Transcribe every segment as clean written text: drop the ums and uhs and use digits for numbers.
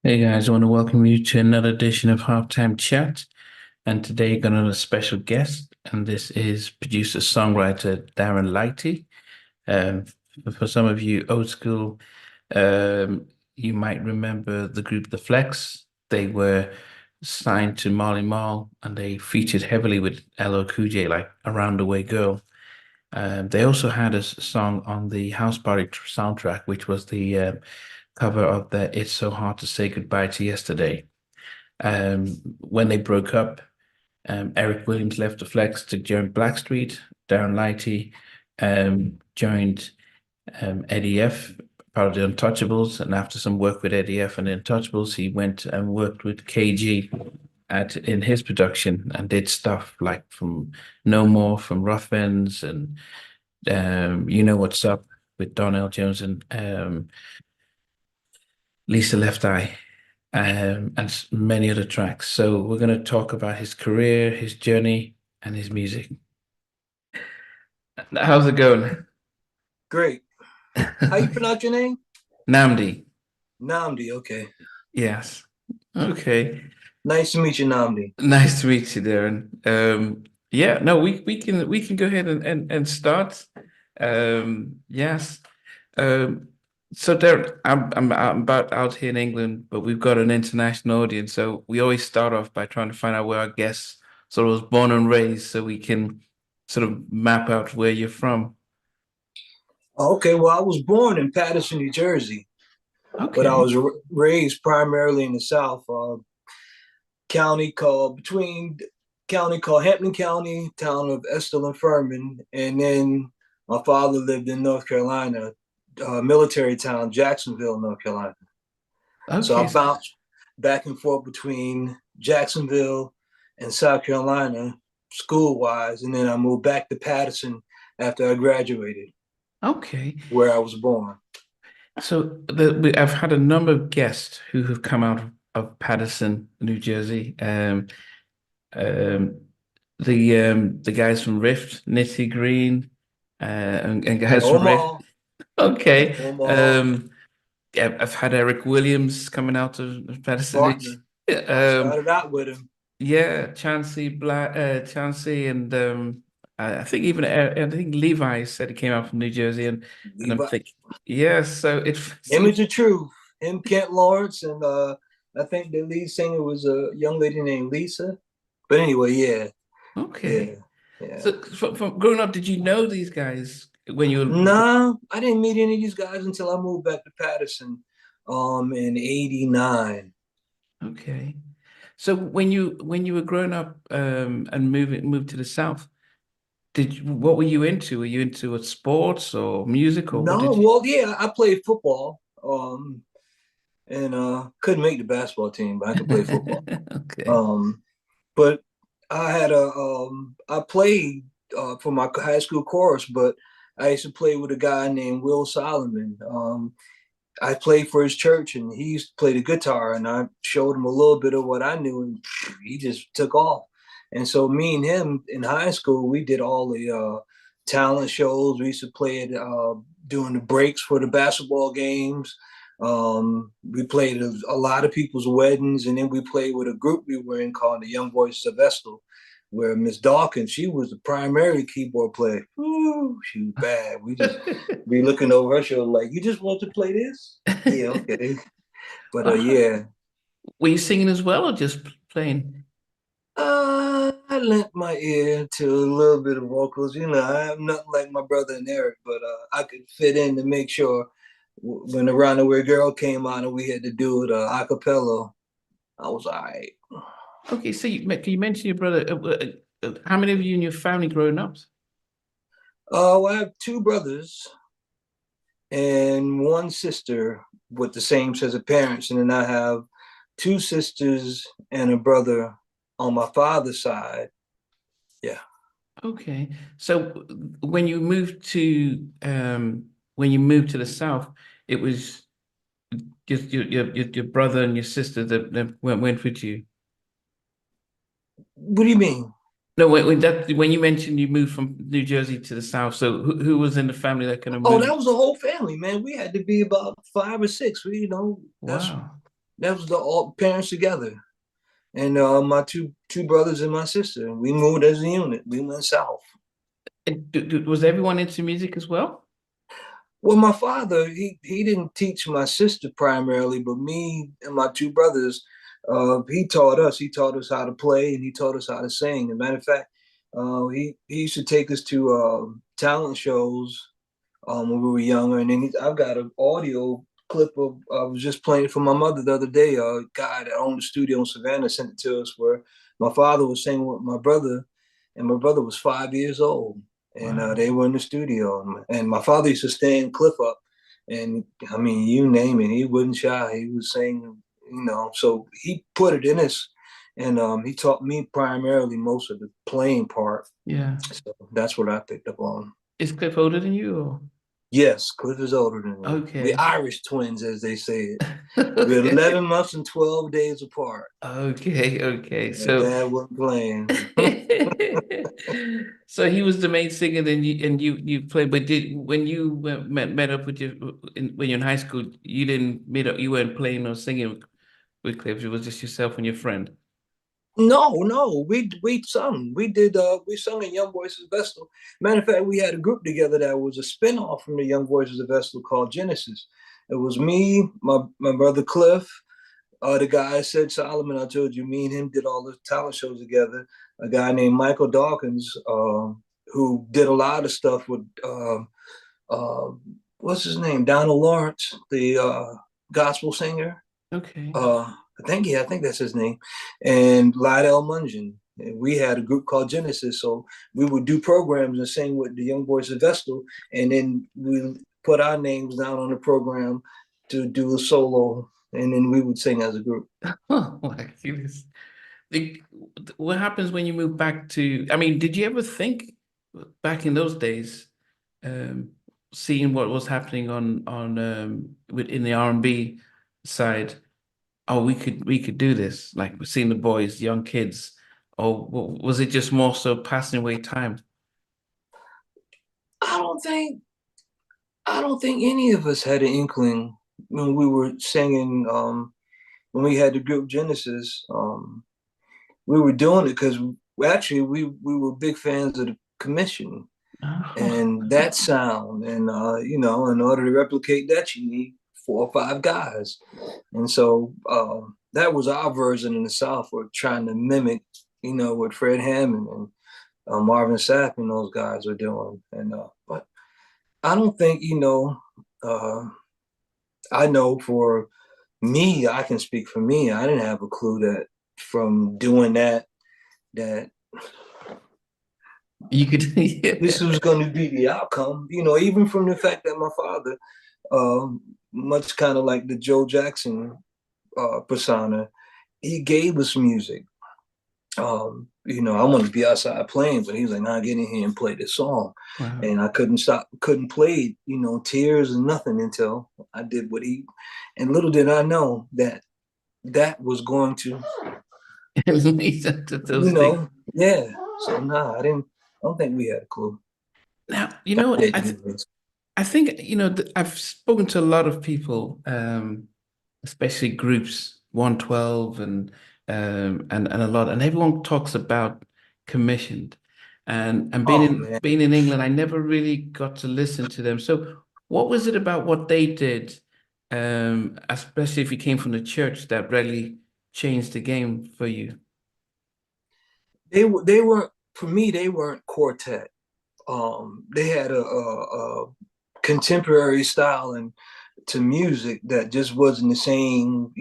Hey guys, I want to welcome you to another edition of Halftime Chat. And today, got another special guest, and this is producer songwriter Darren Lighty. Um, for some of you old school, you might remember the group The Flex. They were signed to Marley Marl, and they featured heavily with Okoye, like "Around the Way Girl." They also had a song on the House Party soundtrack, which was the cover of the "It's So Hard to Say Goodbye to Yesterday." When they broke up, Eric Williams left the Flex to join Blackstreet. Darren Lighty joined Eddie F, part of the Untouchables, and after some work with Eddie F and the Untouchables, he went and worked with KG in his production and did stuff like from No More, from Ruff Endz, and You Know What's Up with Donell Jones and Lisa Left Eye, and many other tracks. So we're going to talk about his career, his journey, and his music. How's it going? Great. How you pronounce your name? Nnamdi. Nnamdi. Okay. Yes. Okay. Nice to meet you, Nnamdi. Nice to meet you, Darren. Yeah, no, we can go ahead and start. Yes. Um, so Darren, I'm about out here in England, but we've got an international audience, so we always start off by trying to find out where our guest sort of was born and raised, so we can sort of map out where you're from. Okay. Well, I was born in Paterson, New Jersey, but I Okay. was raised primarily in the South, county called Hampton County, town of Estill and Furman, and then my father lived in North Carolina, military town, Jacksonville, North Carolina. So Okay. I bounced back and forth between Jacksonville and South Carolina school wise, and then I moved back to Paterson after I graduated, Okay. where I was born. So I've had a number of guests who have come out of Paterson, New Jersey. Um, the guys from Rift, Nitty Green, and guys from Rift. Omar, Okay. Omar, Um, yeah, I've had Eric Williams coming out of Paterson. partner. Um, Started out with him. yeah, Chancey, and I think even I think Levi said he came out from New Jersey, and I'm Levi, thinking, yeah. So it seems Image of Truth. Him, Kent Lawrence, and I think the lead singer was a young lady named Lisa. But anyway, yeah, yeah, okay. yeah. So from growing up, did you know these guys when you were Nah, I didn't meet any of these guys until I moved back to Paterson in '89. okay? So when you were growing up and moved to the South, what were you into? Were you into sports or music, or what No, did you? well, yeah, I played football. And couldn't make the basketball team, but I could play football. Okay. Um, but I played for my high school chorus, but I used to play with a guy named Will Solomon. I played for his church, and he used to play the guitar, and I showed him a little bit of what I knew, and he just took off. And so me and him in high school, we did all the talent shows. We used to play it during the breaks for the basketball games. We played a lot of people's weddings, and then we played with a group we were in called the Young Boys of Vestal, where Miss Dawkins, she was the primary keyboard player. Ooh, she was bad. We just be looking over her shoulder like, you just want to play this? Yeah, okay. But Uh, yeah. were you singing as well or just playing? I lent my ear to a little bit of vocals. You know, I am nothing like my brother and Eric, but I could fit in to make sure when Around the Way Girl came on and we had to do it a cappella, I was all right. Okay, so you mentioned your brother. How many of you in your family growing up? I have two brothers and one sister with the same set of parents, and then I have two sisters and a brother on my father's side. Yeah. Okay, so when you moved to the South, it was just your brother and your sister that went with you. What do you mean? No, when you mentioned you moved from New Jersey to the South, so who was in the family that kind of Oh, that moved? was a whole family, man. We had to be about five or six. We, you know, that's Wow. That was the all parents together, and my two brothers and my sister. We moved as a unit. We went south. And was everyone into music as well? Well, my father, he didn't teach my sister primarily, but me and my two brothers, he taught us. He taught us how to play, and he taught us how to sing. As a matter of fact, he used to take us to talent shows when we were younger. And then I've got an audio clip of I was just playing it for my mother the other day. A guy that owned the studio in Savannah sent it to us, where my father was singing with my brother, and my brother was 5 years old, and Wow. they were in the studio. And my father used to stand Cliff up, and I mean, you name it, he wasn't shy. He was saying, so he put it in us. And he taught me primarily most of the playing part. Yeah. So that's what I picked up on. Is Cliff older than you? Or? Yes, Cliff is older than me. Okay. The Irish twins, as they say it. Okay. We're 11 months and 12 days apart. Okay. My So dad wasn't playing. so he was the main singer, then you played. But when you met up with when you're in high school, you didn't meet up. You weren't playing or singing with Cliff. It was just yourself and your friend. No, we sung. We sung in Young Voices Festival. Matter of fact, we had a group together that was a spinoff from the Young Voices Festival called Genesis. It was me, my brother Cliff, the guy I said Solomon, I told you, me and him did all the talent shows together. A guy named Michael Dawkins, who did a lot of stuff with uh, what's his name, Donell Lawrence, the gospel singer. Okay. I think that's his name, and Lydell Mungeon. And we had a group called Genesis, so we would do programs and sing with the Young Boys of Vestal, and then we put our names down on the program to do a solo, and then we would sing as a group. Oh my goodness. What happens when you move back to, I mean, did you ever think back in those days, um, seeing what was happening on within the R&B side, oh, we could do this, like we're seeing the boys, young kids, or was it just more so passing away time? I don't think I don't think any of us had an inkling when we were singing. When we had the group Genesis, we were doing it because actually we were big fans of the Commission Oh, and that sound, and in order to replicate that, you need 4 or 5 guys, and so that was our version in the South. We're trying to mimic, what Fred Hammond and Marvin Sapp and those guys are doing, and but I don't think uh, I know for me, I can speak for me. I didn't have a clue that from doing that you could, this was going to be the outcome. Even from the fact that my father, much kind of like the Joe Jackson persona, he gave us music. I wanted to be outside playing, but he was like, "Nah, get in here and play this song." wow. And I couldn't play, tears and nothing until I did what he. And little did I know that was going to, Those things. yeah. So nah, I don't think we had a clue. Now, God I didn't. I think, I've spoken to a lot of people, especially groups 112 and a lot, and everyone talks about commissioned. And Oh man. being in England, I never really got to listen to them. So what was it about what they did, especially if you came from the church, that really changed the game for you? They weren't, for me, they weren't quartet. They had a contemporary style and to music that just wasn't the same,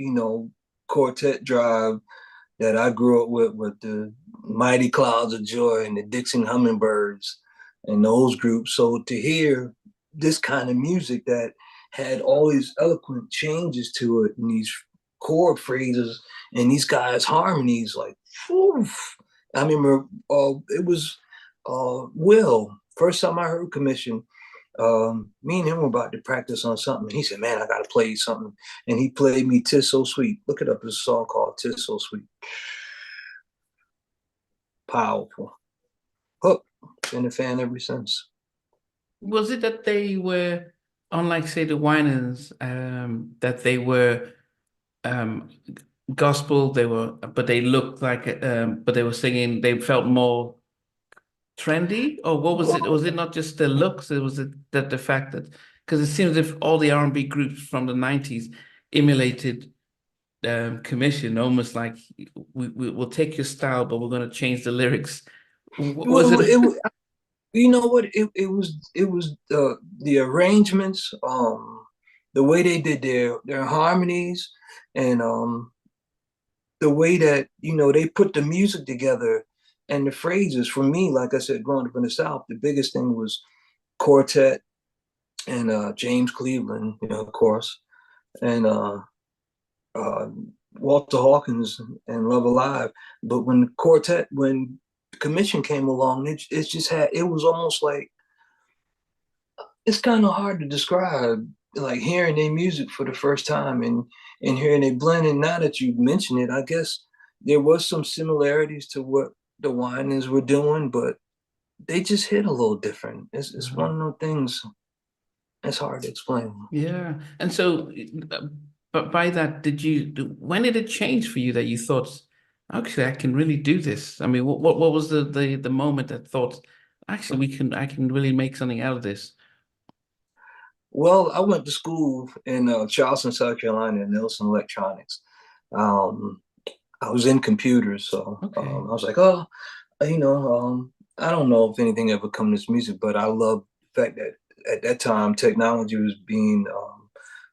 quartet drive that I grew up with the Mighty Clouds of Joy and the Dixon Hummingbirds and those groups. So to hear this kind of music that had all these eloquent changes to it and these chord phrases and these guys' harmonies, like, whew. I remember it was Will. First time I heard Commission, me and him were about to practice on something. And he said, "Man, I got to play you something." And he played me "Tis So Sweet." Look it up. There's a song called "Tis So Sweet." Powerful. Hook. Been a fan ever since. Was it that they were, unlike say the Winans, that they were um gospel. But they looked like but they were singing. They felt more trendy, or what was it? Well, Was it not just the looks? It was that the fact that because it seems if all the R&B groups from the 90s emulated Commission, almost like we'll take your style, but we're going to change the lyrics. Was well, it? you know what? It was the arrangements, the way they did their harmonies, and the way that they put the music together and the phrases. For me, like I said, growing up in the South, the biggest thing was quartet and James Cleveland, of course, and uh, Walter Hawkins and Love Alive. But when Commission came along, it just had, it was almost like, it's kind of hard to describe, like hearing their music for the first time and hearing they blend. And now that you mention it, I guess there was some similarities to what the Winans were doing, but they just hit a little different. It's one of those things that's hard to explain. Yeah. And so, but by that, when did it change for you that you thought, actually, I can really do this? I mean, what was the moment that thought, actually, I can really make something out of this? Well, I went to school in Charleston, South Carolina, in Nelson Electronics. Um, I was in computers, so Okay. I was like, oh, I don't know if anything ever come to this music, but I love the fact that at that time technology was being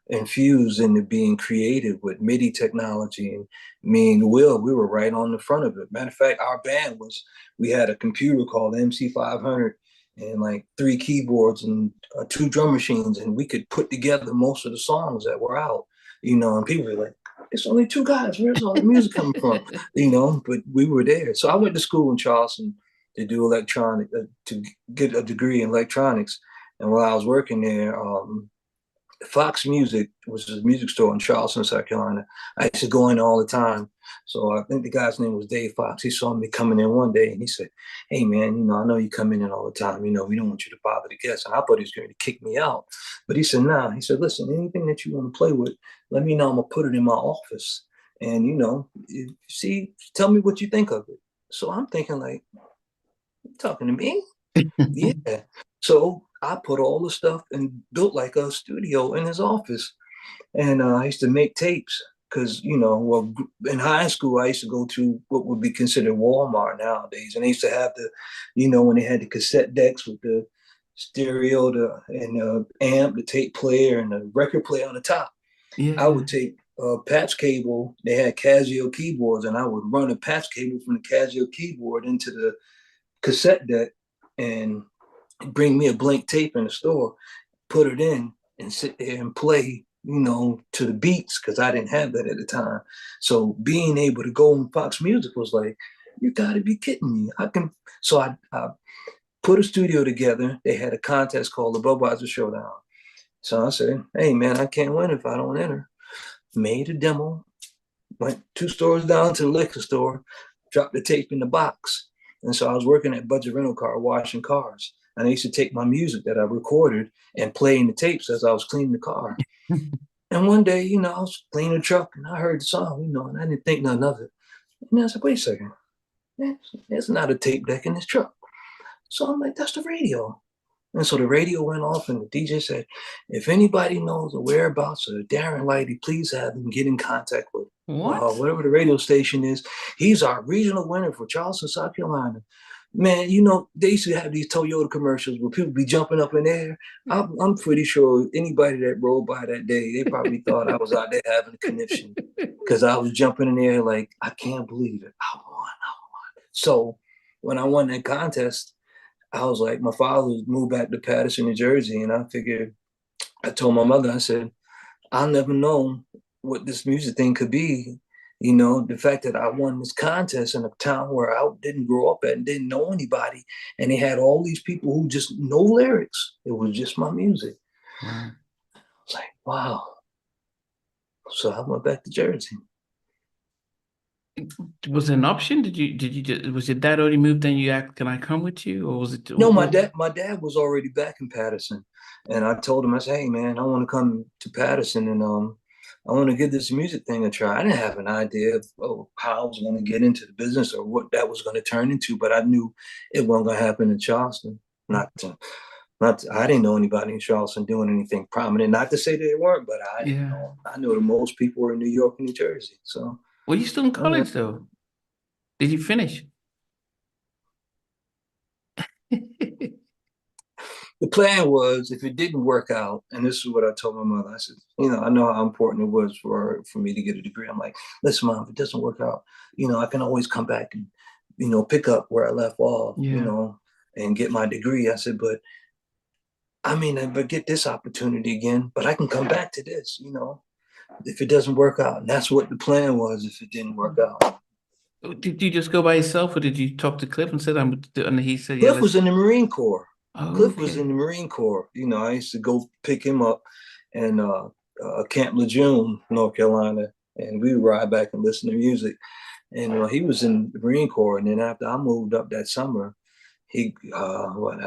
infused into being creative with MIDI technology. And me and Will, we were right on the front of it. Matter of fact, our band we had a computer called MC500 and like 3 keyboards and 2 drum machines, and we could put together most of the songs that were out, and people were like, it's only 2 guys. Where's all the music coming from? But we were there. So I went to school in Charleston to do to get a degree in electronics. And while I was working there, Fox Music, which is a music store in Charleston, South Carolina, I used to go in all the time. So I think the guy's name was Dave Fox. He saw me coming in one day and he said, hey man, I know you come in all the time. We don't want you to bother the guests. And I thought he was going to kick me out. But he said, nah. He said, listen, anything that you want to play with, let me know. I'm going to put it in my office. And, see, tell me what you think of it. So I'm thinking like, you talking to me? Yeah. So I put all the stuff and built like a studio in his office. And I used to make tapes because, well, in high school, I used to go to what would be considered Walmart nowadays. And they used to have when they had the cassette decks with the stereo, and amp, the tape player, and the record player on the top. I Yeah. would take a patch cable. They had Casio keyboards, and I would run a patch cable from the Casio keyboard into the cassette deck and bring me a blank tape in the store, put it in, and sit there and play, to the beats, because I didn't have that at the time. So being able to go on Fox Music was like, you got to be kidding me. I can. So I put a studio together. They had a contest called the Budweiser Showdown. So I said, hey man, I can't win if I don't enter. Made a demo, went 2 stores down to the liquor store, dropped the tape in the box. And so I was working at Budget Rental Car, washing cars. And I used to take my music that I recorded and play in the tapes as I was cleaning the car. And one day, I was cleaning the truck and I heard the song, and I didn't think nothing of it. And I said, wait a second, there's not a tape deck in this truck. So I'm like, that's the radio. And so the radio went off and the DJ said, if anybody knows the whereabouts of Darren Lighty, please have him get in contact with What? whatever the radio station is. He's our regional winner for Charleston, South Carolina. Man, they used to have these Toyota commercials where people be jumping up in the air. I'm pretty sure anybody that rode by that day, they probably thought I was out there having a conniption because I was jumping in the air like, I can't believe it. I won. So when I won that contest, I was like, my father moved back to Paterson, New Jersey, and I told my mother, I said, I'll never know what this music thing could be. The fact that I won this contest in a town where I didn't grow up at and didn't know anybody, and they had all these people who just know lyrics. It was just my music. Wow. I was like, wow. So I went back to Jersey. Was it an option? Was your dad already moved? Then you asked, can I come with you? Or was it, No, my dad was already back in Paterson, and I told him, I said, hey man, I want to come to Paterson and I want to give this music thing a try. I didn't have an idea of how I was going to get into the business or what that was going to turn into, but I knew it wasn't going to happen in Charleston. I didn't know anybody in Charleston doing anything prominent. Not to say that they weren't, but I didn't Yeah. know. I know that most people were in New York and New Jersey. So, Were you still in college though? Did you finish? the plan was if it didn't work out, and this is what I told my mother, I said, I know how important it was for me to get a degree. I'm like, listen, Mom, if it doesn't work out, I can always come back and, pick up where I left off, Yeah. and get my degree. I said, but get this opportunity again, but I can come back to this, if it doesn't work out. And that's what the plan was if it didn't work out. Did you just go by yourself, or did you talk to Cliff and said, and he said, yeah, Cliff was in the Marine Corps. Oh, Cliff was in okay. the Marine Corps. I used to go pick him up in Camp Lejeune, North Carolina, and we would ride back and listen to music. And he was in the Marine Corps. And then after I moved up that summer, I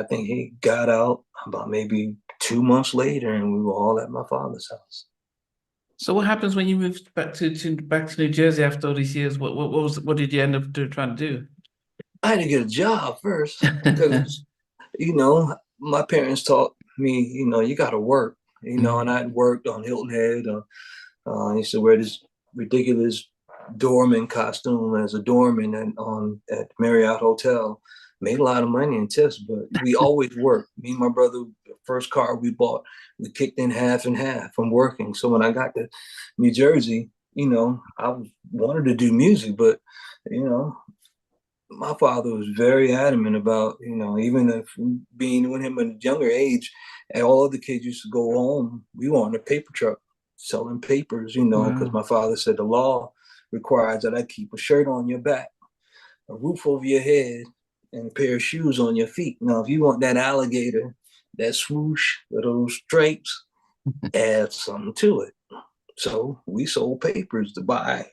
think he got out about maybe 2 months later, and we were all at my father's house. So what happens when you moved back to New Jersey after all these years? What did you end up trying to do? I had to get a job first because, my parents taught me, you got to work, and I'd worked on Hilton Head. I used to wear this ridiculous doorman costume as a doorman at Marriott Hotel. Made a lot of money in tips, but we always worked. Me and my brother, the first car we bought, we kicked in half and half from working. So when I got to New Jersey, I wanted to do music, but, my father was very adamant about, even if being with him at a younger age, and all other kids used to go home, we were on a paper truck selling papers, because my father said the law requires that I keep a shirt on your back, a roof over your head, and a pair of shoes on your feet. Now, if you want that alligator, that swoosh, those stripes, add something to it. So we sold papers to buy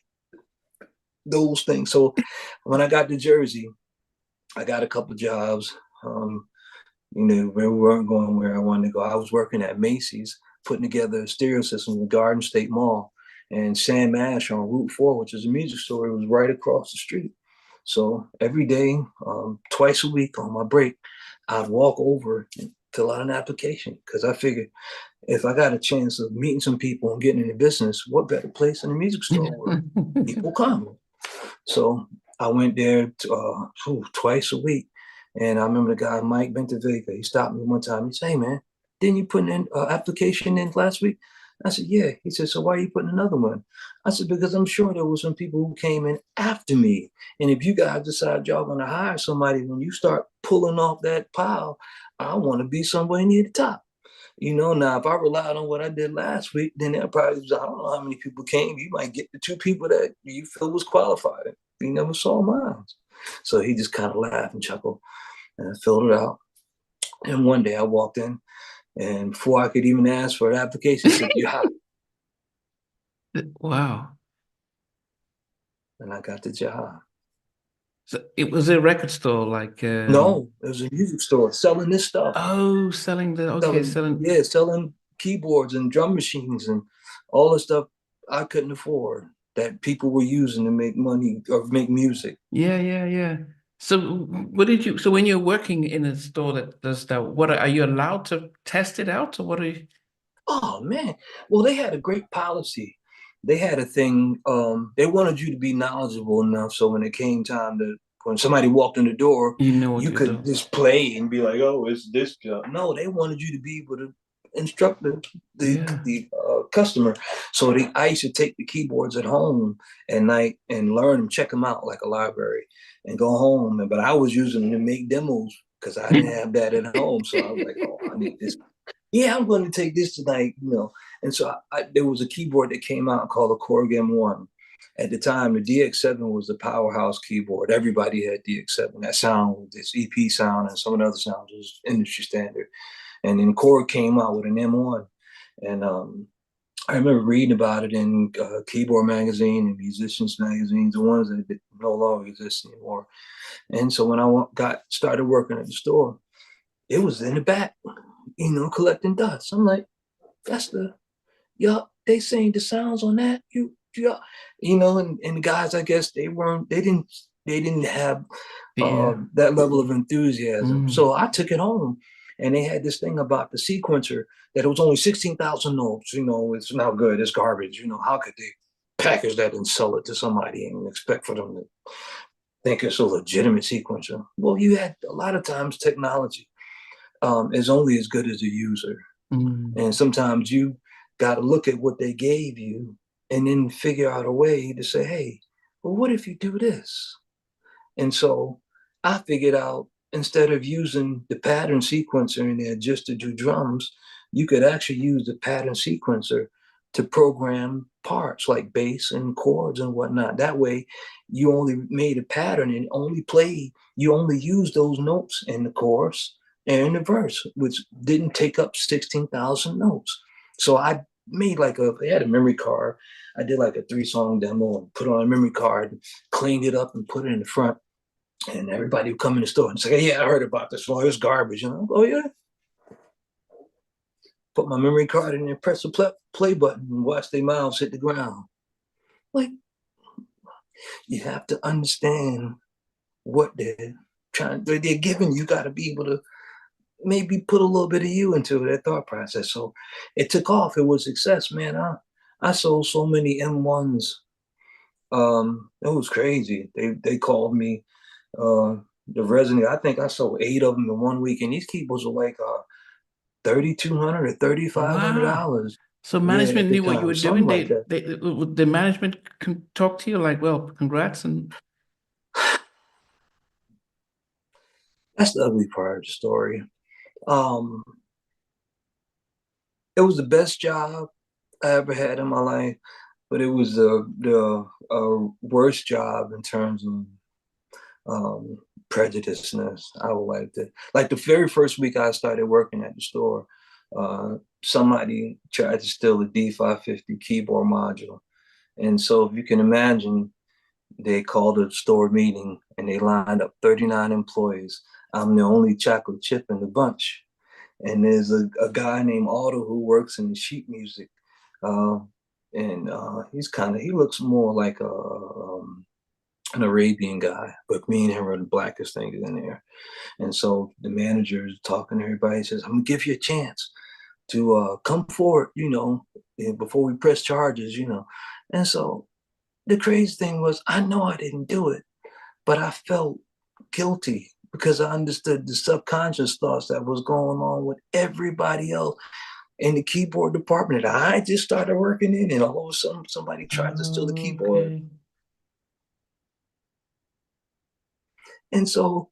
those things. So when I got to Jersey, I got a couple of jobs. We weren't going where I wanted to go. I was working at Macy's, putting together a stereo system in the Garden State Mall, and Sam Ash on Route 4, which is a music store, it was right across the street. So every day, twice a week on my break, I'd walk over and fill out an application because I figured if I got a chance of meeting some people and getting into business, what better place than a music store where people come? So I went there twice a week. And I remember the guy, Mike Bentavega, he stopped me one time. He said, hey, man, didn't you put an application in last week? I said, yeah. He said, so why are you putting another one? I said, because I'm sure there were some people who came in after me. And if you guys decide y'all going to hire somebody, when you start pulling off that pile, I want to be somewhere near the top. Now if I relied on what I did last week, then there probably was, I don't know how many people came. You might get the 2 people that you feel was qualified. You never saw mine. So he just kind of laughed and chuckled, and I filled it out. And one day I walked in, and before I could even ask for an application, he said, "You hired." Wow. And I got the job. So it was a record store, like No, it was a music store selling this stuff. Oh, selling. Selling keyboards and drum machines and all the stuff I couldn't afford that people were using to make money or make music. Yeah. So so when you're working in a store that does that, what are you allowed to test it out, or what are you? Oh man. Well, they had a great policy. They had a thing, they wanted you to be knowledgeable enough so when it came time to when somebody walked in the door, You know what you you're could doing. just play and be like, oh, it's this job. No, they wanted you to be able to instruct the customer. So I used to take the keyboards at home at night and learn them, check them out like a library, and go home. But I was using them to make demos because I didn't have that at home. So I was like, oh, I need this. Yeah, I'm going to take this tonight, And so there was a keyboard that came out called the Korg M1. At the time, the DX7 was the powerhouse keyboard. Everybody had DX7. That sound, this EP sound, and some of the other sounds was industry standard. And then Korg came out with an M1. And I remember reading about it in Keyboard Magazine and Musicians Magazines, the ones that no longer exist anymore. And so when I started working at the store, it was in the back, collecting dust. I'm like, that's the, yup, they saying the sounds on that, you know, and the guys, I guess they didn't have Yeah. that level of enthusiasm. So I took it home, and they had this thing about the sequencer that it was only 16,000 notes. You know, it's not good. It's garbage. You know, how could they package that and sell it to somebody and expect for them to think it's a legitimate sequencer? Well, you had a lot of times technology is only as good as the user. And sometimes you got to look at what they gave you and then figure out a way to say, hey, well, what if you do this? And so I figured out, instead of using the pattern sequencer in there just to do drums, you could actually use the pattern sequencer to program parts like bass and chords and whatnot. That way, you only made a pattern and you only used those notes in the chorus and in the verse, which didn't take up 16,000 notes. So I made I had a memory card. I did like a 3-song demo and put it on a memory card, cleaned it up and put it in the front. And everybody would come in the store and say, yeah, I heard about this song. It's garbage. And I'm like, oh, yeah. Put my memory card in there, press the play button, and watch their mouths hit the ground. Like, you have to understand what they're giving. You got to be able to maybe put a little bit of you into their thought process. So it took off. It was success, man. I sold so many M1s. It was crazy. They called me the resident. I think I sold 8 of them in 1 week, and these keyboards were like $3,200 or $3,500. Wow. So Yeah, management at the knew what you time, were something doing. like that. The management can talk to you like, well, congrats. And That's the ugly part of the story. Um, it was the best job I ever had in my life, but it was the worst job in terms of prejudiceness. I would like the very first week I started working at the store, somebody tried to steal a D550 keyboard module. And so if you can imagine, they called a store meeting and they lined up 39 employees. I'm the only chocolate chip in the bunch. And there's a guy named Otto who works in sheet music. And he looks more like an Arabian guy, but me and him are the blackest things in there. And so the manager is talking to everybody, says, I'm gonna give you a chance to come forward, before we press charges, And so the crazy thing was, I know I didn't do it, but I felt guilty because I understood the subconscious thoughts that was going on with everybody else in the keyboard department that I just started working in, and all of a sudden somebody tried to steal the keyboard. okay. And so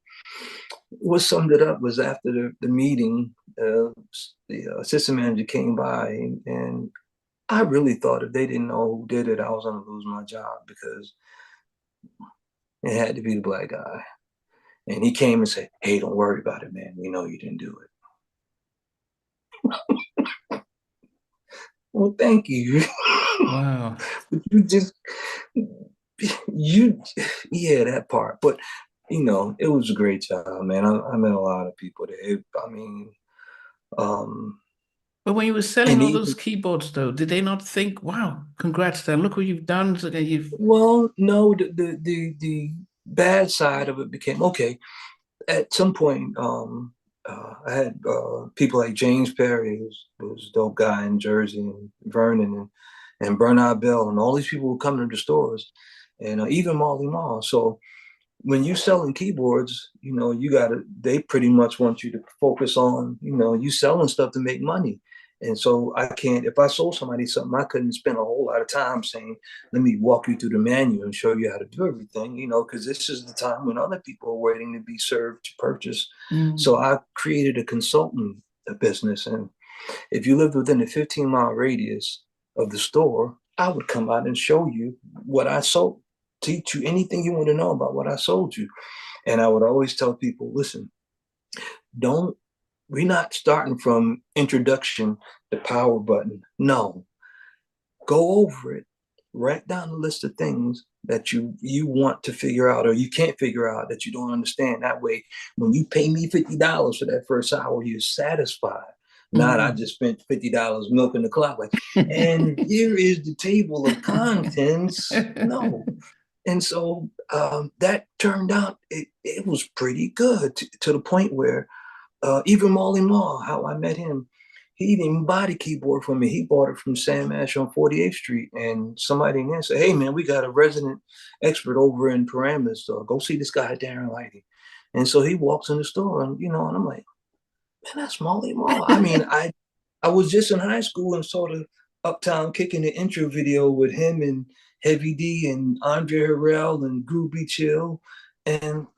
what summed it up was, after the meeting, the assistant manager came by, and I really thought if they didn't know who did it, I was going to lose my job, because it had to be the black guy. And he came and said, hey, don't worry about it, man. We know you didn't do it. Well, thank you. Wow. Yeah, that part. But, it was a great job, man. I met a lot of people there. But when you were selling And all even, those keyboards, though, did they not think, wow, congrats, Dan, look what you've done. So well, no, the bad side of it became, okay, at some point, I had people like James Perry, who's a dope guy in Jersey, and Vernon, and Bernard Bell, and all these people would come to the stores, and even Marley Marl. So when you're selling keyboards, they pretty much want you to focus on, you selling stuff to make money. And so if I sold somebody something, I couldn't spend a whole lot of time saying, let me walk you through the manual and show you how to do everything, because this is the time when other people are waiting to be served to purchase. So I created a consultant business. And if you lived within a 15-mile radius of the store, I would come out and show you what I sold, teach you anything you want to know about what I sold you. And I would always tell people, listen, we're not starting from introduction to power button. No, go over it. Write down a list of things that you want to figure out, or you can't figure out, that you don't understand. That way, when you pay me $50 for that first hour, you're satisfied. Not I just spent $50 milking the clock. Like, and here is the table of contents. No. And so that turned out, it was pretty good to the point where even Marley Marl, how I met him, he didn't even buy the keyboard from me. He bought it from Sam Ash on 48th Street. And somebody in there said, hey, man, we got a resident expert over in Paramus. Go see this guy, Darren Lighty. And so he walks in the store and, and I'm like, man, that's Marley Marl. I mean, I was just in high school and saw the Uptown Kicking the intro video with him and Heavy D and Andre Harrell and Groovy Chill. And,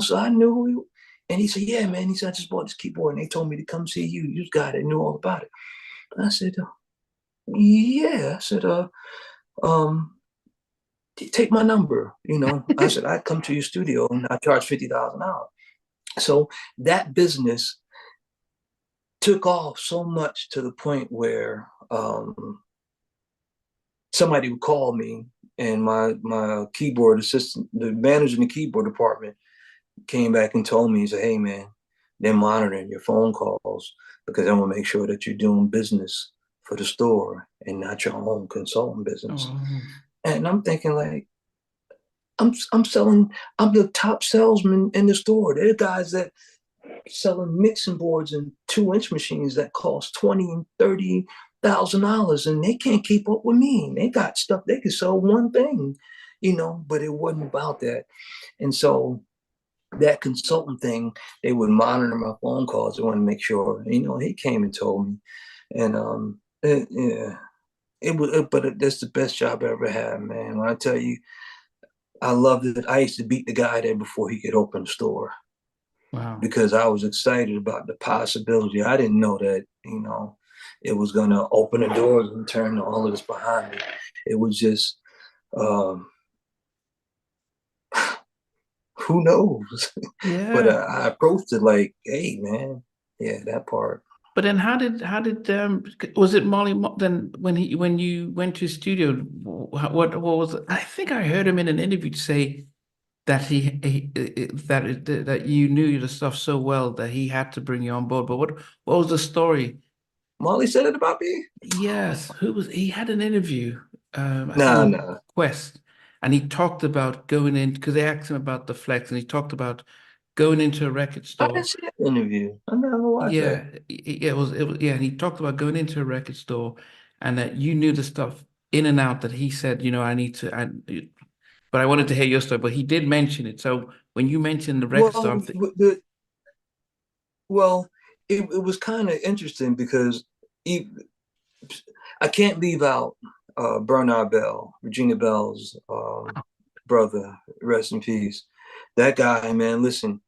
so I knew who he was. And he said, yeah, man. He said, I just bought this keyboard and they told me to come see you. You got it. I knew all about it. And I said, yeah. I said, take my number. I said, I'd come to your studio and I charge $50 an hour. So that business took off so much to the point where somebody would call me and my keyboard assistant, the manager in the keyboard department, came back and told me, he said, hey, man, they're monitoring your phone calls because I want to make sure that you're doing business for the store and not your own consulting business. Oh. And I'm thinking like, I'm the top salesman in the store. There are guys that selling mixing boards and 2-inch machines that cost $20,000 and $30,000 and they can't keep up with me. They got stuff, they can sell one thing, but it wasn't about that. And so that consultant thing, they would monitor my phone calls. They want to make sure, he came and told me. And but that's the best job I ever had, man. When I tell you, I loved it. I used to beat the guy there before he could open the store. Wow. Because I was excited about the possibility. I didn't know that, it was going to open the doors and turn all of this behind me. It was just, who knows? Yeah. But I approached it like, hey, man, yeah, that part. But then how did was it Marley then when you went to his studio, what was it? I think I heard him in an interview say that that you knew the stuff so well that he had to bring you on board. But what was the story? Marley said it about me? Yes. He had an interview, No. Quest, and he talked about going in because they asked him about the flex, and he talked about going into a record store. I didn't see that interview. I never watched that. Yeah, it was yeah, and he talked about going into a record store and that you knew the stuff in and out that he said, I need to but I wanted to hear your story, but he did mention it. So when you mentioned the record store, it was kind of interesting because I can't leave out Bernard Bell, Regina Bell's brother, rest in peace. That guy, man, listen,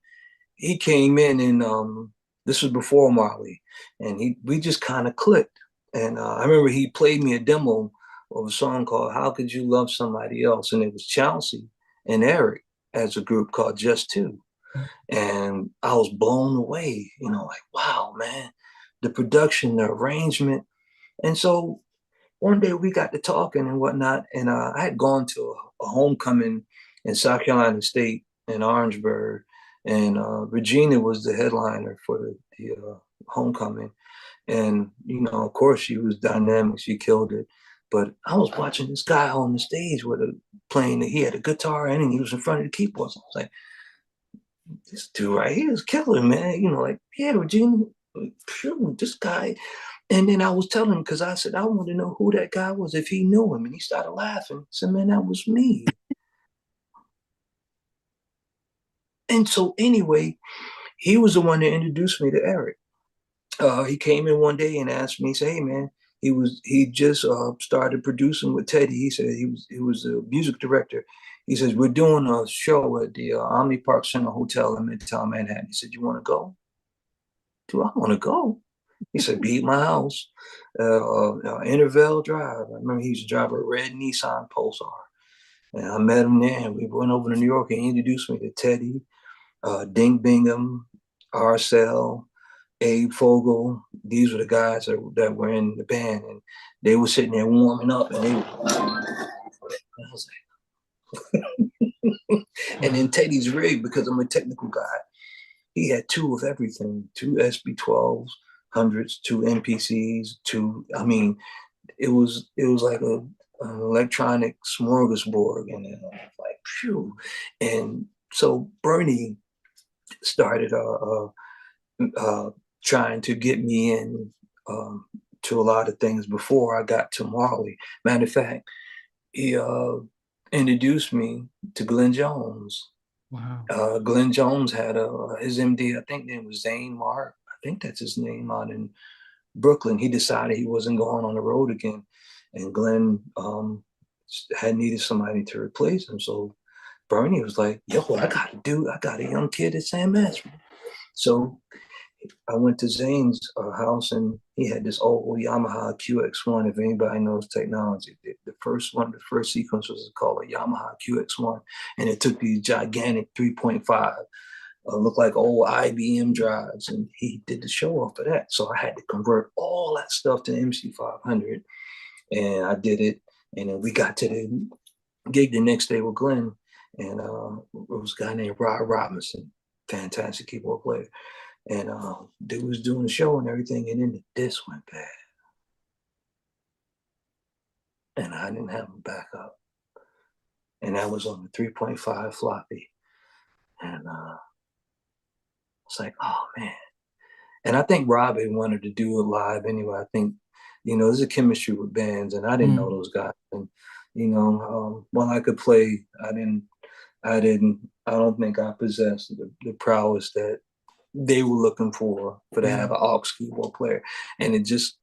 he came in and this was before Marley, and we just kind of clicked. And I remember he played me a demo of a song called How Could You Love Somebody Else? And it was Chelsea and Eric as a group called Just Two. And I was blown away, like, wow, man, the production, the arrangement. And so one day we got to talking and whatnot. And I had gone to a homecoming in South Carolina State in Orangeburg. And Regina was the headliner for the homecoming. And, of course, she was dynamic. She killed it. But I was watching this guy on the stage playing. He had a guitar and he was in front of the keyboards. I was like, this dude right here is killing, man. Like, yeah, Regina, this guy. And then I was telling him, because I said, I want to know who that guy was, if he knew him. And he started laughing. I said, man, that was me. And so anyway, he was the one that introduced me to Eric. He came in one day and asked me, he said, hey, man, he just started producing with Teddy. He said he was a music director. He says, we're doing a show at the Omni Park Center Hotel in Midtown Manhattan. He said, you want to go? Do I want to go? He said, be at my house, Intervale Drive. I remember he used to drive a red Nissan Pulsar. And I met him there, and we went over to New York, and he introduced me to Teddy, Ding Bingham, Arcel, Abe Fogel. These were the guys that were in the band, and they were sitting there warming up, and I was like, and then Teddy's rig, because I'm a technical guy, he had two of everything, two SB12s, hundreds to MPCs to, I mean, it was like an electronic smorgasbord, and then I was like, phew. And so Bernie started trying to get me in to a lot of things before I got to Marley. Matter of fact, he introduced me to Glenn Jones. Wow. Glenn Jones had his MD, I think name was Zane Mark. I think that's his name, out in Brooklyn. He decided he wasn't going on the road again, and Glenn had needed somebody to replace him. So Bernie was like, "Yo, I got a young kid at San Matthew." So I went to Zane's house, and he had this old Yamaha QX1. If anybody knows technology, the first sequence was called a Yamaha QX1, and it took these gigantic 3.5, looked like old IBM drives, and he did the show off of that. So I had to convert all that stuff to MC500, and I did it. And then we got to the gig the next day with Glenn, and it was a guy named Rod Robinson, fantastic keyboard player. And dude was doing the show and everything, and then the disc went bad. And I didn't have a backup. And that was on the 3.5 floppy. And it's like, oh man. And I think Robbie wanted to do it live anyway. I think, there's a chemistry with bands, and I didn't know those guys. And, while I could play, I don't think I possessed the prowess that they were looking for to have an aux keyboard player. And it just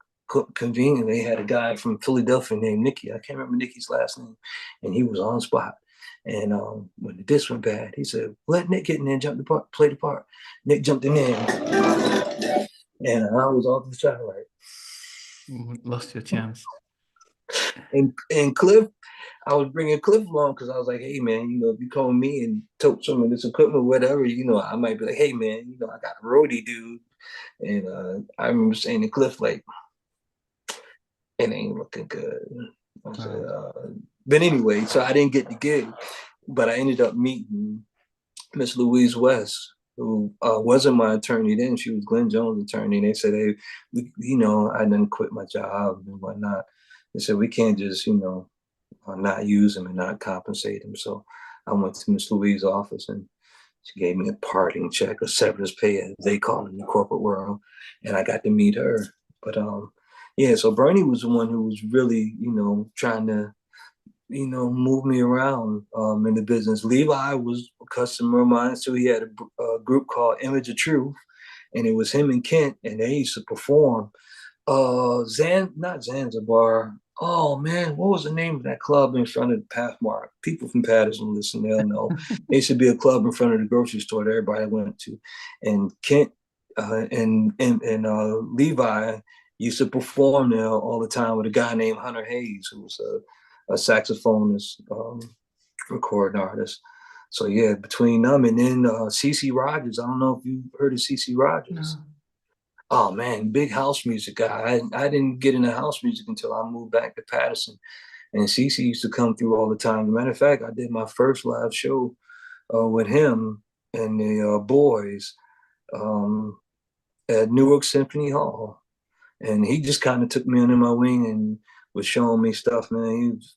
conveniently, they had a guy from Philadelphia named Nicky. I can't remember Nicky's last name. And he was on spot. And when the disc went bad, he said, let Nick get in there and jump the part, play the part. Nick jumped in there. And I was off the satellite. Lost your chance. And Cliff, I was bringing Cliff along because I was like, hey, man, if you call me and tote some of this equipment, whatever, I might be like, hey, man, I got a roadie dude. And I remember saying to Cliff, like, it ain't looking good. I said, but anyway, so I didn't get the gig, but I ended up meeting Miss Louise West, who wasn't my attorney then. She was Glenn Jones' attorney. And they said, hey, I didn't quit my job and whatnot. They said, we can't just, not use him and not compensate him. So I went to Miss Louise's office, and she gave me a parting check, a severance pay, as they call it in the corporate world. And I got to meet her. But so Bernie was the one who was really, trying to, move me around in the business. Levi was a customer of mine, so he had a group called Image of Truth, and it was him and Kent, and they used to perform. Not Zanzibar. Oh man, what was the name of that club in front of the Pathmark? People from Patterson listen, they'll know. There used to be a club in front of the grocery store that everybody went to, and Kent and Levi used to perform there all the time with a guy named Hunter Hayes, who was a saxophonist, recording artist. So yeah, between them and then CC Rogers. I don't know if you heard of CC Rogers. No. Oh man, big house music guy. I didn't get into house music until I moved back to Patterson, and CC used to come through all the time. As a matter of fact, I did my first live show with him and the Boyz at Newark Symphony Hall, and he just kind of took me under my wing and was showing me stuff. Man, he was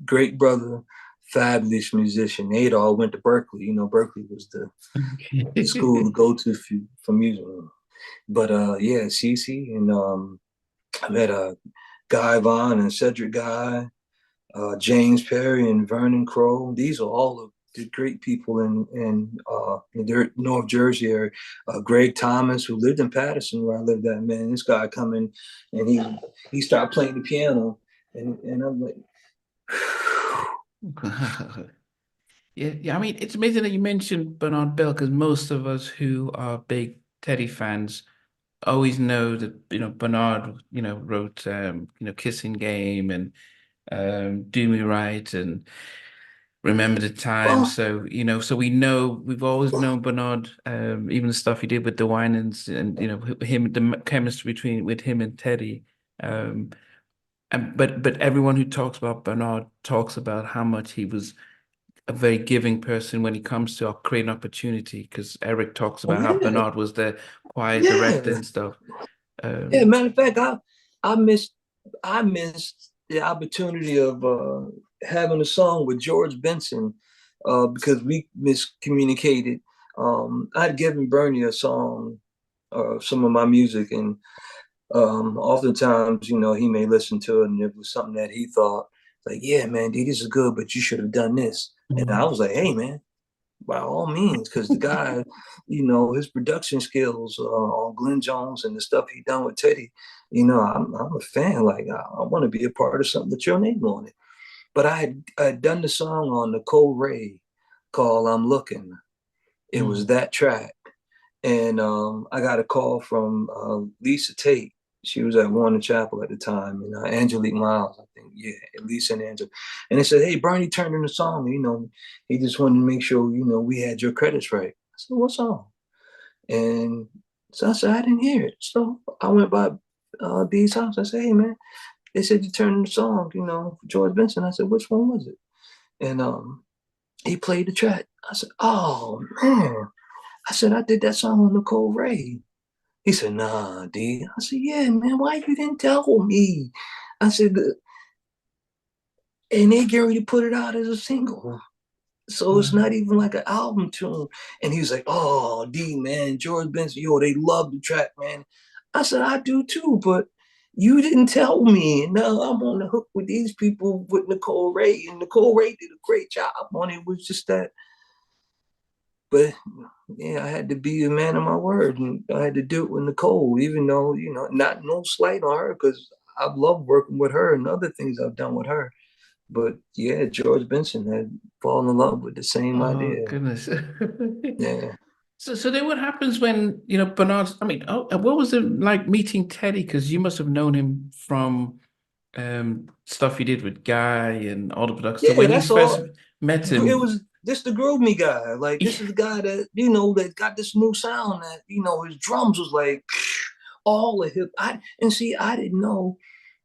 great brother, fabulous musician. They'd all went to Berkeley. Berkeley was the school to go to for music. But CC, and I met Guy Vaughn and Cedric Guy, James Perry and Vernon Crow. These are all the great people in North Jersey area. Greg Thomas, who lived in Patterson where I lived at, man, this guy come in and he started playing the piano, and I'm like, yeah. I mean, it's amazing that you mentioned Bernard Bell, because most of us who are big Teddy fans always know that Bernard wrote Kissing Game and Do Me Right and Remember the Time. So we know, we've always known Bernard, even the stuff he did with the Winans and him, the chemistry with him and Teddy. But everyone who talks about Bernard talks about how much he was a very giving person when it comes to creating opportunity, because Eric talks about how Bernard was there choir Yeah. director and stuff. Yeah, matter of fact, I missed the opportunity of having a song with George Benson because we miscommunicated. I'd given Bernie a song, some of my music, and oftentimes, he may listen to it, and it was something that he thought, like, yeah, man, D, this is good, but you should have done this. And I was like, hey, man, by all means, because the guy, his production skills on Glenn Jones and the stuff he done with Teddy, I'm a fan. Like, I want to be a part of something with your name on it. But I had done the song on Nicole Ray called "I'm Looking." It was that track, and I got a call from Lisa Tate. She was at Warner Chapel at the time, and Angelique Miles, I think. Yeah, Lisa and Angel. And they said, hey, Bernie turned in the song. He just wanted to make sure, we had your credits right. I said, what song? And so I said, I didn't hear it. So I went by B's house. I said, hey, man, they said you turned in the song, for George Benson. I said, which one was it? And he played the track. I said, oh, man. I said, I did that song with Nicole Ray. He said, nah, D. I said, yeah, man, why you didn't tell me? I said, and they get ready to put it out as a single. So it's not even like an album tune. And he was like, oh, D, man, George Benson, they love the track, man. I said, I do too, but you didn't tell me. And now I'm on the hook with these people with Nicole Ray. And Nicole Ray did a great job on it. It was just that. But yeah, I had to be a man of my word, and I had to do it with Nicole, even though, not no slight on her, because I've loved working with her and other things I've done with her. But yeah, George Benson had fallen in love with the same Oh idea. goodness. Yeah. So then what happens when, Bernard, I mean, what was it like meeting Teddy? Because you must have known him from stuff he did with Guy and all the production. So Yeah, when you that's first all. met It him, was just the groove me guy. Like, this is the guy that, that got this new sound that, his drums was like all of hip. I didn't know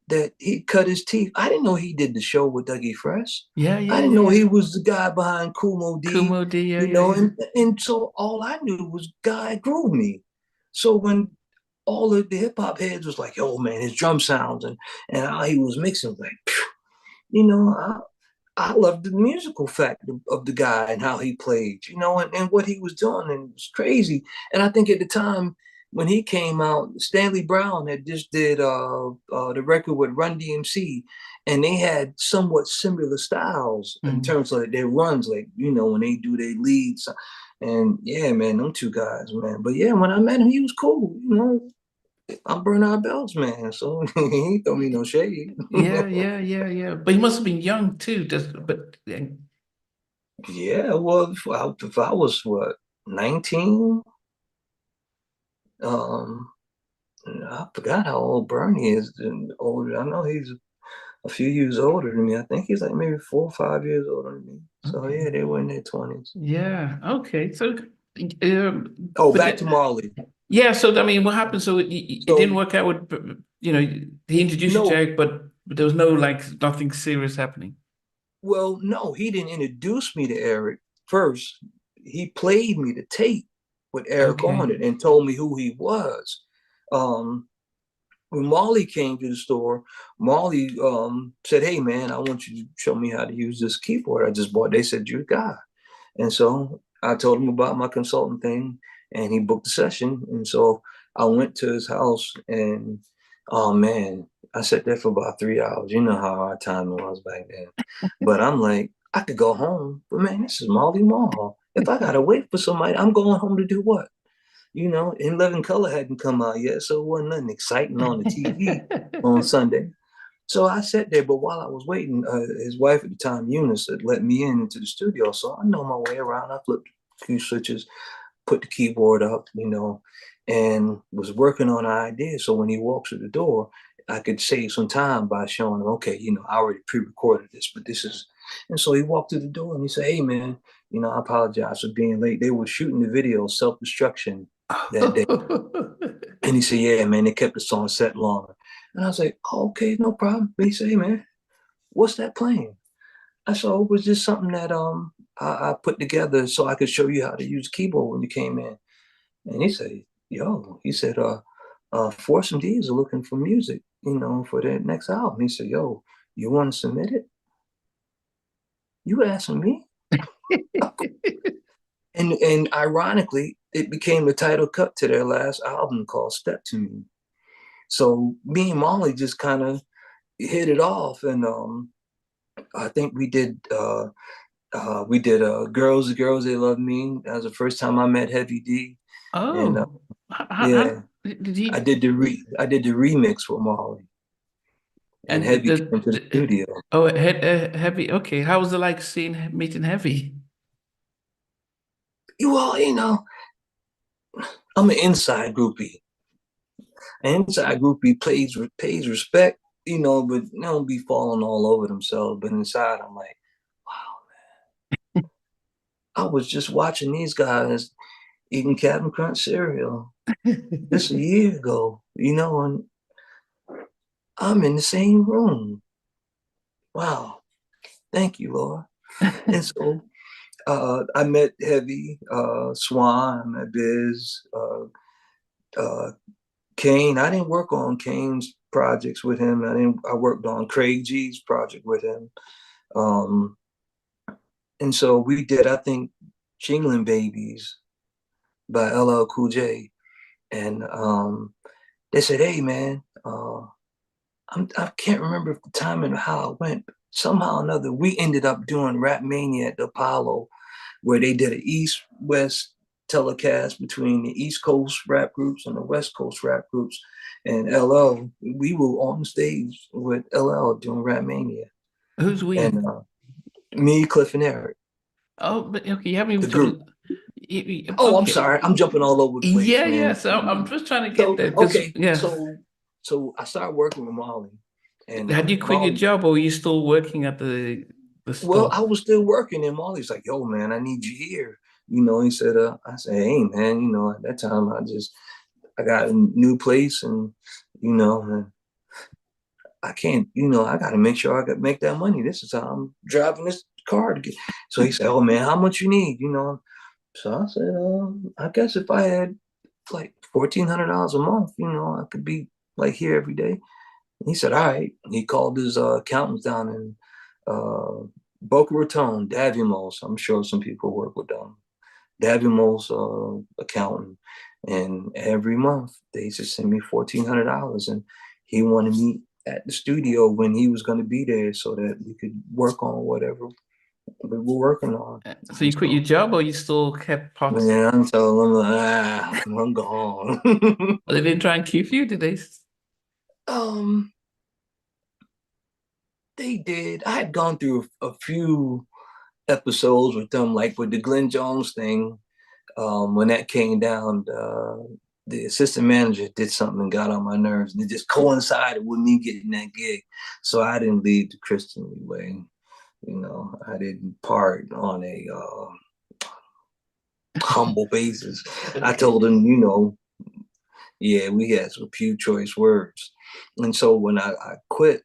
that he cut his teeth. I didn't know he did the show with Dougie Fresh. yeah, I yeah, didn't yeah, know yeah. he was the guy behind Kumo D, Kumo D, yeah, yeah, yeah. and so all I knew was Guy grew me. So when all of the hip hop heads was like, "Oh man, his drum sounds and how he was mixing," like, phew, I loved the musical fact of the guy and how he played, and what he was doing, and it was crazy. And I think at the time when he came out, Stanley Brown had just did the record with Run DMC, and they had somewhat similar styles in terms of their runs, like when they do their leads. And yeah, man, them two guys, man. But yeah, when I met him, he was cool. I'm Bernard Bell's man, so he ain't throw me no shade. Yeah, yeah, yeah, yeah. But he must have been young too. Yeah, well, if I was what, 19, um, I forgot how old Bernie is. And older, I know he's a few years older than me. I think he's like maybe 4 or 5 years older than me. So Okay. yeah, they were in their 20s. Yeah. Okay. So, Oh, but back to Marley. yeah. So I mean, what happened? So it didn't So work out with, he introduced you to no, Eric, but there was no like nothing serious happening. well, no, he didn't introduce me to Eric first. He played me the tape with Eric Okay. on it and told me who he was. Um, when Marley came to the store, Marley said, "Hey man, I want you to show me how to use this keyboard I just bought." They said, "You're the guy." And so I told him about my consulting thing, and he booked a session. And so I went to his house, and oh man, I sat there for about 3 hours. You know how hard time it was back then. But I'm like, I could go home, but man, this is Marley Marl. If I gotta wait for somebody, I'm going home to do what? In Living Color hadn't come out yet, so it wasn't nothing exciting on the TV on Sunday. So I sat there, but while I was waiting, his wife at the time, Eunice, had let me into the studio. So I know my way around. I flipped a few switches, put the keyboard up, and was working on an idea. So when he walks through the door, I could save some time by showing him, okay, I already pre-recorded this, but this is. And so he walked through the door and he said, "Hey, man, I apologize for being late. They were shooting the video Self-Destruction that day." And he said, "Yeah, man, they kept the song set longer." And I was like, "Oh, okay, no problem." But he said, "Hey, man, what's that playing?" I said, "Oh, it was just something that I put together so I could show you how to use keyboard when you came in." And he said, yo, he said, Force MDs are looking for music, for their next album. He said, yo, you want to submit it? You asking me? And ironically, it became the title cut to their last album called Step to Me. So me and Marley just kind of hit it off, and I think we did Girls They Love Me. That was the first time I met Heavy D. And Oh, yeah, did he? I did the remix for Marley, and And Heavy came to the studio. oh, Heavy. Okay, how was it like meeting Heavy? Well, I'm an inside groupie. An inside groupie pays respect, but they don't be falling all over themselves. But inside, I'm like, wow, I was just watching these guys eating Captain Crunch cereal just a year ago, and I'm in the same room. Wow, thank you, Lord. And so I met Heavy, Swan, I met Biz, Kane. I didn't work on Kane's projects with him. I worked on Craig G's project with him. Um, and so we did, I think, Jingling Babies by LL Cool J. And they said, hey, man, I can't remember the time and how it went. Somehow or another, we ended up doing Rap Mania at the Apollo, where they did an East-West telecast between the East Coast rap groups and the West Coast rap groups. And LL, we were on stage with LL doing Rap Mania. Who's we? And me, Cliff, and Eric. Oh, but okay, you haven't even The group. Oh, okay. I'm sorry. I'm jumping all over the place, Yeah, man. yeah. So I'm just trying to get So, there because okay. yeah. So I started working with Marley. And Had you quit your Marley, job or were you still working at the well, store? I was still working, and Marley's like, yo, man, I need you here. He said, I said, hey, man, at that time, I got a new place, and, I can't, I got to make sure I got make that money. This is how I'm driving this car to get. So he said, oh, man, how much you need, So I said, I guess if I had like $1,400 a month, I could be like here every day. And he said, all right. He called his accountants down in Boca Raton, Davimos. I'm sure some people work with them. Davimos accountant. And every month they used to send me $1,400. And he wanted me at the studio when he was going to be there so that we could work on whatever we were working on. So you quit your job or you still kept parts? Man, I'm telling them, I'm gone. They didn't try and keep you, did they? um, they did. I had gone through a few episodes with them, like with the Glenn Jones thing. When that came down, the assistant manager did something and got on my nerves, and it just coincided with me getting that gig. So I didn't leave the Christian way. I didn't part on a humble basis. I told him, yeah, we had some few choice words. And so when I quit,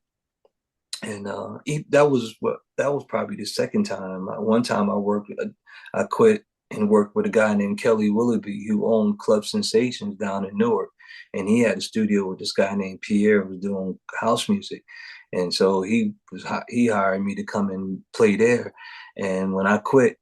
and that was probably the second time. One time I quit and worked with a guy named Kelly Willoughby who owned Club Sensations down in Newark, and he had a studio with this guy named Pierre who was doing house music, and so he hired me to come and play there. And when I quit,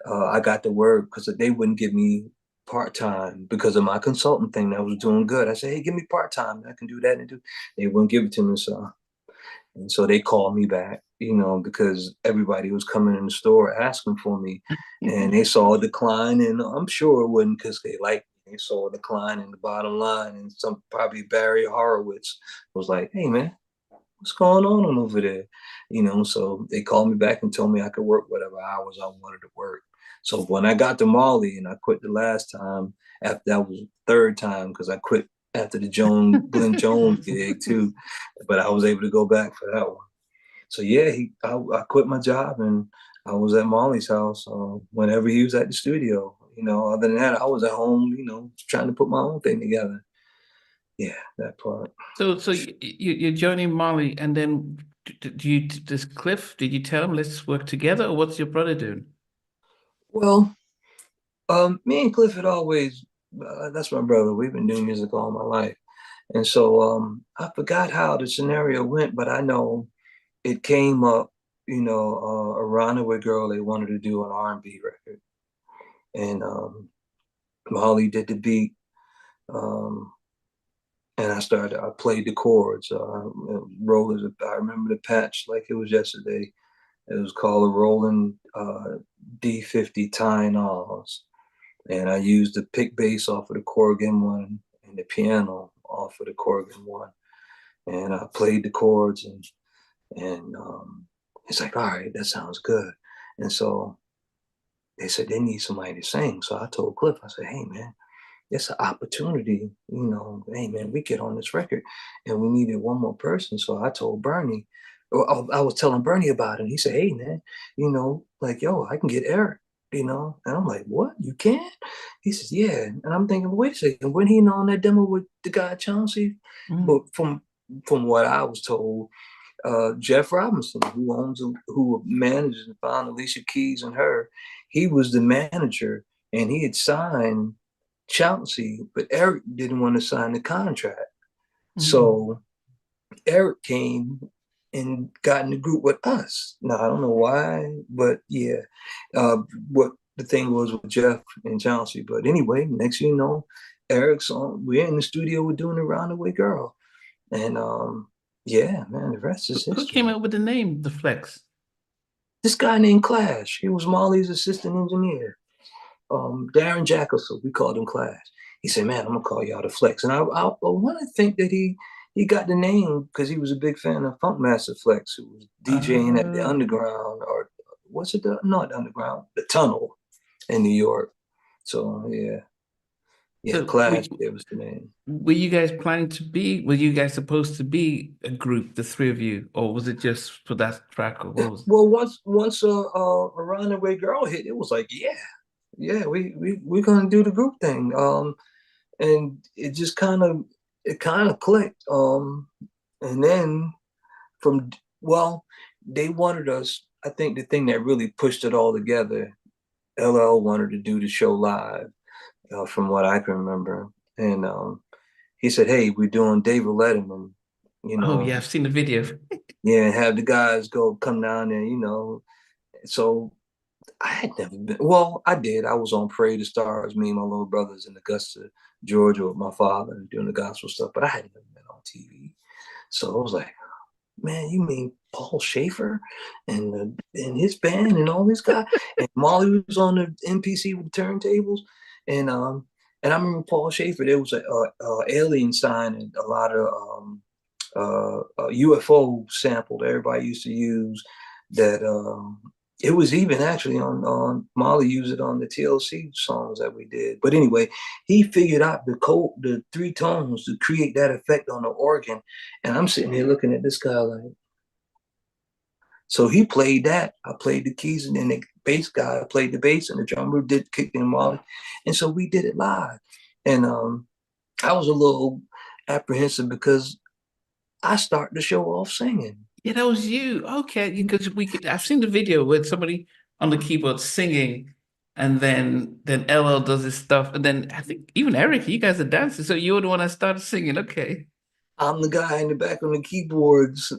I got the word because they wouldn't give me part-time because of my consultant thing that was doing good. I said, hey, give me part-time. I can do that and do. They wouldn't give it to me, so they called me back, because everybody was coming in the store asking for me, and they saw a decline, and I'm sure it wasn't because they liked me. They saw a decline in the bottom line, and probably Barry Horowitz was like, hey man, what's going on over there? So they called me back and told me I could work whatever hours I wanted to work. So when I got to Marley and I quit the last time, after that was the third time because I quit after the Glenn Jones gig too, but I was able to go back for that one. So yeah, I quit my job and I was at Marley's house whenever he was at the studio. Other than that, I was at home, trying to put my own thing together. Yeah, that part. So you're joining Marley, and then does Cliff? Did you tell him let's work together, or what's your brother doing? Well, me and Cliff had always That's my brother. We've been doing music all my life. And so I forgot how the scenario went, but I know it came up, a Runaway Girl, they wanted to do an R&B record. And Marley did the beat. Um, and I played the chords. Rollers, I remember the patch like it was yesterday. It was called a Rolling D50 Tyne-Awls. And I used the pick bass off of the Corgan one and the piano off of the Corgan one. And I played the chords and it's like, all right, that sounds good. And so they said they need somebody to sing. So I told Cliff, I said, hey man, it's an opportunity, hey man, we get on this record and we needed one more person. So I told Bernie, or I was telling Bernie about it. And he said, hey man, like, yo, I can get Eric, and I'm like, what, you can? He says, yeah. And I'm thinking, wait a second, wasn't he on that demo with the guy Chauncey? But from what I was told, Jeff Robinson, who manages and found Alicia Keys and her, he was the manager and he had signed Chauncey, but Eric didn't want to sign the contract. So Eric came and got in the group with us. Now, I don't know why, but yeah, what the thing was with Jeff and Chauncey. But anyway, next thing you know, Eric's on, we're in the studio, we're doing the Roundaway Girl. And yeah, man, the rest is history. Who came up with the name, The Flex? This guy named Clash. He was Marley's assistant engineer. Darren Jackson, we called him Clash. He said, man, I'm gonna call y'all The Flex. And I want to think that he got the name because he was a big fan of Funkmaster Flex, who was DJing at the Underground, or what's it? Not the Underground, the Tunnel in New York. So yeah. Yeah, so Clash, it was the name. Were you guys supposed to be a group, the three of you, or was it just for that track? Or what was it? Well, once a Runaway Girl hit, it was like, yeah, we're gonna do the group thing. And it just kind of clicked. And then they wanted us. I think the thing that really pushed it all together, LL wanted to do the show live. From what I can remember. And he said, hey, we're doing David Letterman, Oh, yeah, I've seen the video. Yeah, have the guys come down there, So I had never been, well, I did. I was on Parade of Stars, me and my little brothers in Augusta, Georgia with my father doing the gospel stuff, but I had never been on TV. So I was like, man, you mean Paul Schaefer and his band and all these guys? And Molly was on the MPC with the turntables. And I remember Paul Schaefer, there was a alien sign and a lot of UFO sample that everybody used to use that it was even actually on Molly used it on the TLC songs that we did. But anyway, he figured out the three tones to create that effect on the organ. And I'm sitting here looking at this guy like, so he played that. I played the keys, and then the bass guy played the bass, and the drummer did kick in Molly. And so we did it live. And I was a little apprehensive because I started the show off singing. Yeah, that was you. Okay, because I've seen the video with somebody on the keyboard singing, and then LL does his stuff, and then I think even Eric, you guys are dancing, so you're the one that started singing. Okay, I'm the guy in the back on the keyboards,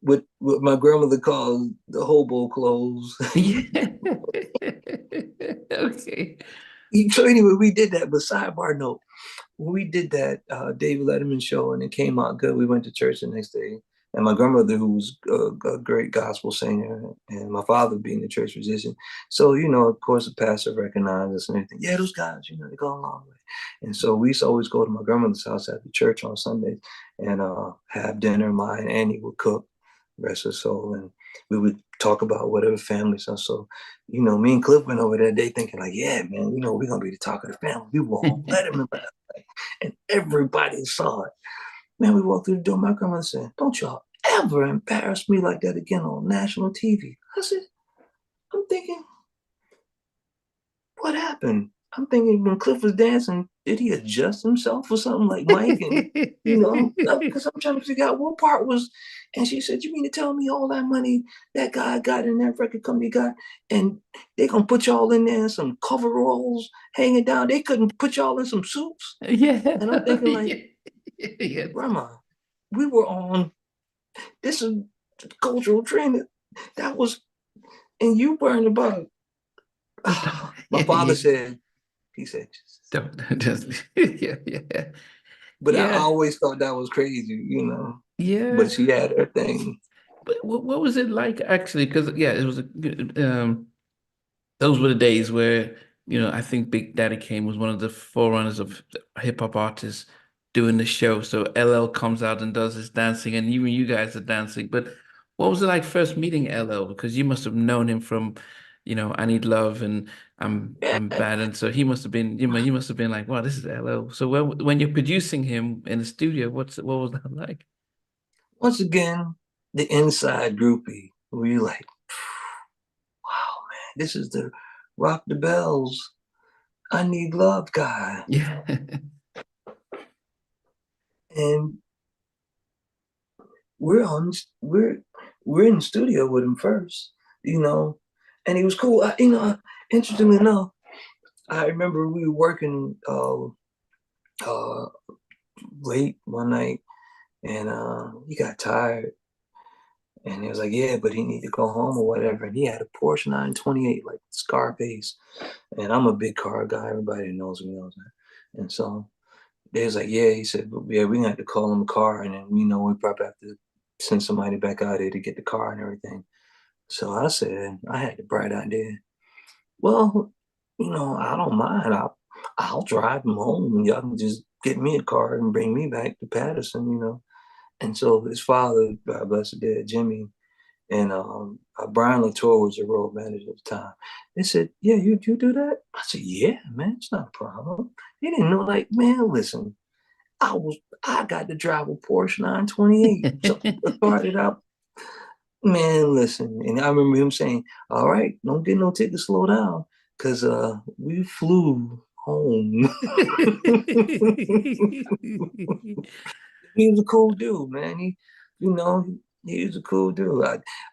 with what my grandmother calls the hobo clothes. Okay. So anyway, we did that. But sidebar note, when we did that David Letterman show and it came out good, we went to church the next day. And my grandmother, who was a great gospel singer, and my father being a church musician. So, of course, the pastor recognized us and everything. Yeah, those guys, they go a long way. And so we used to always go to my grandmother's house after church on Sundays and have dinner. My and Annie would cook, rest her soul, and we would talk about whatever family stuff. So, me and Cliff went over that day thinking like, yeah, man, we're going to be the talk of the family. We were on Letterman last night, and everybody saw it. Man, we walked through the door. My grandmother said, don't y'all ever embarrass me like that again on national TV. I said, I'm thinking, what happened? I'm thinking when Cliff was dancing, did he adjust himself or something like Mike? And because I'm trying to figure out what part was. And she said, "You mean to tell me all that money that guy got in that record company got, and they gonna put y'all in there in some coveralls hanging down? They couldn't put y'all in some suits." Yeah. And I'm thinking like, Yeah. Grandma, we were on this is cultural trend that was, and you worrying about. My father said, he said, Don't just yeah, yeah. but I Yeah. always thought that was crazy, Yeah. But she had her thing. But what was it like actually? Because yeah, it was those were the days where, I think Big Daddy Kane was one of the forerunners of hip hop artists doing the show. So LL comes out and does his dancing, and even you guys are dancing. But what was it like first meeting LL? Because you must have known him from, I Need Love and I'm Bad, and so he must have been, you must have been like, wow, this is LL. So when you're producing him in the studio, what was that like? Once again, the inside groupie, where you're like, wow, man, this is the Rock the Bells, I Need Love guy. Yeah. And we're in the studio with him first, and he was cool. Interestingly enough, I remember we were working late one night, and he got tired, and he was like, "Yeah, but he need to go home or whatever." And he had a Porsche 928, like Scarface, and I'm a big car guy. Everybody knows me, knows that. And so they was like, "Yeah," he said, "But yeah, we had to call him a car, and then we probably have to send somebody back out there to get the car and everything." So I said, I had the bright idea. Well, I don't mind. I'll drive him home, and y'all can just get me a car and bring me back to Patterson. And so his father, God bless his dad, Jimmy, and Brian Latour was the road manager at the time. They said, "Yeah, you do that?" I said, "Yeah, man, it's not a problem." They didn't know, like, man, listen, I got to drive a Porsche 928. So I started out, man, listen. And I remember him saying, "All right, don't get no ticket, slow down." Because we flew home. He was a cool dude, man. You know, he was a cool dude.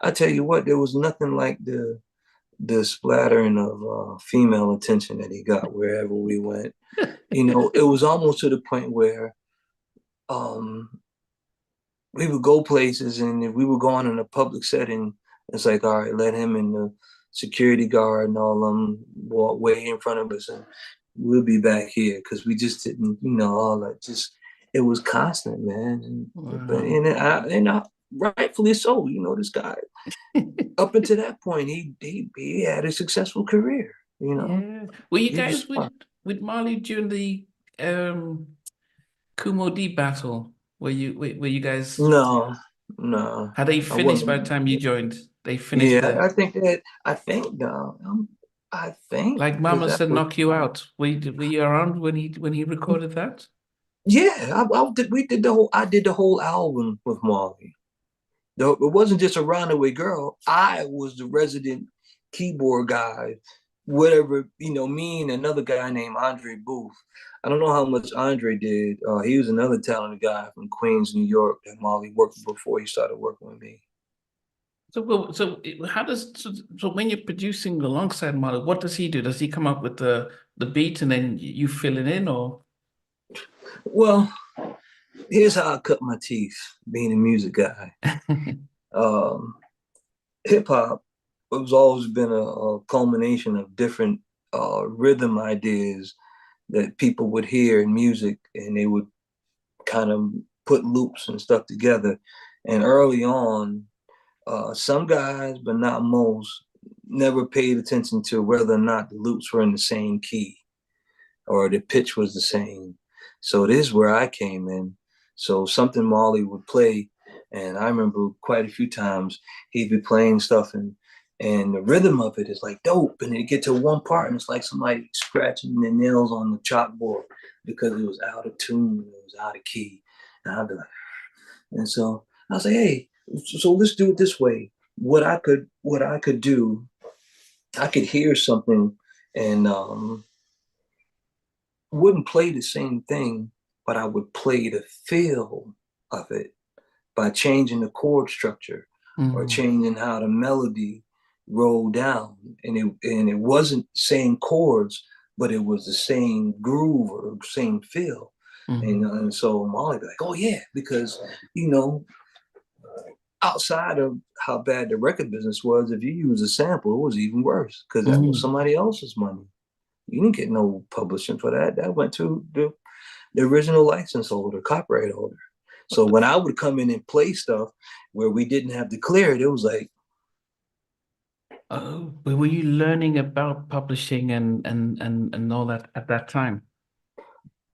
I tell you what, there was nothing like the splattering of female attention that he got wherever we went. It was almost to the point where um, we would go places, and if we were going in a public setting, it's like, all right, let him and the security guard and all them walk way in front of us, and we'll be back here because we just didn't, all that. Just it was constant, man. But Wow. and rightfully so. This guy up until that point, he had a successful career. Yeah. Were you He was guys smart. with Marley during the Kumo D battle? Were you guys No, no, had they I finished by the wasn't. time you joined? They finished Yeah, the I think like because Mama that said was knock you out. Were you around when he recorded that? yeah. I did the whole album with Marley. Though it wasn't just a Runaway Girl. I was the resident keyboard guy. Whatever, me and another guy named Andre Booth. I don't know how much Andre did. He was another talented guy from Queens, New York that Marley worked with before he started working with me. How so when you're producing alongside Marley, what does he do? Does he come up with the beat and then you fill it in, or? Well, here's how I cut my teeth being a music guy. Um, Hip hop has always been a culmination of different rhythm ideas that people would hear in music, and they would kind of put loops and stuff together. And early on, some guys, but not most, never paid attention to whether or not the loops were in the same key or the pitch was the same. So this is where I came in. So something Marley would play, and I remember quite a few times he'd be playing stuff, and the rhythm of it is like dope, and it get to one part and it's like somebody scratching their nails on the chalkboard because it was out of tune, it was out of key, and I'd be like, and so I was like, hey, so let's do it this way. What I could do, I could hear something, and wouldn't play the same thing, but I would play the feel of it by changing the chord structure or changing how the melody rolled down. And it wasn't the same chords, but it was the same groove or same feel. And so Molly be like, oh yeah, because outside of how bad the record business was, if you use a sample, it was even worse because that was somebody else's money. You didn't get no publishing for that. That went to the original license holder, copyright holder. So when I would come in and play stuff where we didn't have to clear it, it was like, oh, but were you learning about publishing and all that at that time?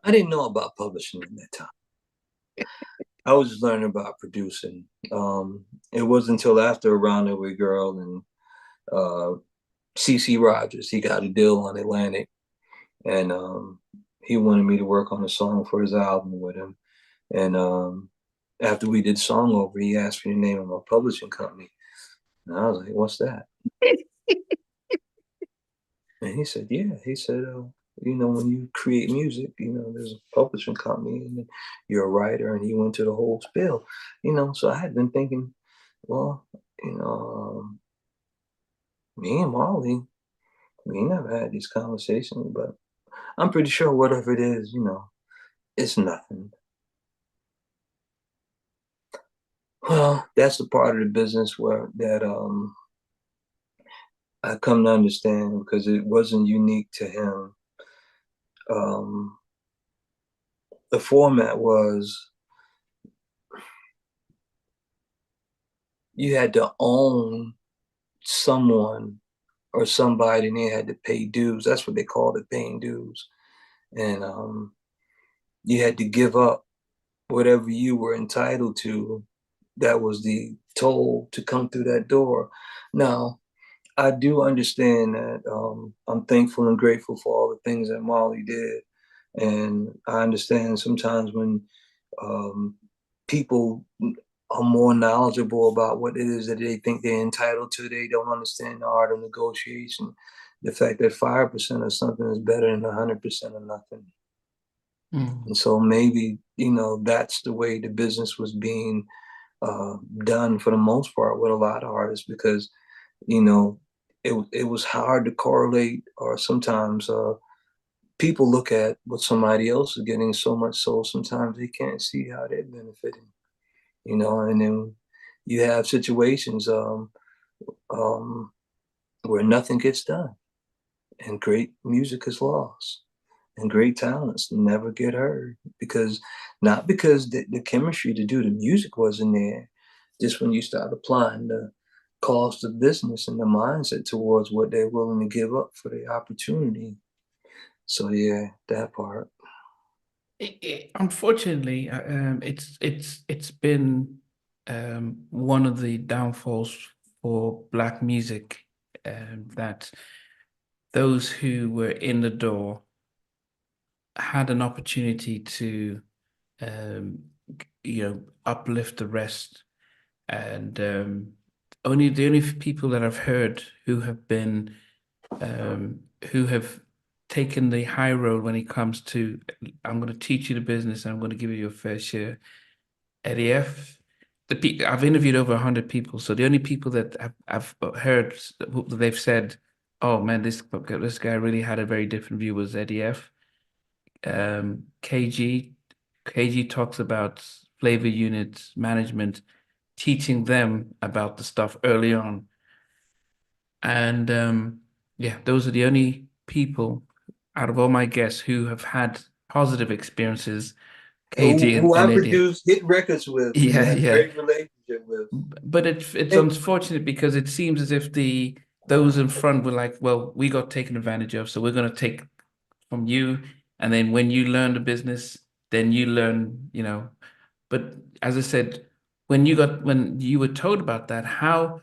I didn't know about publishing at that time. I was just learning about producing. It wasn't until after Around the Way Girl and CC Rogers, he got a deal on Atlantic, and he wanted me to work on a song for his album with him. And after we did Song Over, he asked me the name of my publishing company. And I was like, what's that? And he said, yeah. He said, when you create music, there's a publishing company and you're a writer. And he went to the whole spiel, So I had been thinking, well, me and Marley, we never had these conversations, but I'm pretty sure whatever it is, it's nothing. Well, that's the part of the business that I come to understand because it wasn't unique to him. The format was you had to own someone or somebody and they had to pay dues. That's what they called it, paying dues. And you had to give up whatever you were entitled to. That was the toll to come through that door. Now, I do understand that I'm thankful and grateful for all the things that Marley did. And I understand sometimes when people are more knowledgeable about what it is that they think they're entitled to, they don't understand the art of negotiation. The fact that 5% of something is better than 100% of nothing. And so maybe, that's the way the business was being done for the most part with a lot of artists because, it was hard to correlate or sometimes people look at what somebody else is getting so much so sometimes they can't see how they're benefiting, and then you have situations where nothing gets done and great music is lost and great talents never get heard not because the chemistry to do the music wasn't there, just when you start applying the cost of business and the mindset towards what they're willing to give up for the opportunity. So yeah, that part. Unfortunately, it's been one of the downfalls for Black music, that those who were in the door had an opportunity to, um, uplift the rest, and the only people that I've heard who have been, who have taken the high road when it comes to, I'm going to teach you the business and I'm going to give you your fair share. Eddie F. I've interviewed over 100 people, so the only people that I've heard that they've said, "Oh man, this guy really had a very different view," was Eddie F. KG. KG talks about flavor units management, teaching them about the stuff early on, and yeah, those are the only people out of all my guests who have had positive experiences. KG Who I and Eddie. produced hit records with and Yeah, had a yeah. great relationship with. But it's And unfortunate because it seems as if those in front were like, well, we got taken advantage of, so we're going to take from you, and then when you learn the business, then you learn, But as I said, when you were told about that, how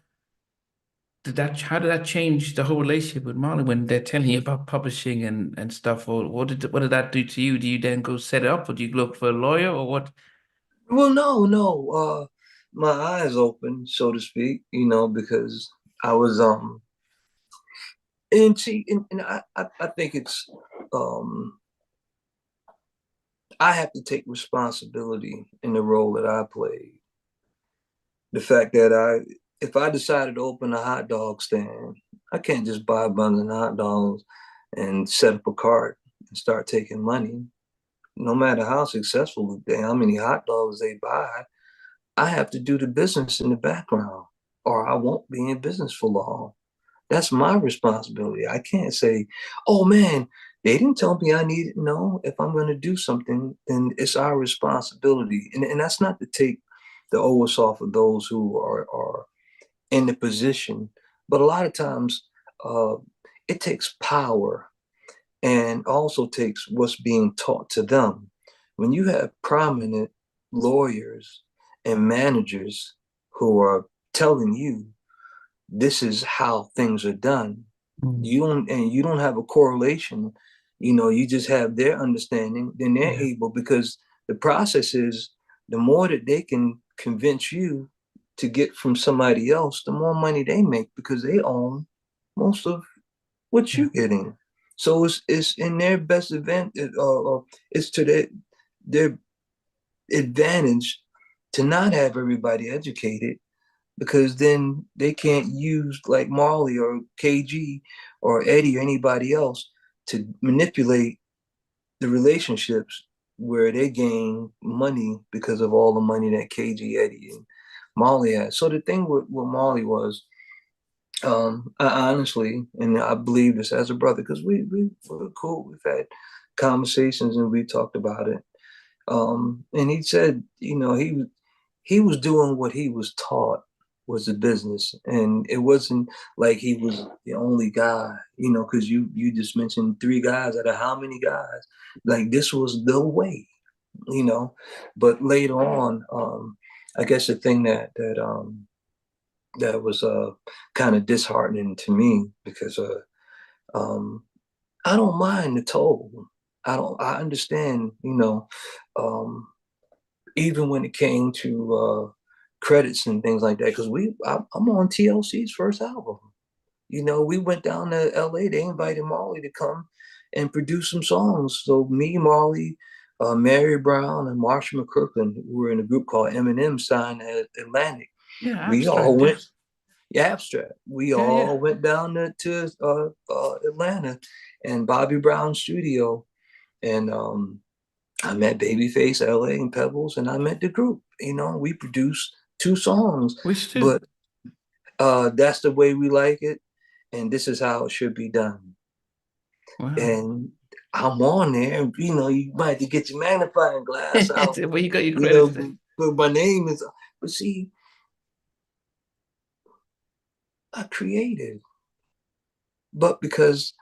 did that change the whole relationship with Marley when they're telling you about publishing and stuff? Or what did that do to you? Do you then go set it up, or do you look for a lawyer, or what? well, no. My eyes open, so to speak, because I was and see, and I think it's I have to take responsibility in the role that I played. The fact that if I decided to open a hot dog stand, I can't just buy a bundle of hot dogs and set up a cart and start taking money. No matter how successful, how many hot dogs they buy, I have to do the business in the background, or I won't be in business for long. That's my responsibility. I can't say, oh man, they didn't tell me I needed. No, if I'm going to do something, then it's our responsibility. And that's not to take the onus off of those who are in the position. But a lot of times uh, it takes power and also takes what's being taught to them. When you have prominent lawyers and managers who are telling you this is how things are done, you don't have a correlation, you just have their understanding, then they're able, because the process is the more that they can convince you to get from somebody else, the more money they make because they own most of what you're getting. So it's in their best event, it's to their advantage to not have everybody educated, because then they can't use like Marley or KG or Eddie or anybody else to manipulate the relationships where they gain money because of all the money that KG, Eddie, and Marley had. So the thing with Marley was, I honestly, and I believe this as a brother, because we're cool. We've had conversations and we talked about it. And he said, he was doing what he was taught was the business, and it wasn't like he was the only guy, because you just mentioned 3 guys out of how many guys? Like this was the way, But later on, I guess the thing that was kind of disheartening to me, because um, I don't mind the toll. I understand, um, even when it came to credits and things like that, because I'm on TLC's first album. We went down to LA. They invited Marley to come and produce some songs. So me, Marley, Mary Brown, and Marsha McCrooklyn, who were in a group called Eminem, signed at Atlantic. Yeah, We all abstract. went abstract. We all Yeah. went down to Atlanta and Bobby Brown's studio, and I met Babyface, LA, and Pebbles, and I met the group. We produced 2 songs, We still. but that's the way we like it, and this is how it should be done. Wow. And I'm on there, and you might have to get your magnifying glass out, Well, you got your credits there. but my name is. But see, I created, but because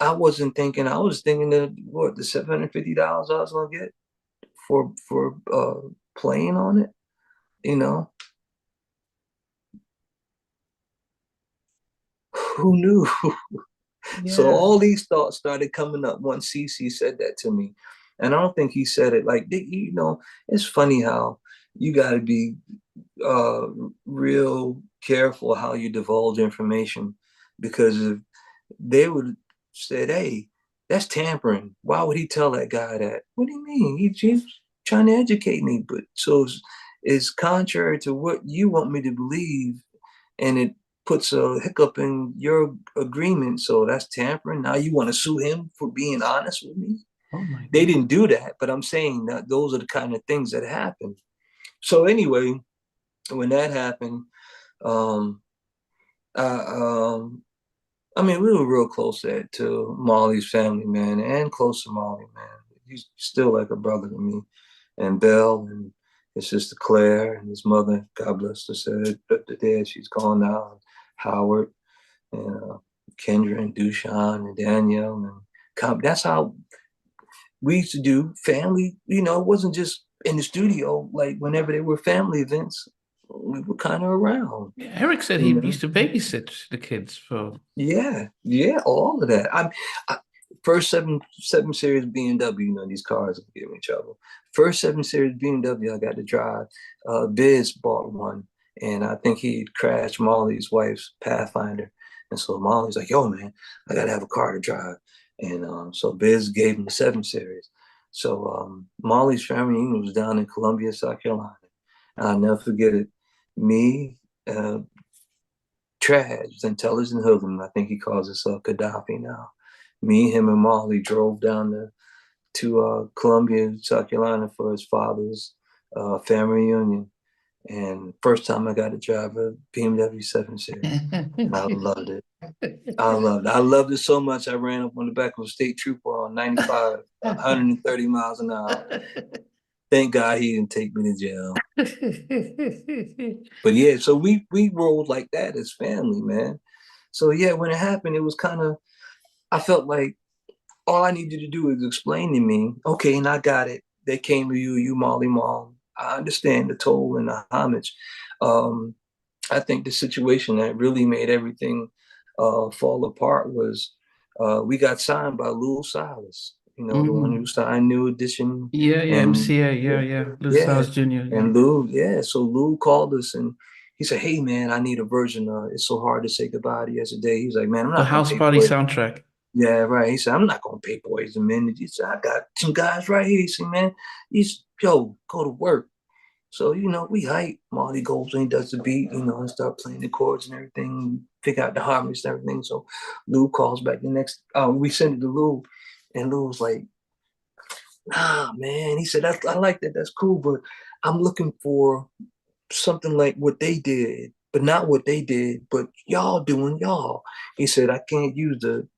I wasn't thinking, I was thinking of what, the $750 I was gonna get for playing on it, you know. Who knew? So Yeah. all these thoughts started coming up once CC said that to me. And I don't think he said it like, it's funny how you got to be uh, real careful how you divulge information, because if they would said, hey, that's tampering. Why would he tell that guy that? What do you mean? He's trying to educate me. But so it's contrary to what you want me to believe, and it puts a hiccup in your agreement. So that's tampering. Now you want to sue him for being honest with me? Oh my They God. didn't do that, but I'm saying that those are the kind of things that happen. So anyway, when that happened, um, I, um, I mean, we were real close to Molly's family, man, and close to Molly, man. He's still like a brother to me. And Belle and his sister Claire and his mother, God bless her, said the dad, she's gone now. Howard and Kendra and Dushan and Danielle and that's how we used to do family. It wasn't just in the studio. Like whenever there were family events, we were kind of around. Yeah, Eric said he used to babysit the kids for. Yeah, all of that. I first seven series BMW. These cars will give me trouble. First 7 Series BMW I got to drive. Biz bought one, and I think he crashed Molly's wife's Pathfinder, and so Molly's like, "Yo, man, I gotta have a car to drive," and so Biz gave him the 7 Series. So Marley's family reunion was down in Columbia, South Carolina. And I'll never forget it. Me, Trash, Intelligent Hoodlum, I think he calls himself Gaddafi now. Me, him, and Marley drove down to Columbia, South Carolina for his father's family reunion. And first time I got to drive a BMW 7 Series. And I loved it. I loved it so much. I ran up on the back of a state trooper on 95, 130 miles an hour. Thank God he didn't take me to jail. But yeah, so we rolled like that as family, man. So yeah, when it happened, it was kind of, I felt like all I needed to do is explain to me, okay, and I got it. They came to you, Marley Marl. I understand the toll and the homage. I think the situation that really made everything fall apart was we got signed by Lil Silas, the one who signed New Edition. Yeah, And MCA, yeah. Louis yeah, House Jr., yeah. and Lou, yeah. So Lou called us and he said, "Hey man, I need a version of It's So Hard to Say Goodbye to Yesterday." He's like, "Man, I'm The not gonna House pay Party for it." soundtrack. Yeah, right. He said, "I'm not gonna pay Boyz II Men." He said, "I got some guys right here." He said, "Man, yo, go to work." So, we hype. Marley goes and he does the beat, and start playing the chords and everything, figure out the harmonies and everything. So Lou calls back the next, we send it to Lou, and Lou was like, "Nah, man." He said, I like that. That's cool, but I'm looking for something like what they did, but not what they did, but y'all doing y'all. He said, "I can't use the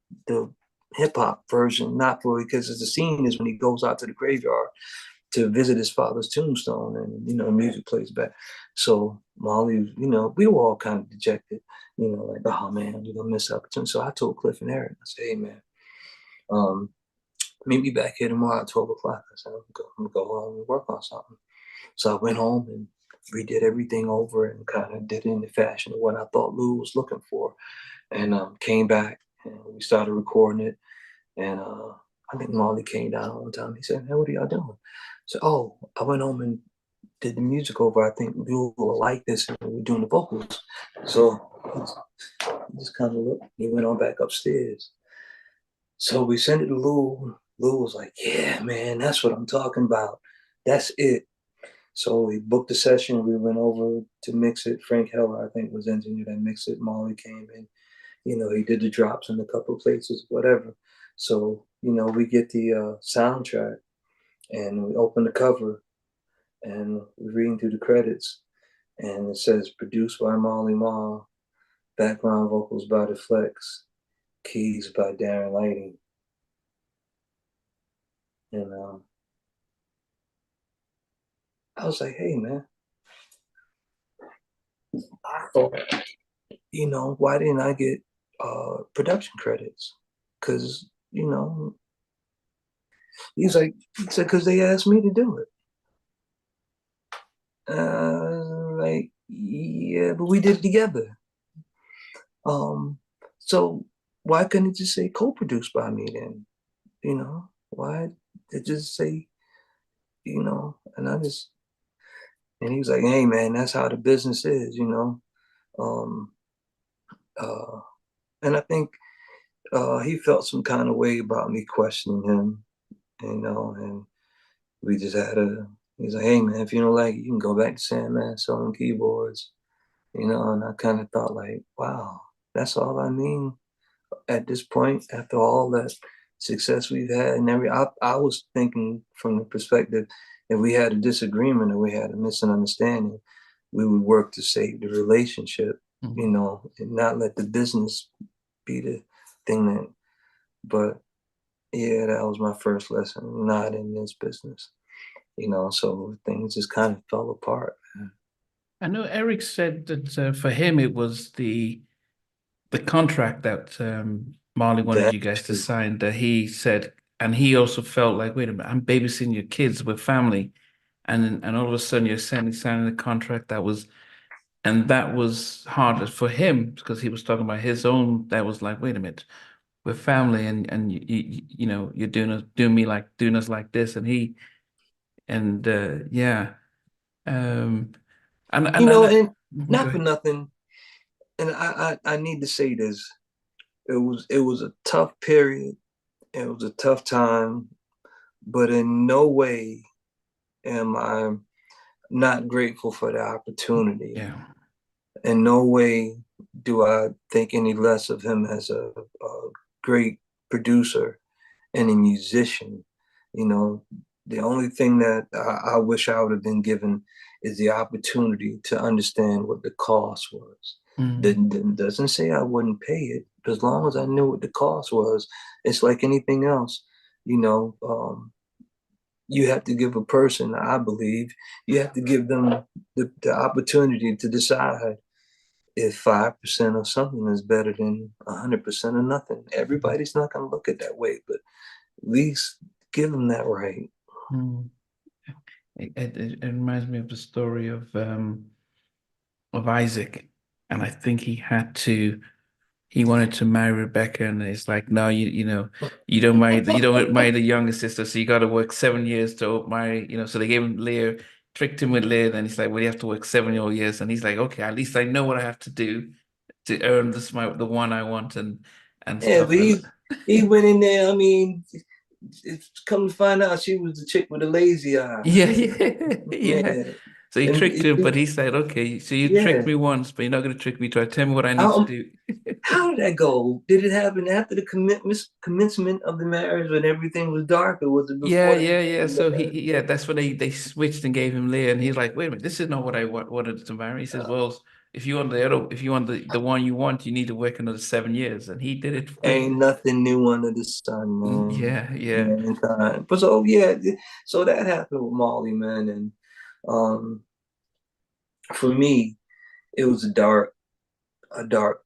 hip hop version, not for because the scene is when he goes out to the graveyard to visit his father's tombstone, and music plays back." So Molly, we were all kind of dejected, like, oh man, we're gonna miss opportunity. So I told Cliff and Eric, I said, "Hey man, um, meet me back here tomorrow at 12 o'clock. I said, I'm gonna go home and work on something." So I went home and redid everything over and kind of did it in the fashion of what I thought Lou was looking for. And came back and we started recording it. And I think Molly came down one time. He said, "Man, what are y'all doing?" So, "Oh, I went home and did the music over. I think Lou will like this, and we're doing the vocals." So he just kind of looked. He went on back upstairs. So we sent it to Lou. Lou was like, "Yeah, man, that's what I'm talking about. That's it." So we booked a session. We went over to mix it. Frank Heller, I think, was engineer that mixed it. Molly came in. He did the drops in a couple of places, whatever. So, we get the soundtrack and we open the cover and we're reading through the credits and it says produced by Marley Marl, background vocals by The Flex, keys by Darren Lighty. And I was like, "Hey, man, I thought, why didn't I get production credits?" Because, he said, "Because they asked me to do it." Like, yeah, but we did it together. So why couldn't it just say co-produced by me then? Why it just say, and and he was like, "Hey man, that's how the business is." Um, uh, and I think he felt some kind of way about me questioning him, and we just had he's like, "Hey man, if you don't like it, you can go back to Sandman selling keyboards." And I kind of thought like, wow, that's all I mean at this point after all that success we've had. And I was thinking from the perspective, if we had a disagreement or we had a misunderstanding, we would work to save the relationship, and not let the business be the thing that, but yeah, that was my first lesson, not in this business, so things just kind of fell apart. I know Eric said that for him it was the contract that Marley wanted you guys to That's sign that he said, and he also felt like, wait a minute, I'm babysitting your kids with family, and all of a sudden you're signing a contract that was harder for him because he was talking about his own. That was like, wait a minute, we're family, and you're doing us like this, and he and yeah, um, and go not for ahead. nothing. And I need to say this. It was a tough period. It was a tough time, but in no way am I not grateful for the opportunity. Yeah. In no way do I think any less of him as a great producer and a musician. You know, the only thing that I wish I would have been given is the opportunity to understand what the cost was. Doesn't say I wouldn't pay it, as long as I knew what the cost was. It's like anything else, you know. You have to give a person, I believe, you have to give them the opportunity to decide if 5% of something is better than 100% of nothing. Everybody's not going to look at that way, but at least give them that right. Mm. It reminds me of the story of Isaac, and I think he wanted to marry Rebecca, and it's like, no, you don't marry the younger sister, so you got to work 7 years to marry, so they gave him Leah, tricked him with Leah, and he's like, well, you have to work 7 years, and he's like, okay, at least I know what I have to do to earn the one I want and Yeah, stuff. but And he went in there. I mean, it's come to find out she was the chick with the lazy eye. yeah, yeah, yeah. Yeah, So he and tricked him, but he said, okay, so you tricked yeah. me once, but you're not going to trick me twice. Tell me what I need to How do. how did that go? Did it happen after the commencement of the marriage when everything was dark, or was it Yeah, before yeah, yeah. So that? yeah, that's when they switched and gave him Leah, and he's like, wait a minute, this is not what I wanted to marry. He says, well, if you want the one you want, you need to work another 7 years, and he did it for him. Ain't nothing new under the sun, man. Yeah, yeah. Mankind. But so yeah, so that happened with Marley, man, and um, for me, it was a dark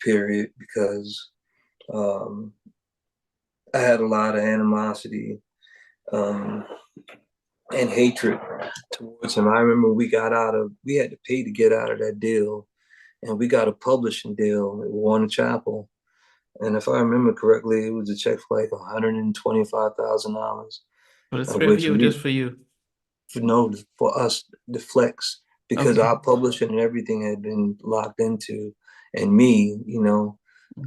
period because um, I had a lot of animosity um, and hatred towards him. I remember we had to pay to get out of that deal, and we got a publishing deal at Warner Chappell. And if I remember correctly, it was a check for like $125,000, For the of three of which you, we, just for you. for us, the flex, because Okay. our publishing and everything had been locked into, and me,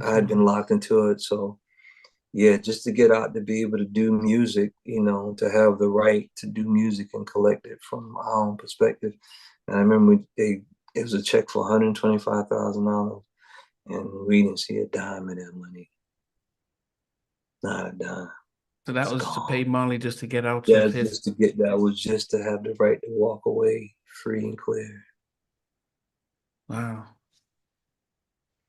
I had Okay. been locked into it. So yeah, just to get out to be able to do music, to have the right to do music and collect it from our own perspective. And I remember it was a check for $125,000, and we didn't see a dime of that money, not a dime. So that It's was to gone. pay Marley just to get out of Yeah, his. just to get that was just to have the right to walk away free and clear. Wow.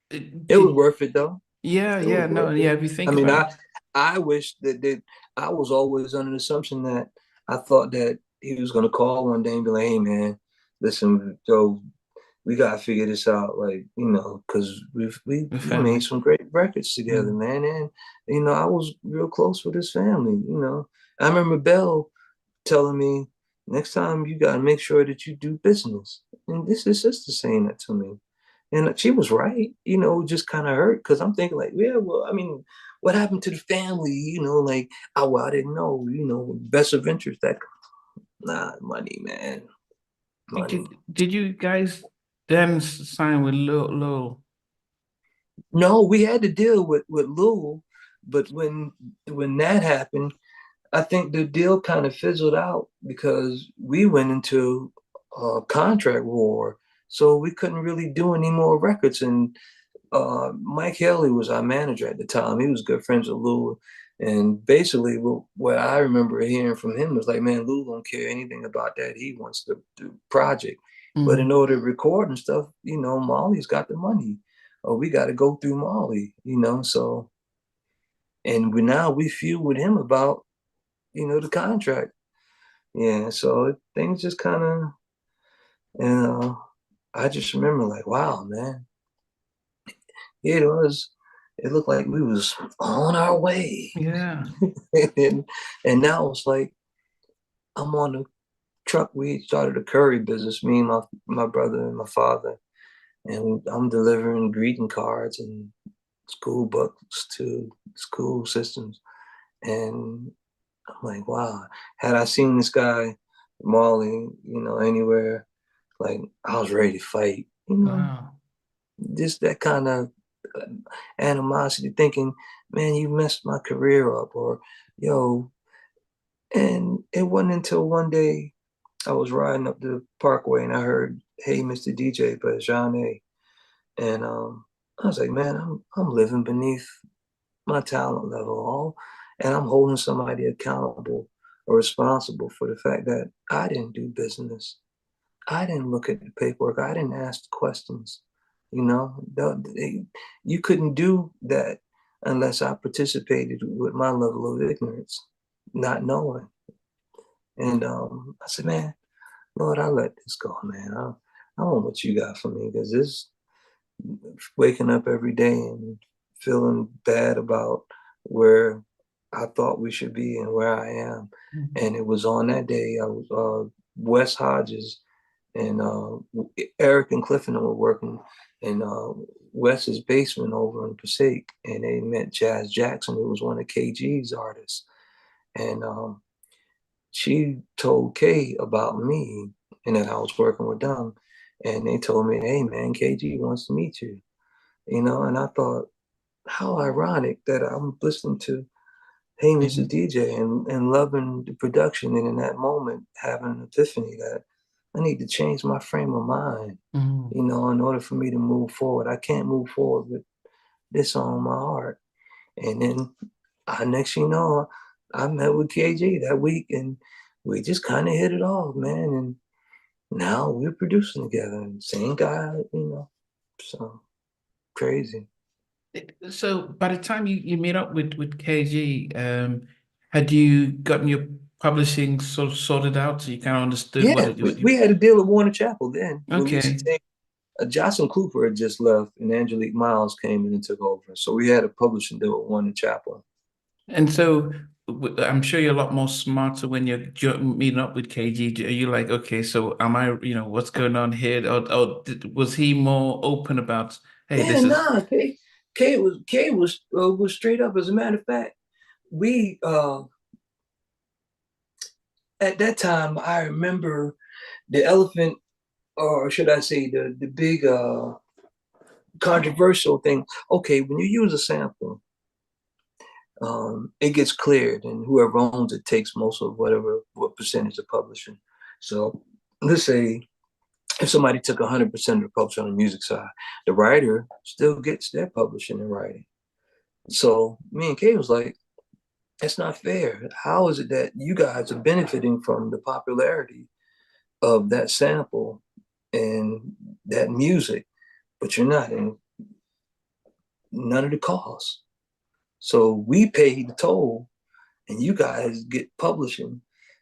It was Did worth it though. Yeah, It was yeah, no, worth yeah. it. If you I think mean, about it, I wish that I was always under the assumption that I thought that he was gonna call one day and be like, "Hey, man, listen, Joe, we gotta figure this out, like, because the we made family. some great records together, Mm. man, and I was real close with his family. I remember Belle telling me, next time you gotta make sure that you do business, and this is sister saying that to me. And she was right, just kind of hurt because I'm thinking like, yeah, well, I mean, what happened to the family? Like, oh, well, I didn't know, best of interest, that, nah, money, man, money. Did you guys then sign with Lil? No, we had to deal with Lou, but when that happened, I think the deal kind of fizzled out because we went into a contract war, so we couldn't really do any more records. And Mike Haley was our manager at the time. He was good friends with Lou. And basically, what I remember hearing from him was like, man, Lou don't care anything about that. He wants the project. But in Mm. order to record and stuff, Molly's got the money. Or we got to go through Molly. So, and we feud with him about, the contract. Yeah. So things just kind of, and I just remember like, wow, man, it was, it looked like we was on our way. Yeah. and now it's like I'm on the truck. We started a curry business, me and my brother and my father, and I'm delivering greeting cards and school books to school systems. And I'm like, wow, had I seen this guy, Marley, anywhere, like I was ready to fight, Wow. just that kind of animosity, thinking, man, you messed my career up, or yo, And it wasn't until one day I was riding up the parkway and I heard "Hey, Mr. DJ" by Zhanè. And I was like, man, I'm living beneath my talent level, and I'm holding somebody accountable or responsible for the fact that I didn't do business. I didn't look at the paperwork. I didn't ask the questions. You know, you couldn't do that unless I participated with my level of ignorance, not knowing. And I said, man, Lord, I let this go, man. I want what you got for me, because this waking up every day and feeling bad about where I thought we should be and where I am. Mm-hmm. And it was on that day I was Wes Hodges and Eric and Cliff and them were working in Wes's basement over in Passaic, and they met Jazz Jackson, who was one of KG's artists. And she told K about me and that I was working with them. And they told me, hey man, KG wants to meet you. You know, and I thought, how ironic that I'm listening to Hey Mr. DJ and loving the production, and in that moment having an epiphany that I need to change my frame of mind, you know, in order for me to move forward. I can't move forward with this on my heart. And then next you know, I met with KG that week and we just kind of hit it off, man. And now we're producing together, and same guy, you know, so crazy. So by the time you meet up with KG, had you gotten your publishing sort of sorted out, so you kind of understood Yeah, what you... we had a deal at Warner Chapel then, releasing Okay. tape. Jocelyn Cooper had just left, and Angelique Miles came in and took over. So we had a publishing deal at Warner Chapel. And so I'm sure you're a lot more smarter when you're meeting up with KG. Are you like, okay, so am I, what's going on here? Or was he more open about, hey, Yeah, this is... nah, K was straight up. As a matter of fact, we at that time I remember the elephant, or should I say the big controversial thing. Okay, when you use a sample, it gets cleared, and whoever owns it takes most of what percentage of publishing. So let's say if somebody took 100% of the publishing on the music side, the writer still gets their publishing and writing. So me and Kay was like, that's not fair. How is it that you guys are benefiting from the popularity of that sample and that music, but you're not in none of the costs? So we pay the toll, and you guys get publishing,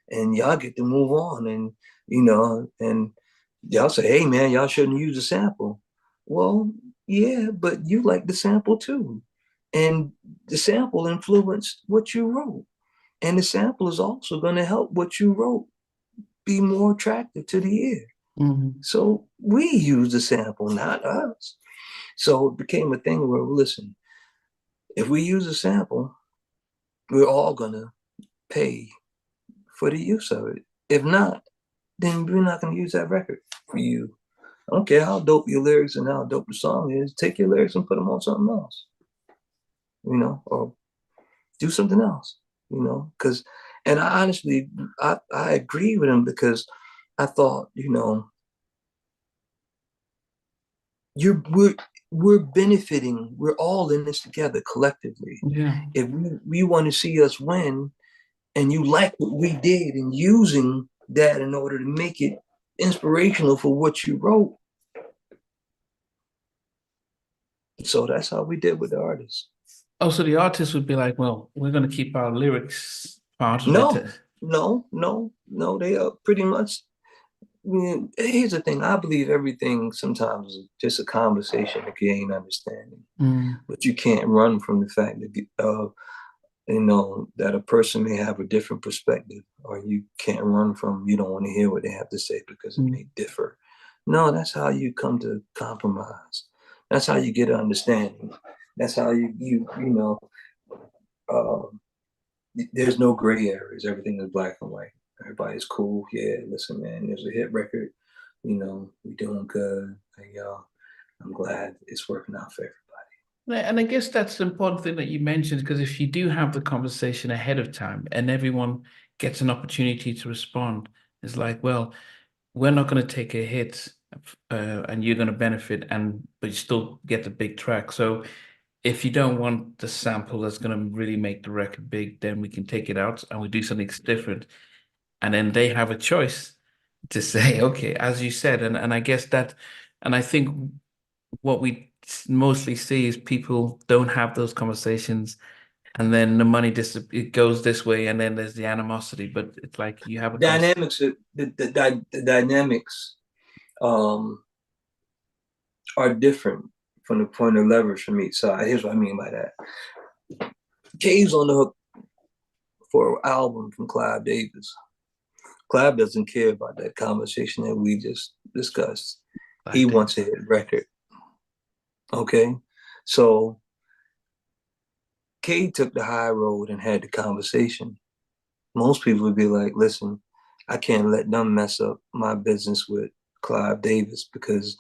and y'all get to move on, and and y'all say, hey man, y'all shouldn't use the sample. Well, yeah, but you like the sample too, and the sample influenced what you wrote, and the sample is also going to help what you wrote be more attractive to the ear. So we use the sample, not us. So it became a thing where, listen, if we use a sample, we're all gonna pay for the use of it. If not, then we're not gonna use that record for you. I don't care how dope your lyrics and how dope the song is. Take your lyrics and put them on something else, or do something else, Because, and I honestly, I agree with him, because I thought, we're benefiting. We're all in this together collectively. Yeah. If we want to see us win, and you like what we did, and using that in order to make it inspirational for what you wrote. So that's how we did with the artists. Oh, so the artist would be like, well, we're going to keep our lyrics part of No, it. no. They are pretty much. Here's the thing. I believe everything sometimes is just a conversation to gain understanding. But you can't run from the fact that that a person may have a different perspective, or you can't run from, you don't want to hear what they have to say because it may differ. No, that's how you come to compromise. That's how you get an understanding. That's how there's no gray areas. Everything is black and white. Everybody's cool. Yeah, listen, man, there's a hit record. We're doing good. I'm glad it's working out for everybody. And I guess that's the important thing that you mentioned, because if you do have the conversation ahead of time and everyone gets an opportunity to respond. It's like, well, we're not going to take a hit, and you're going to benefit, but you still get the big track. So if you don't want the sample that's going to really make the record big, then we can take it out and we do something different. And then they have a choice to say, okay, as you said, and I guess that, and I think what we mostly see is people don't have those conversations, and then the money it goes this way, and then there's the animosity. But it's like you have a conversation. Dynamics, the dynamics are different from the point of leverage from each side. Here's what I mean by that. Jay's on the hook for an album from Clive Davis. Clive doesn't care about that conversation that we just discussed. He wants a hit record. Okay? So K took the high road and had the conversation. Most people would be like, listen, I can't let them mess up my business with Clive Davis, because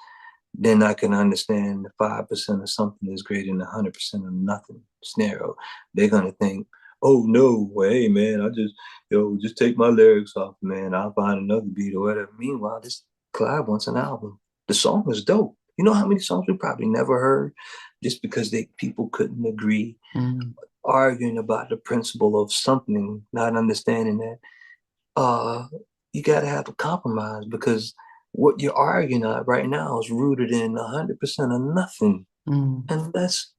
then I can understand the 5% of something is greater than 100% of nothing scenario. They're going to think, oh no, well, hey man, just take my lyrics off, man. I'll find another beat or whatever. Meanwhile, this Clive wants an album. The song is dope. You know how many songs we probably never heard just because people couldn't agree, arguing about the principle of something, not understanding that you got to have a compromise, because what you're arguing at right now is rooted in 100% of nothing. Unless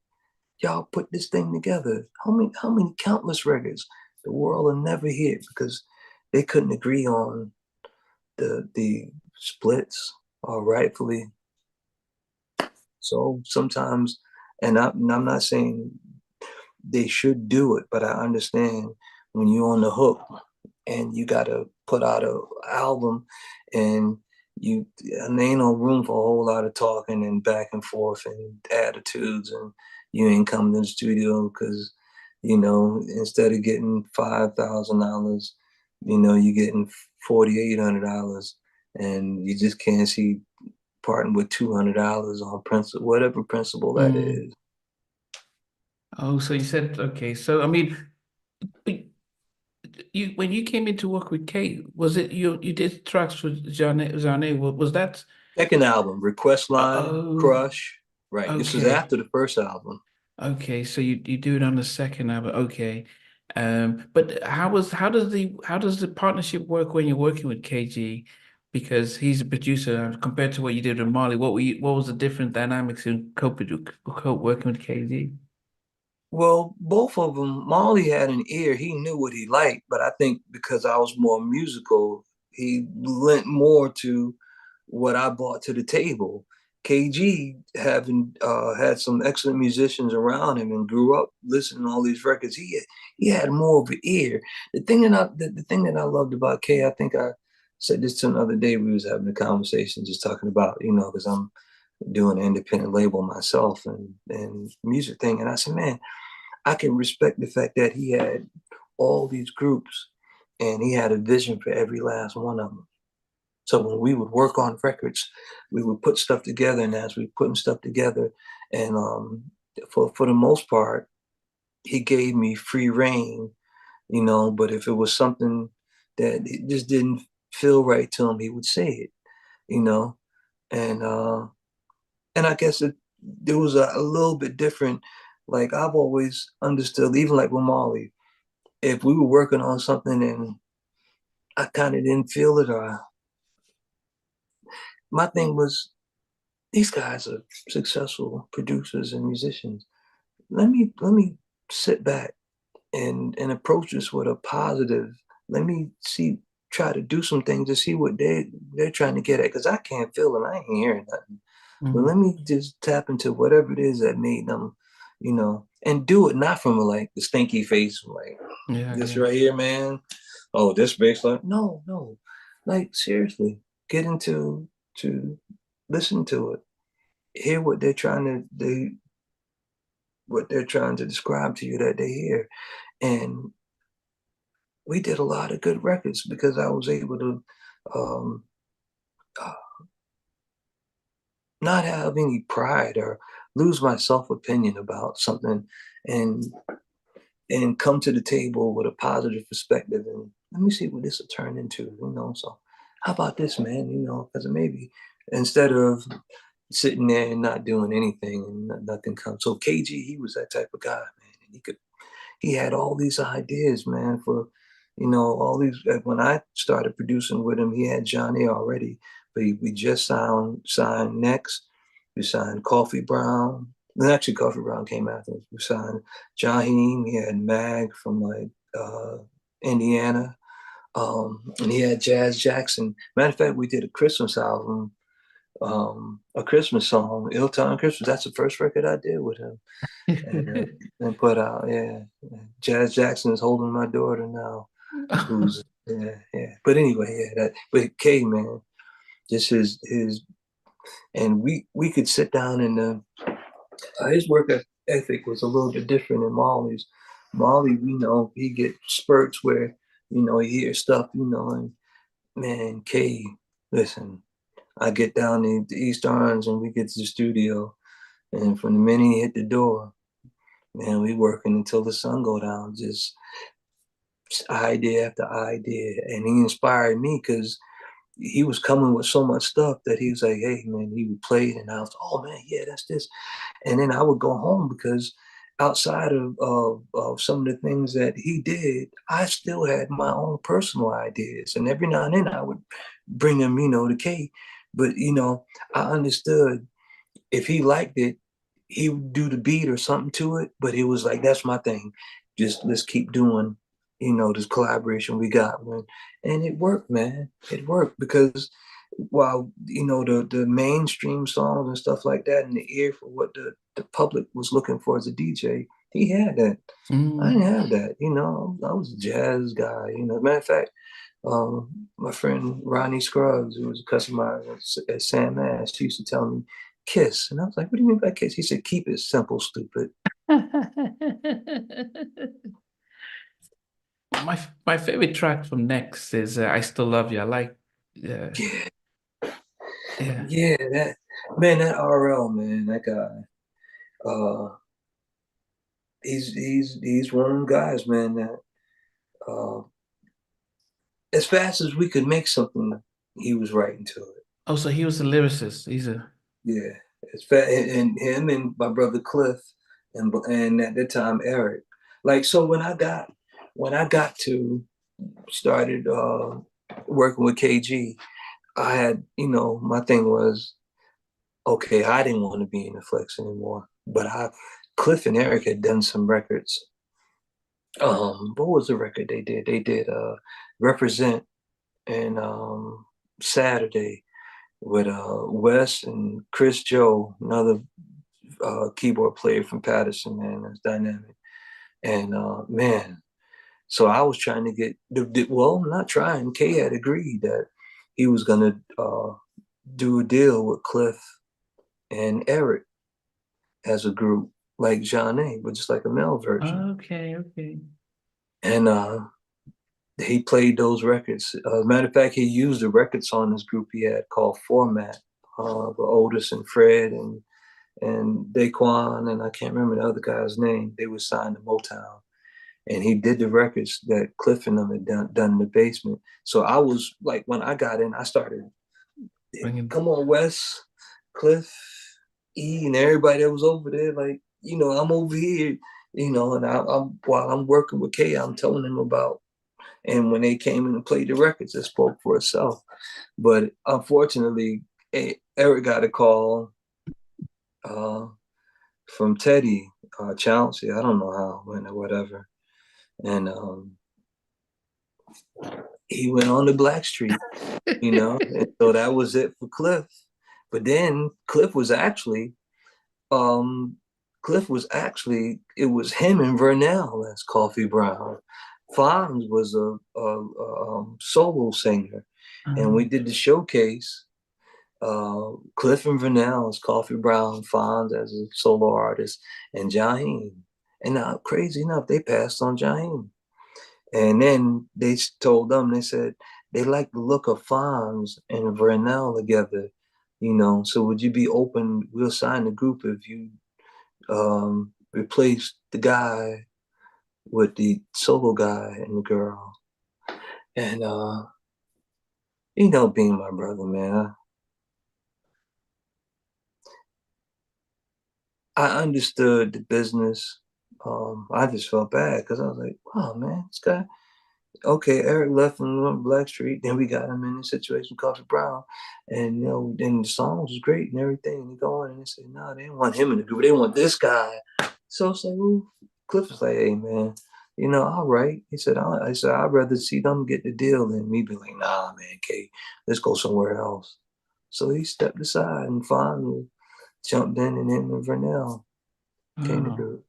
y'all put this thing together, how many countless records the world will never hear because they couldn't agree on the splits, or rightfully. So sometimes, and I'm not saying they should do it, but I understand when you're on the hook and you got to put out an album, and there ain't no room for a whole lot of talking and back and forth and attitudes, and you ain't coming to the studio because, instead of getting $5,000, you're getting $4,800, and you just can't see parting with $200 on principle, whatever principle that is. Oh, so you said, okay. So, I mean, when you came into work with Kate, was it you did tracks for Zhanè? Was that second album, Request Line, Crush? Right. Okay. This was after the first album. Okay, so you do it on the second album. Okay. But how does the partnership work when you're working with KG? Because he's a producer compared to what you did with Marley. What was the different dynamics in working with KG? Well, both of them, Marley had an ear. He knew what he liked, but I think because I was more musical, he lent more to what I brought to the table. KG, having had some excellent musicians around him and grew up listening to all these records, he had more of an ear. The thing that I loved about K, I think I said this to him the other day. We was having a conversation, just talking about, because I'm doing an independent label myself and music thing, and I said, man, I can respect the fact that he had all these groups and he had a vision for every last one of them. So when we would work on records, we would put stuff together, and as we putting stuff together, and for the most part, he gave me free reign, but if it was something that it just didn't feel right to him, he would say it, and I guess it was a little bit different. Like I've always understood, even like with Marley, if we were working on something and I kind of didn't feel it, or my thing was, these guys are successful producers and musicians. Let me sit back and approach this with a positive. Let me try to do some things to see what they're trying to get at, because I can't feel it. I ain't hearing nothing. But let me just tap into whatever it is that made them, and do it not from like the stinky face, like this right here, man. Oh, this bass line. No. Like seriously, get into to listen to it. Hear what they're trying to describe to you that they hear. And we did a lot of good records because I was able to not have any pride or lose my self-opinion about something, and come to the table with a positive perspective and let me see what this will turn into, you know. So how about this, man? You know, because maybe instead of sitting there and not doing anything and nothing comes. So KG, he was that type of guy, man. And he had all these ideas, man, for, you know, all these. When I started producing with him, he had Zhanè already, but we just signed Next. We signed Coffee Brown. And actually, Coffee Brown came after us. We signed Jaheim. He had Mag from like Indiana, and he had Jazz Jackson. Matter of fact, we did a Christmas album, a Christmas song, Ill Time Christmas. That's the first record I did with him, and put out. Yeah, Jazz Jackson is holding my daughter now, who's yeah. But anyway, yeah. But K, man, just his, and we could sit down and his work ethic was a little bit different than Marley's. Marley, we know he get spurts where, you know, he hears stuff, you know, and man, K, listen, I get down to East Orange and we get to the studio, and from the minute he hit the door, man, we working until the sun go down, just idea after idea. And he inspired me because he was coming with so much stuff that he was like, hey, man, he would play it, and I was, oh, man, yeah, that's this. And then I would go home because outside of some of the things that he did, I still had my own personal ideas. And every now and then I would bring him, you know, the K. But, you know, I understood if he liked it, he would do the beat or something to it. But it was like, that's my thing. Just let's keep doing, you know, this collaboration we got. And it worked, man. It worked because while, you know, the mainstream songs and stuff like that in the ear for what the public was looking for as a DJ, he had that. I didn't have that, you know. I was a jazz guy, you know. Matter of fact, my friend Ronnie Scruggs, who was a customer at Sam Ash, he used to tell me, Kiss. And I was like, what do you mean by Kiss? He said, keep it simple, stupid. My favorite track from Next is I Still Love You. I like Yeah. yeah. Yeah, that RL, man, that guy. He's one of them guys, man, that uh as fast as we could make something, he was writing to it. Oh, so he was a lyricist. He's a Yeah. As fast, and him and my brother Cliff and at the time Eric. Like, so when I got to started working with KG, I had, you know, my thing was, okay, I didn't want to be in the Flex anymore. But Cliff and Eric had done some records. What was the record they did? They did Represent and Saturday with Wes and Chris Joe, another keyboard player from Patterson, man, that's dynamic. And man, so I was trying to get well, not trying. Kay had agreed that he was gonna do a deal with Cliff and Eric as a group, like Zhanè, but just like a male version. okay. And he played those records. Matter of fact, he used the records on this group he had called Format, the Otis and Fred and Daquan, and I can't remember the other guy's name. They were signed to Motown. And he did the records that Cliff and them had done in the basement. So I was like, when I got in, I started, come on, Wes, Cliff, E, and everybody that was over there. Like, you know, I'm over here, you know, and I'm while I'm working with Kay, I'm telling them about. And when they came in and played the records, it spoke for itself. But unfortunately, Eric got a call from Teddy Chauncey. I don't know how, when, or whatever. And he went on to Blackstreet, you know, and so that was it for Cliff. But then Cliff was actually, it was him and Vernell as Coffee Brown. Fonz was a solo singer, and we did the showcase. Cliff and Vernell as Coffee Brown, Fonz as a solo artist, and Jaheim. And now, crazy enough, they passed on Jaheim. And then they told them, they said, they like the look of Fonz and Vernell together, you know, so would you be open? We'll sign the group if you replace the guy with the solo guy and the girl. And being my brother, man, I understood the business. I just felt bad because I was like, wow, man, this guy. Okay, Eric left and went Blackstreet. Then we got him in a situation with Coffee Brown, and then the song was great and everything. And they go on and they say, no, nah, they didn't want him in the group. They want this guy. So it's like, well, Cliff was like, hey, man, all right. He said, I said, I'd rather see them get the deal than me be like, nah, man, Kate, let's go somewhere else. So he stepped aside and finally jumped in, and him and Vernell came to Oh, do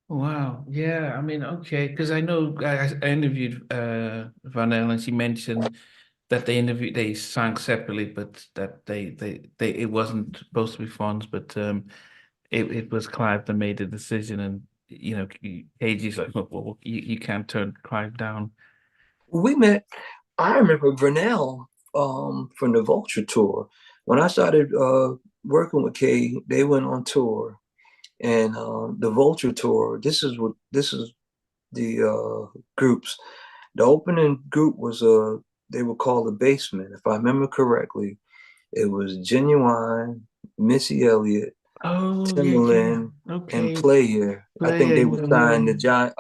wow. Yeah. I mean, okay. Because I know I interviewed Vanel and she mentioned that they sang separately, but that they it wasn't supposed to be funds, but it was Clive that made the decision, and KG's like, well, you can't turn Clive down. it. We met. I remember Vernell from the Vulture tour. When I started working with Kay, they went on tour, and the Vulture tour. This is the groups. The opening group was they were called the Basement, if I remember correctly. It was Genuine, Missy Elliott, Oh yeah, yeah. Timbaland, and Okay. Player. I think Player, they were signed to yeah. John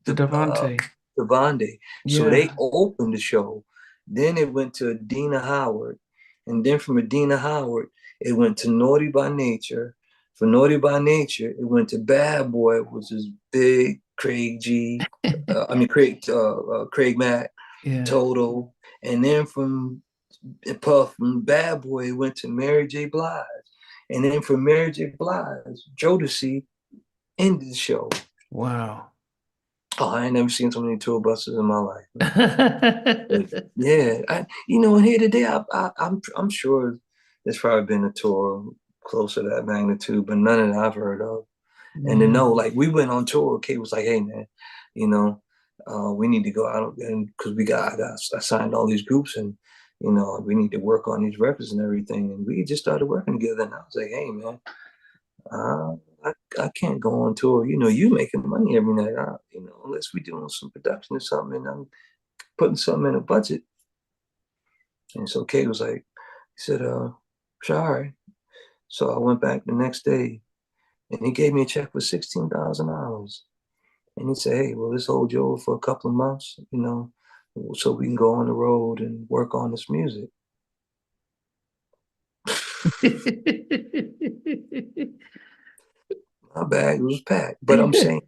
The Devante. to Vonda. So they Yeah. opened the show. Then it went to Adina Howard, and then from Adina Howard, it went to Naughty by Nature. From Naughty by Nature, it went to Bad Boy, which is big Craig G. I mean Craig Mack, Yeah. Total, and then from Puff from Bad Boy, it went to Mary J. Blige. And then from Mary J. Blige, Jodeci ended the show. Wow. Oh, I ain't never seen so many tour buses in my life, man. But yeah, and here today, I'm sure there's probably been a tour close to that magnitude, but none that I've heard of. And to Yeah. know, like, we went on tour, Kate was like, "Hey, man, you know, we need to go out and because I signed all these groups, and we need to work on these records and everything." And we just started working together, and I was like, "Hey, man, uh, I can't go on tour. You making money every night. Unless we doing some production or something, and I'm putting something in a budget." And so Kate was like, he said, sorry. So I went back the next day, and he gave me a check for $16,000. And he said, hey, well, let's hold you over for a couple of months, so we can go on the road and work on this music. My bag was packed, but I'm saying,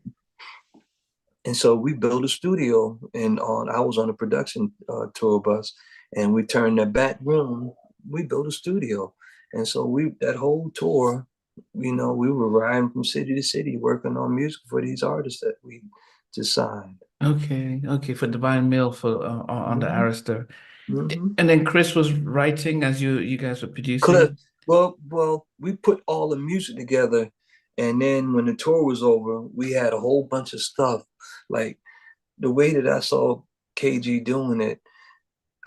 and so we built a studio, and I was on a production tour bus, and we turned that back room. We built a studio, and so that whole tour, we were riding from city to city working on music for these artists that we just signed. Okay, okay, for Divine Mill for on the Mm-hmm. Arista. Mm-hmm. And then Chris was writing as you guys were Cliff, producing. well, we put all the music together, and then when the tour was over, we had a whole bunch of stuff. Like the way that I saw KG doing it,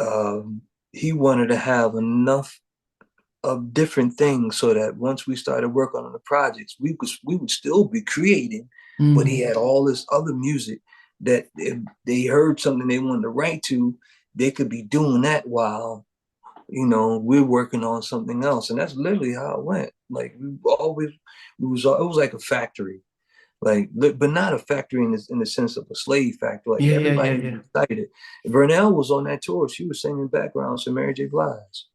um, he wanted to have enough of different things so that once we started working on the projects, we would still be creating, but he Mm. had all this other music that if they heard something they wanted to write to, they could be doing that while we're working on something else. And that's literally how it went. Like it was like a factory, like, but not a factory in the sense of a slave factory. Like Yeah, yeah, yeah, everybody was yeah. excited. Vernell was on that tour. She was singing backgrounds to Mary J. Blige.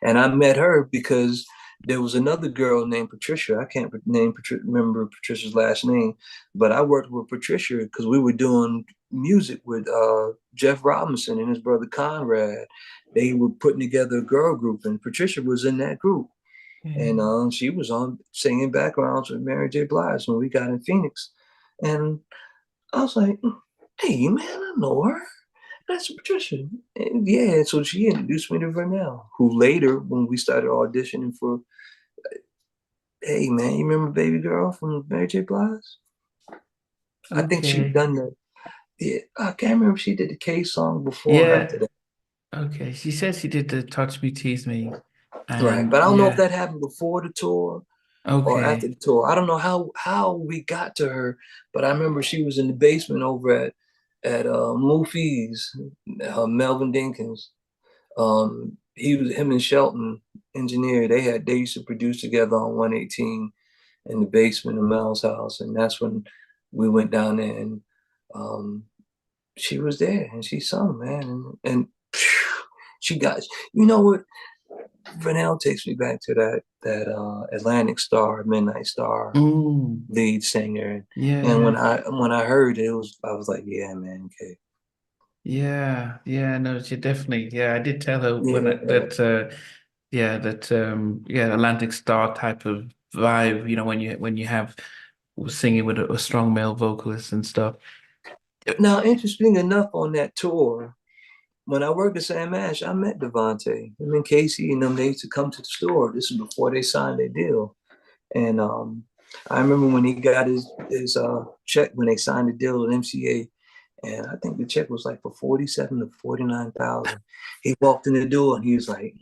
And I met her because there was another girl named Patricia. I can't remember Patricia's last name, but I worked with Patricia because we were doing music with Jeff Robinson and his brother Conrad. They were putting together a girl group, and Patricia was in that group. And Yeah. she was on singing backgrounds with Mary J. Blige when we got in Phoenix. And I was like, hey, man, I know her. That's Patricia. And yeah, so she introduced me to Vernell, who later, when we started auditioning for, hey man, you remember Baby Girl from Mary J. Blige? I think she Okay. done the, yeah, I can't remember if she did the K song before or after Yeah. that. Okay. She said she did the Touch Me, Tease Me. Right. And But I don't know if yeah. that happened before the tour or after Okay. the tour. I don't know how we got to her, but I remember she was in the basement over at at Moofy's, Melvin Dinkins. Him and Shelton, engineer, they used to produce together on 118 in the basement of Mel's house, and that's when we went down there, and she was there and she sung, man, and phew, she got, you know what, Vanell takes me back to that Atlantic Star, Midnight Star Mm, lead singer, yeah, and yeah. when I heard it, I was like, yeah, man, okay, Yeah, yeah, no, she definitely. Yeah, I did tell her when yeah. yeah, yeah, Atlantic Star type of vibe. When you have singing with a strong male vocalist and stuff. Now, interesting enough, on that tour, when I worked at Sam Ash, I met Devontae. Him and Casey and them, they used to come to the store. This is before they signed their deal. And I remember when he got his check when they signed the deal with MCA, and I think the check was like for 47 to 49,000. He walked in the door and he was like,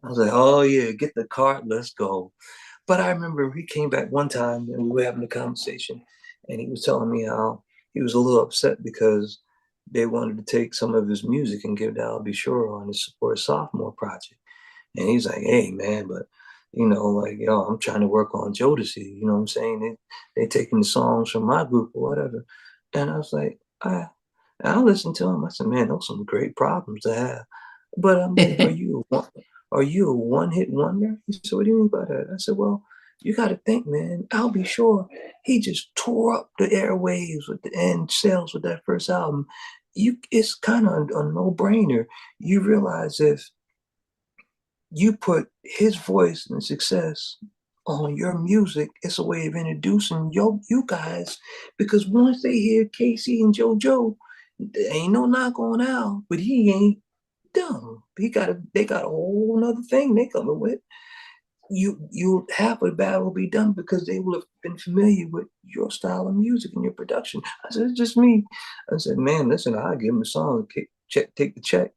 I was like, oh yeah, get the cart, let's go. But I remember he came back one time and we were having a conversation, and he was telling me how he was a little upset because they wanted to take some of his music and give to I'll Be Sure on his for his sophomore project. And he's like, hey man, but like, yo, I'm trying to work on Jodeci, you know what I'm saying? They taking the songs from my group or whatever. And I was like, I listened to him. I said, man, those are some great problems to have. But I'm like, are you a one-hit wonder? He said, what do you mean by that? I said, well, you got to think, man. I'll Be Sure. He just tore up the airwaves with the end sales with that first album. It's kind of a no-brainer. You realize if you put his voice and success on your music, it's a way of introducing you guys, because once they hear Casey and JoJo, there ain't no knock on Al, but he ain't dumb. They got a whole nother thing they coming with. You half of the battle will be done because they will have been familiar with your style of music and your production. I said, it's just me. I said, man, listen, I'll give him a song, take the check,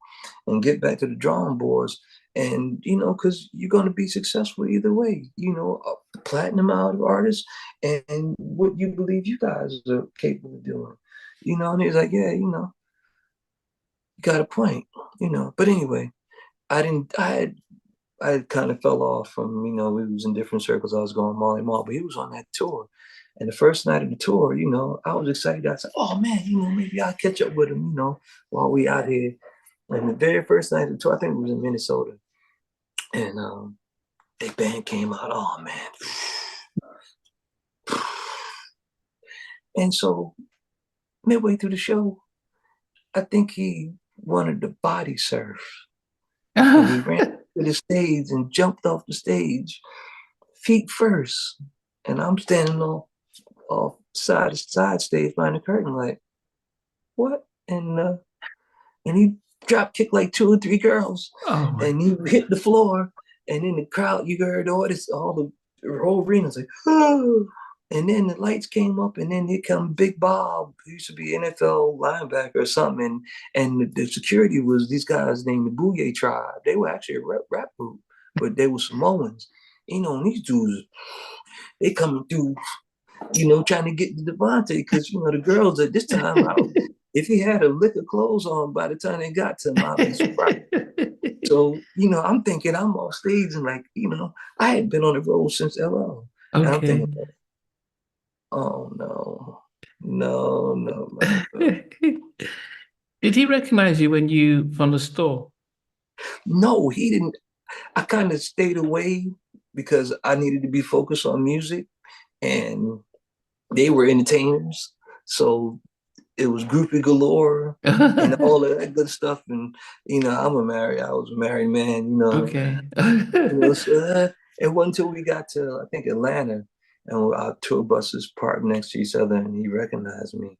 and get back to the drawing boards. And because you're going to be successful either way. A platinum album artist, and what you believe you guys are capable of doing. And he's like, yeah, you got a point. But anyway, I didn't. I kind of fell off from, we was in different circles. I was going Marley Marl, but he was on that tour. And the first night of the tour, I was excited. I said, oh man, maybe I'll catch up with him, while we out here. And the very first night of the tour, I think it was in Minnesota. And the band came out, oh man. And so midway through the show, I think he wanted to body surf. And he ran to the stage and jumped off the stage, feet first. And I'm standing off side stage behind the curtain, like, what? And he drop kicked like two or three girls, Oh my. and he hit the floor, and in the crowd you heard all the whole arena's like, oh. And then the lights came up, and then here come Big Bob, who used to be NFL linebacker or something, and the security was these guys named the Booyah Tribe. They were actually a rap group, but they were Samoans. And these dudes, they coming through, trying to get to Devontae, because the girls at this time, if he had a lick of clothes on by the time they got to him, I'd be surprised. So, I'm thinking I'm off stage, and like, I had been on the road since LL. And I'm Okay. thinking, oh no. Did he recognize you when you from the store? No, he didn't. I kind of stayed away because I needed to be focused on music, and they were entertainers. So it was groupie galore and all of that good stuff. And I was a married man. Okay. So it wasn't until we got to, I think, Atlanta, and our tour buses parked next to each other, and he recognized me.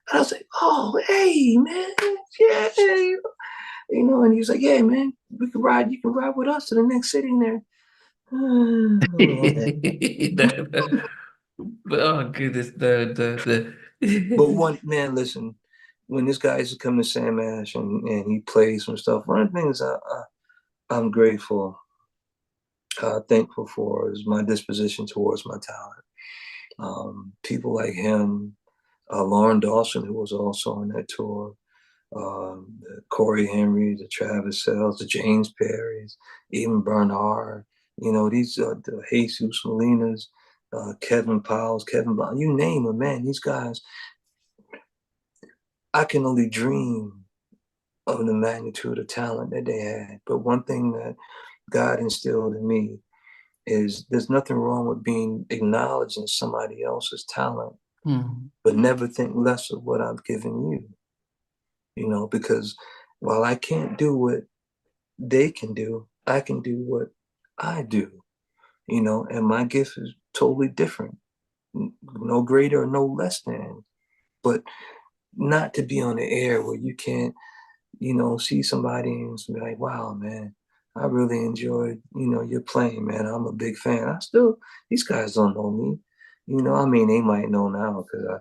And I was like, "Oh, hey, man, yeah." And he was like, "Yeah, man, we can ride. You can ride with us to the next city in there." Oh goodness, But the one man, listen, when this guy used to come to Sam Ash, and he plays some stuff, one of the things I'm grateful, thankful for is my disposition towards my talent. People like him, Lauren Dawson, who was also on that tour, the Corey Henry, the Travis Sells, the James Perrys, even Bernard, these the Jesus Molinas, Kevin Powell, Kevin Bond, you name them, man, these guys, I can only dream of the magnitude of talent that they had. But one thing that God instilled in me is there's nothing wrong with being acknowledging somebody else's talent, but never think less of what I've given you, because while I can't do what they can do, I can do what I do, and my gift is totally different, no greater or no less than, but not to be on the air where you can't, see somebody and be like, wow, man, I really enjoyed, your playing, man. I'm a big fan. These guys don't know me. I mean, they might know now because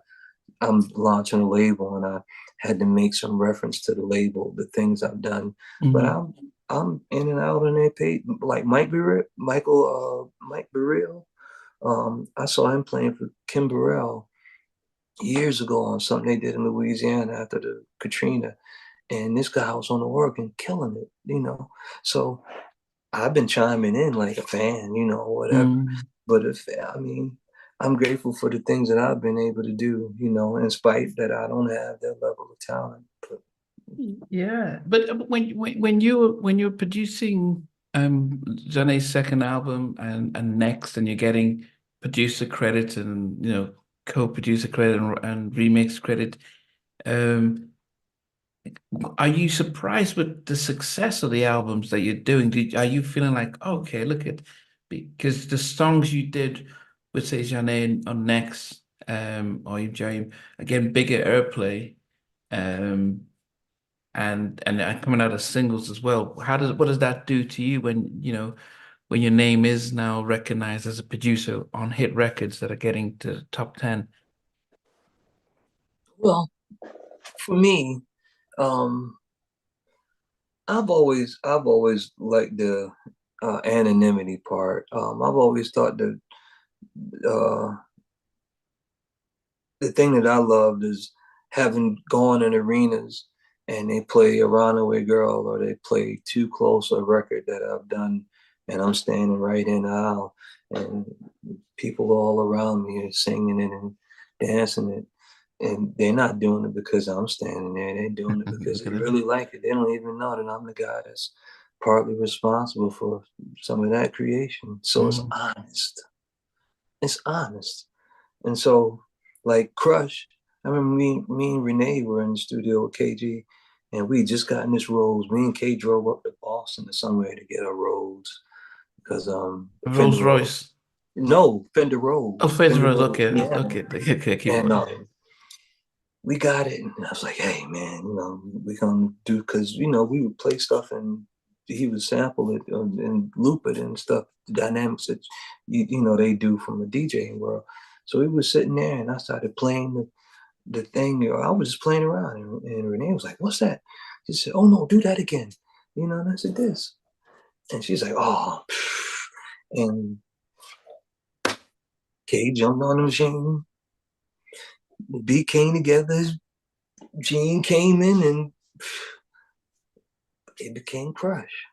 I'm launching a label and I had to make some reference to the label, the things I've done. But I'm in and out on their page. Like Mike Burrell. I saw him playing for Kim Burrell years ago on something they did in Louisiana after the Katrina. And this guy was on the work and killing it. So I've been chiming in like a fan, whatever. But I'm grateful for the things that I've been able to do, in spite that I don't have that level of talent. But yeah, but when you're producing Zhané's second album and next, and you're getting producer credit and co-producer credit and remix credit, um, are you surprised with the success of the albums that you're doing? Are you feeling like, okay, look at, because the songs you did with say Zhané on next, or Jaheim, again bigger airplay, um and coming out as singles as well. What does that do to you when when your name is now recognized as a producer on hit records that are getting to top 10? well, for me, um, I've always liked the anonymity part. I've always thought that uh, the thing that I loved is having gone in arenas and they play a Runaway Girl or they play Too Close, a record that I've done, and I'm standing right in the aisle and people all around me are singing it and dancing it. And they're not doing it because I'm standing there. They're doing it because they really like it. They don't even know that I'm the guy that's partly responsible for some of that creation. So it's honest. It's honest. And so, like Crush, I remember me and Renee were in the studio with KG, and we just gotten this Rose. Me and K drove up to Boston to somewhere to get our Rose because Fender Rolls Rose. Royce. No, Fender Oh, Rose. Fez Fender Rose. Rose. Okay, Yeah. okay, okay. Keep And going. we got it, and I was like, "Hey, man, we gonna do," because we would play stuff and he would sample it and loop it and stuff, the dynamics that they do from the DJing world. So we were sitting there, and I started playing the thing. I was just playing around, and Renee was like, "What's that?" She said, "Oh no, do that again," and I said, "This," and she's like, "Oh," and Kay jumped on the machine. The beat came together. Gene came in, and it became Crush.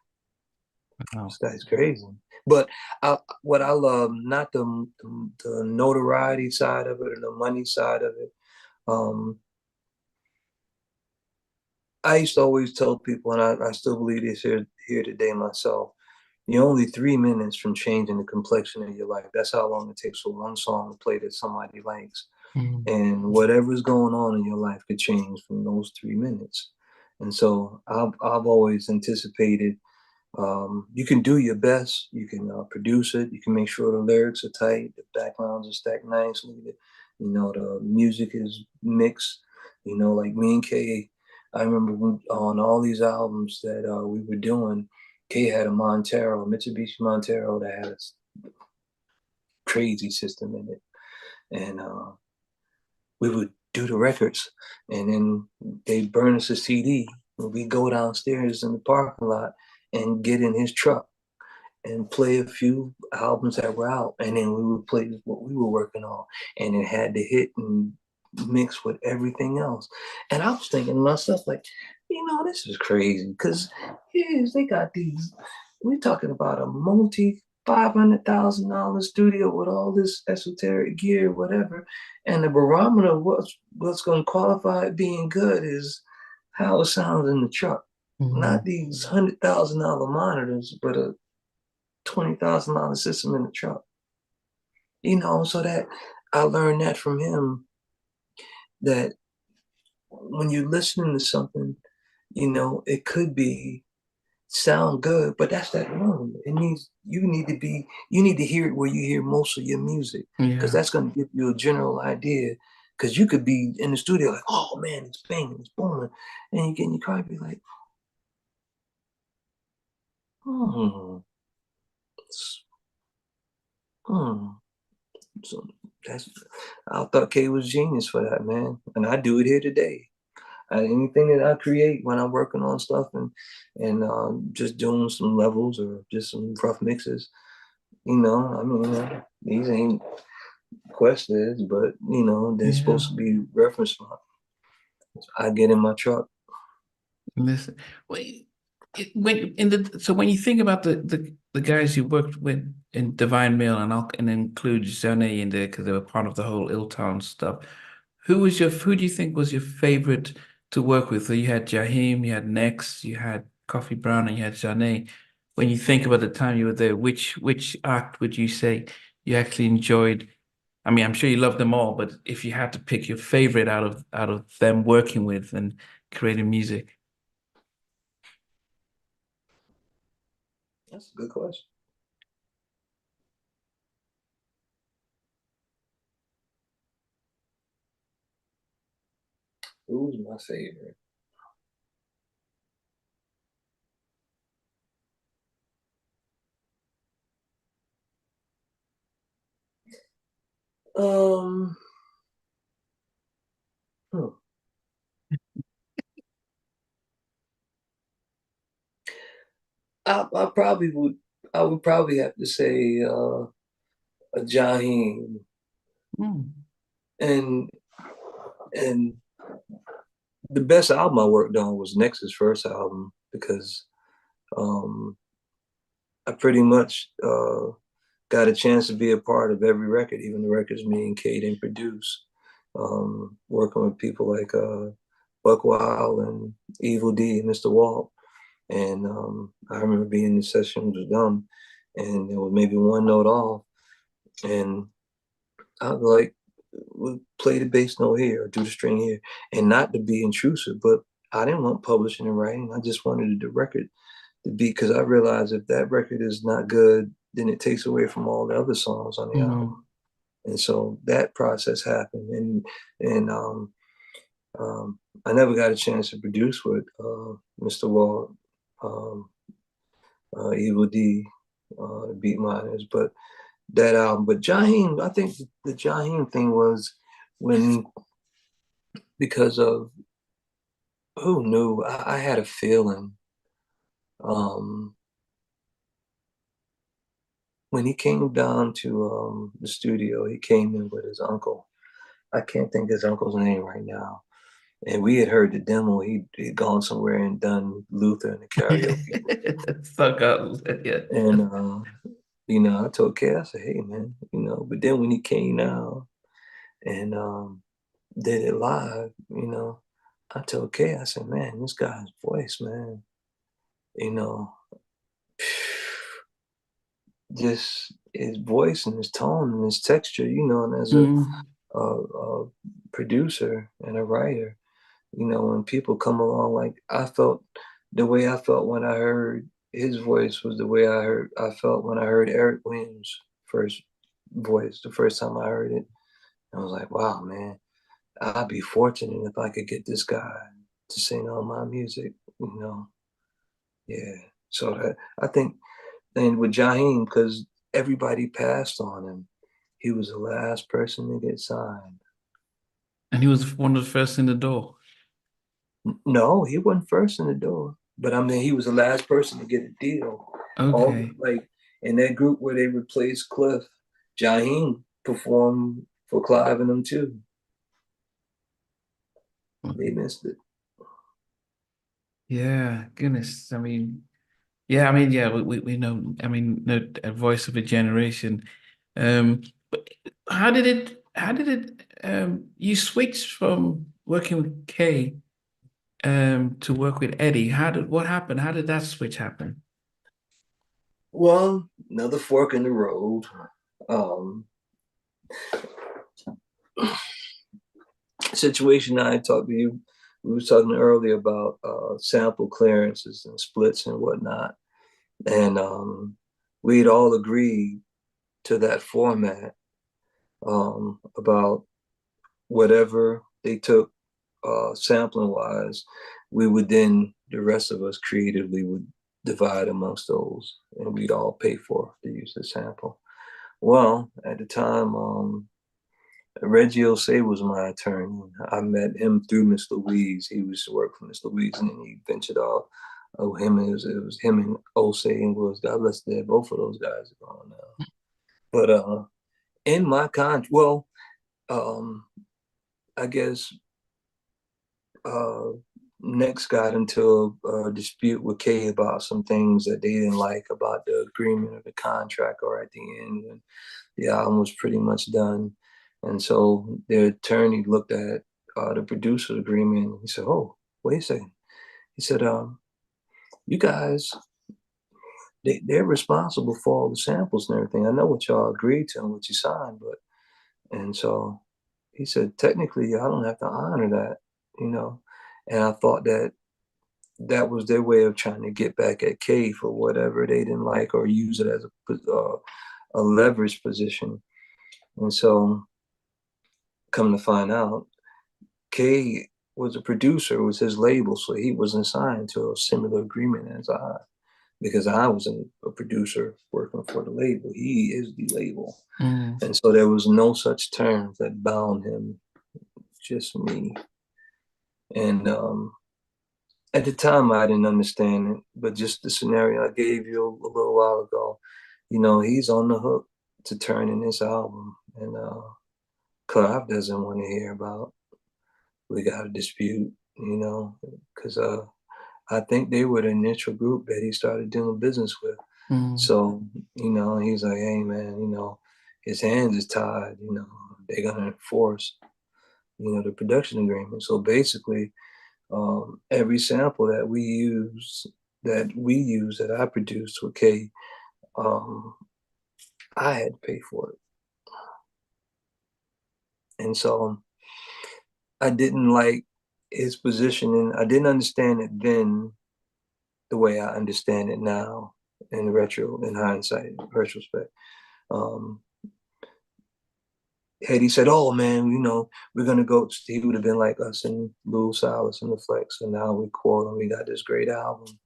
Wow. This guy's crazy. But what I love, not the notoriety side of it or the money side of it. I used to always tell people, and I still believe this here today myself. You're only 3 minutes from changing the complexion of your life. That's how long it takes for one song to play that somebody likes. And whatever's going on in your life could change from those 3 minutes. And so I've always anticipated you can do your best. You can produce it. You can make sure the lyrics are tight, the backgrounds are stacked nicely. The music is mixed. Like me and Kay, I remember on all these albums that we were doing, Kay had a Montero, Mitsubishi Montero that had a crazy system in it, and we would do the records, and then they burn us a CD. And we go downstairs in the parking lot and get in his truck and play a few albums that were out, and then we would play what we were working on, and it had to hit and mixed with everything else. And I was thinking to myself, like, this is crazy because they got these. We're talking about a $500,000 studio with all this esoteric gear, whatever. And the barometer of what's going to qualify it being good is how it sounds in the truck. Not these $100,000 monitors, but a $20,000 system in the truck. So that I learned that from him, that when you're listening to something, it could sound good, but that's that wrong. You need to hear it where you hear most of your music, because that's going to give you a general idea. Because you could be in the studio like, oh man, it's banging, it's booming, and you get in your car and be like, So I thought K was genius for that, man, and I do it here today. Anything that I create when I'm working on stuff and just doing some levels or just some rough mixes, these ain't questions, but they're supposed to be reference. I get in my truck. Listen, when you think about the guys you worked with in Divine Mill, and include Zhanè in there because they were part of the whole Illtown stuff. Who do you think was your favorite to work with? So you had Jaheim, you had Next, you had Coffee Brown, and you had Zhanè. When you think about the time you were there, which act would you say you actually enjoyed? I mean, I'm sure you loved them all, but if you had to pick your favorite out of them working with and creating music. That's a good question. Who's my favorite? Hmm. I would probably have to say a Jaheim. And the best album I worked on was Nex's first album, because I pretty much got a chance to be a part of every record, even the records me and Kate didn't produce. Working with people like Buck Wild and Evil D and Mr. Walt. And I remember being in the sessions with them, and it was maybe one note off. And I was like, we'll play the bass note here or do the string here. And not to be intrusive, but I didn't want publishing and writing. I just wanted the record to be, because I realized if that record is not good, then it takes away from all the other songs on the album. And so that process happened. And I never got a chance to produce with Mr. Walt, Evil D, the Beat Miners, but that album. But Jaheim, I think the Jaheim thing was because of, who knew? I had a feeling when he came down to the studio. He came in with his uncle. I can't think his uncle's name right now. And we had heard the demo. He'd gone somewhere and done Luther and the karaoke. Stuck up, yeah. And I told Kay, I said, hey man, but then when he came out and did it live, I told Kay, I said, man, this guy's voice, man, just his voice and his tone and his texture, and as a producer and a writer, when people come along, like the way I felt when I heard his voice was the way I felt when I heard Eric Williams' first voice, the first time I heard it. I was like, wow, man, I'd be fortunate if I could get this guy to sing all my music, Yeah. So I think, and with Jaheim, because everybody passed on him, he was the last person to get signed. And he was one of the first in the door. No, he wasn't first in the door, but I mean, he was the last person to get a deal. Okay. Like in that group where they replaced Cliff, Jaheim performed for Clive and them too. They missed it. Yeah, goodness. Yeah, we know. No, a voice of a generation. But how did it you switched from working with Kay to work with Eddie? What happened? How did that switch happen? Well, another fork in the road. Um, Situation I talked to you, we were talking earlier about sample clearances and splits and whatnot. And we'd all agreed to that format about whatever they took sampling wise, we would then, the rest of us creatively would divide amongst those and we'd all pay for the use of the sample. Well, at the time, Reggie Osei was my attorney. I met him through Miss Louise. He used to work for Miss Louise, and then he ventured off. It was him and Osei and was God bless them. Both of those guys are gone now. But in my contract, well, um, I guess uh, next got into a dispute with Kay about some things that they didn't like about the agreement or the contract, or at the end when the album was pretty much done. And so their attorney looked at the producer agreement and he said, "Oh, wait a second." He said, "You guys, they're responsible for all the samples and everything. I know what y'all agreed to and what you signed, but," and so he said, "Technically, y'all don't have to honor that, you know." And I thought that that was their way of trying to get back at K for whatever they didn't like or use it as a leverage position. And so, come to find out, K was a producer, it was his label, so he wasn't signed to a similar agreement as I, because I was a producer working for the label. He is the label. Mm. And so there was no such terms that bound him, just me. And at the time, I didn't understand it, but just the scenario I gave you a little while ago, he's on the hook to turn in this album. And Clive doesn't want to hear about we got a dispute, because I think they were the initial group that he started doing business with. Mm. So, he's like, "Hey, man, his hands is tied, they're going to enforce, the production agreement." So basically, every sample that I produced with K, um, I had to pay for it. And so I didn't like his position, and I didn't understand it then the way I understand it now in hindsight, in retrospect. Um, had he said, "Oh man, we're gonna go," he would have been like us and Lou Silas and the Flex, and now we quarrel and we got this great album,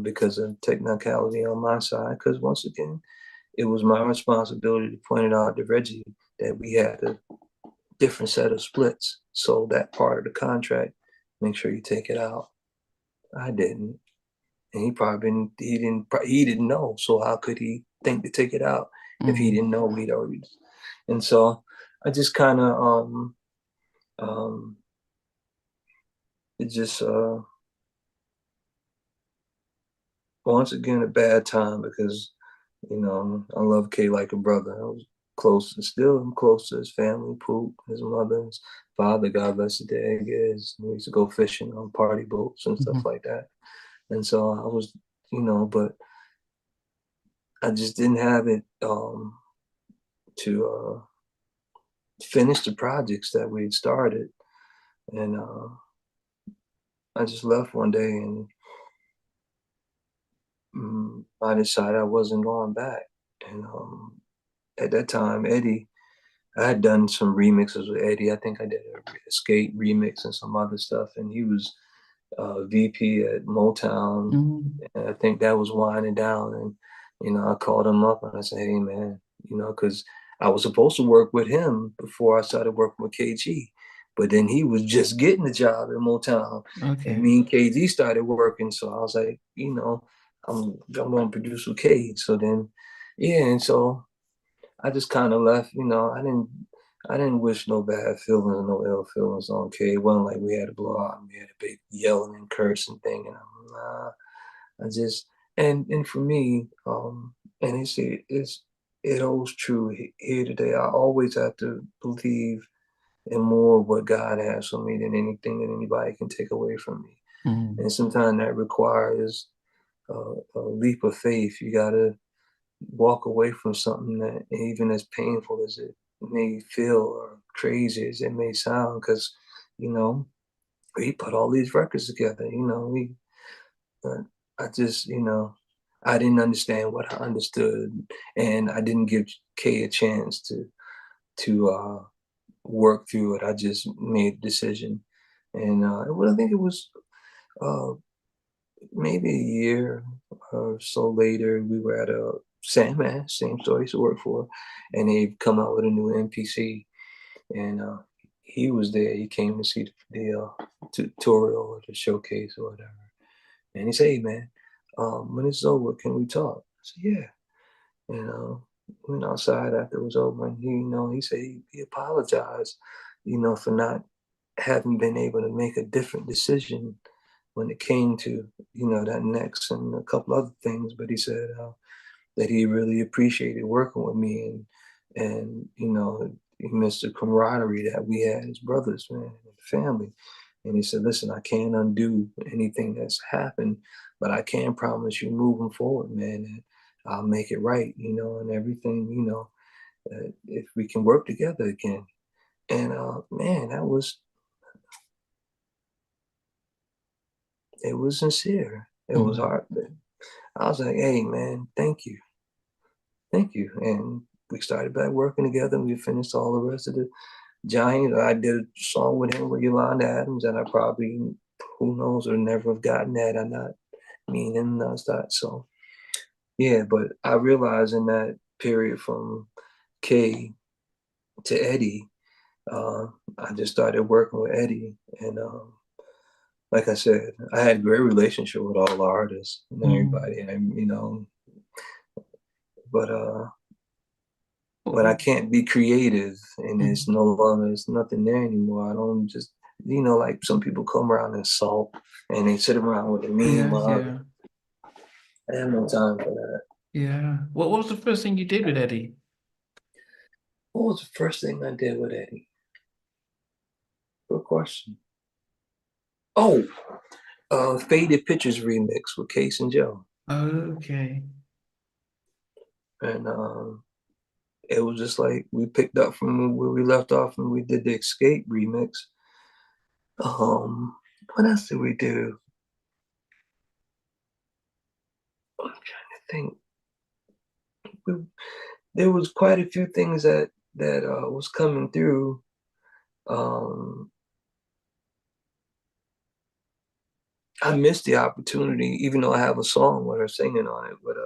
because of technicality on my side. Because once again, it was my responsibility to point it out to Reggie that we had a different set of splits. So that part of the contract, make sure you take it out. I didn't, and he didn't know. So how could he think to take it out if he didn't know we'd already? And so I just kind of it just once again a bad time because I love K like a brother. I was close and still I'm close to his family, Poop, his mother, his father, God bless his day, is. We used to go fishing on party boats and stuff like that. And so I was, but I just didn't have it to finish the projects that we had started. And I just left one day and I decided I wasn't going back. And at that time, Eddie, I had done some remixes with Eddie. I think I did a skate remix and some other stuff. And he was VP at Motown. And I think that was winding down. And, I called him up and I said, "Hey, man," because I was supposed to work with him before I started working with KG. But then he was just getting the job at Motown. Okay. And me and KG started working. So I was like, I'm going to produce with K. So then, yeah. And so I just kind of left, I didn't wish no bad feelings or no ill feelings on K. It wasn't like we had a blowout and we had a big yelling and cursing thing. And I'm nah, I just and for me, and it holds true here today. I always have to believe in more of what God has for me than anything that anybody can take away from me. Mm. And sometimes that requires a leap of faith. You gotta walk away from something that, even as painful as it may feel or crazy as it may sound, because you know we put all these records together. Uh, I just I didn't understand what I understood, and I didn't give Kay a chance to work through it. I just made a decision, and I think it was uh, maybe a year or so later, we were at a Sandman, same store I used to work for, and they've come out with a new MPC, and he was there. He came to see the tutorial or the showcase or whatever, and he said, "Hey man, when it's over, can we talk?" I said, "Yeah." And went outside after it was over, and he said he apologized, for not having been able to make a different decision when it came to that next and a couple other things. But he said that he really appreciated working with me, and he missed the camaraderie that we had as brothers, man, and family. And he said, "Listen, I can't undo anything that's happened, but I can promise you moving forward, man, and I'll make it right, and everything, if we can work together again." And man, it was sincere. It was Mm. hard. I was like, "Hey, man, thank you. Thank you." And we started back working together, and we finished all the rest of the Giants. I did a song with him with Yolanda Adams, and I probably, who knows, would never have gotten that. I'm not meaning that. So, yeah, but I realized in that period from K to Eddie, I just started working with Eddie. And like I said, I had a great relationship with all the artists and Mm. everybody. And, but when I Oh, can't be creative and mm. it's nothing there anymore, I don't just, like some people come around and sulk and they sit around with a mean Yeah, mug. yeah, I have no time for that. yeah. What was the first thing you did with Eddie? What was the first thing I did with Eddie? Good question. Oh, Faded Pictures remix with Case and Joe. Okay. And it was just like we picked up from where we left off and we did the Escape remix. What else did we do? I'm trying to think. We, there was quite a few things that was coming through. Um, I missed the opportunity, even though I have a song with her singing on it with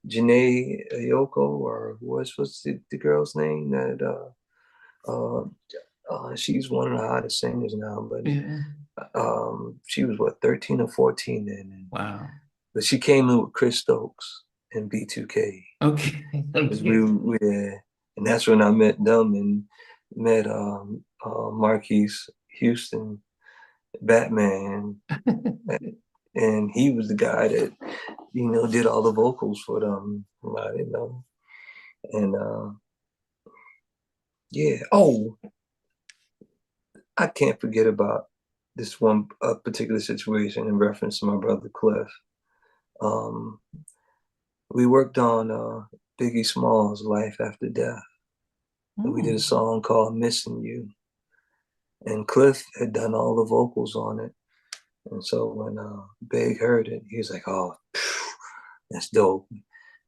Zhanè Ayoko, or what's the girl's name that uh, she's one of the hottest singers now, but Yeah. she was what, 13 or 14 then, Wow. but she came in with Chris Stokes and B2K. Okay. Because Okay. and that's when I met them and met Marquise Houston, Batman, and he was the guy that did all the vocals for them. I didn't know, and yeah. Oh, I can't forget about this one particular situation in reference to my brother Cliff. Um, we worked on Biggie Small's Life After Death. And we did a Mm. song called Missing You. And Cliff had done all the vocals on it. And so when Big heard it, he was like, "Oh, phew, that's dope."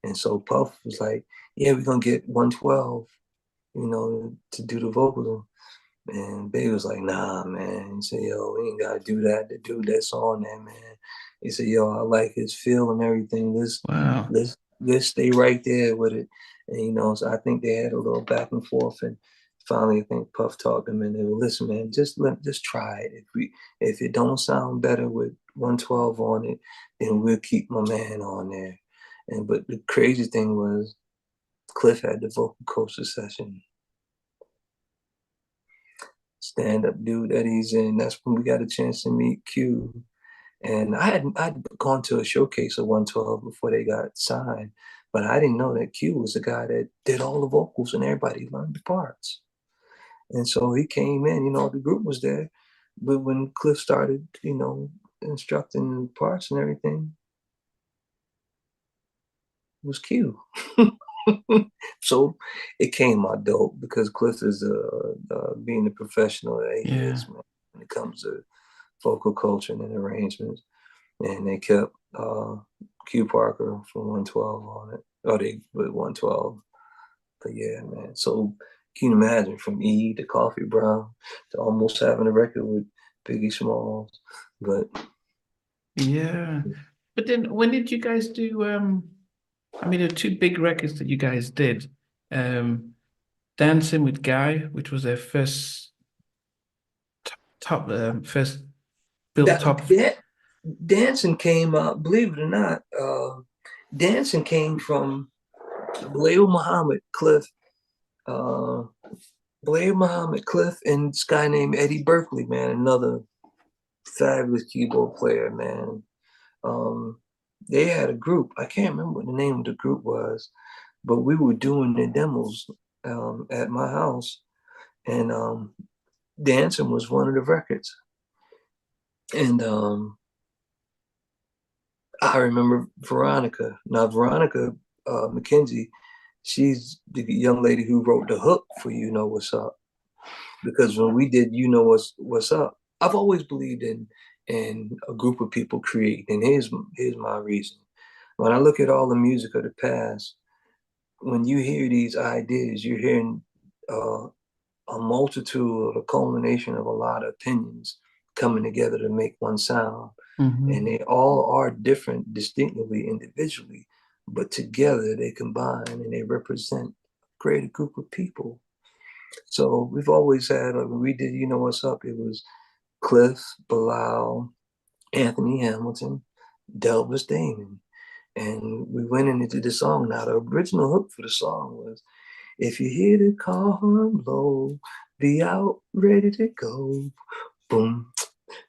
And so Puff was like, "Yeah, we're going to get 112, to do the vocals." And Big was like, "Nah, man." He said, "Yo, we ain't gotta do that to do that's on there, man." He said, "Yo, I like his feel and everything. Wow. Let's stay right there with it." And so I think they had a little back and forth, and finally I think Puff talked him and they were, "Listen, man, just try it. If it don't sound better with 112 on it, then we'll keep my man on there." And but the crazy thing was Cliff had the vocal coach session. stand-up dude that he's in. That's when we got a chance to meet Q. And I'd gone to a showcase of 112 before they got signed, but I didn't know that Q was the guy that did all the vocals and everybody learned the parts. And so he came in, the group was there, but when Cliff started, instructing parts and everything, it was Q. So it came out dope because Cliff is being the professional that he is, man, when it comes to vocal culture and arrangements. And they kept Q Parker from 112 on it. Oh, they put 112. But yeah, man. So can you imagine from E to Coffee Brown to almost having a record with Biggie Smalls? But yeah. But then when did you guys do I mean there are two big records that you guys did. Dancing with Guy, which was their first top first built top. Dancing came out, believe it or not, Dancing came from Blair Muhammad, Cliff, and this guy named Eddie Berkeley, man, another fabulous keyboard player, man. They had a group. I can't remember what the name of the group was, but we were doing the demos at my house, and Dancing was one of the records. And I remember Veronica. Now, Veronica McKenzie, she's the young lady who wrote the hook for You Know What's Up. Because when we did You Know What's Up, I've always believed in a group of people creating. And here's my reason. When I look at all the music of the past, when you hear these ideas, you're hearing a multitude or the culmination of a lot of opinions coming together to make one sound. Mm-hmm. And they all are different distinctively individually, but together they combine and they represent a greater group of people. So we've always had, like when we did You Know What's Up, it was Cliff, Bilal, Anthony Hamilton, Delvis Damon. And we went in and did the song. Now, the original hook for the song was, if you hear the car horn blow, be out ready to go. Boom.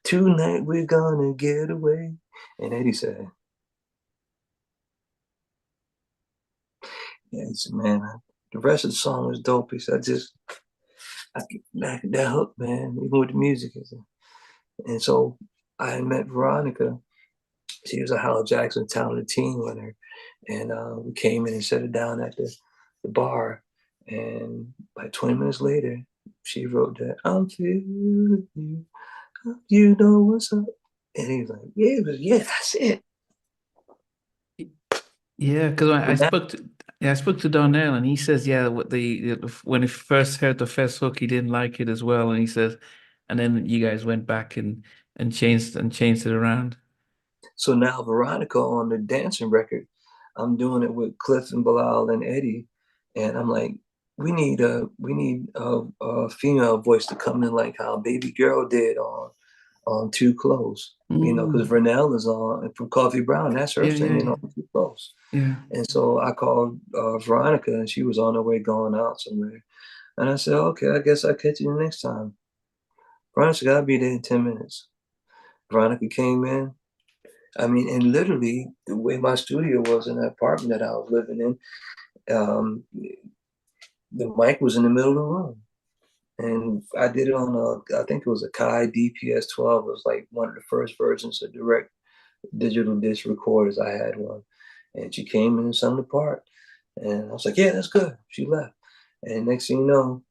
Tonight we're gonna get away. And Eddie said, yeah, he said, man, the rest of the song was dope. He said, that hook, man, even with the music. And so I met Veronica. She was a Howard Jackson talented teen winner. And we came in and sat her down at the bar. And like 20 minutes later, she wrote that, I'm feeling you. You know what's up? And he was like, yeah, that's it. Yeah, because I spoke to Donell and he says, yeah, when he first heard the first hook, he didn't like it as well. And he says, and then you guys went back and changed it around. So now Veronica on the dancing record, I'm doing it with Cliff and Bilal and Eddie. And I'm like, we need a female voice to come in like how Baby Girl did on Too Close. Because Vernell is on from Coffee Brown. That's her singing on Too Close. Yeah. And so I called Veronica, and she was on her way going out somewhere. And I said, okay, I guess I'll catch you next time. Veronica got to be there in 10 minutes. Veronica came in. I mean, and literally the way my studio was in the apartment that I was living in, the mic was in the middle of the room. And I did it on I think it was a Kai DPS 12. It was like one of the first versions of direct digital disc recorders. I had one. And she came in and sung the part. And I was like, yeah, that's good. She left. And next thing you know,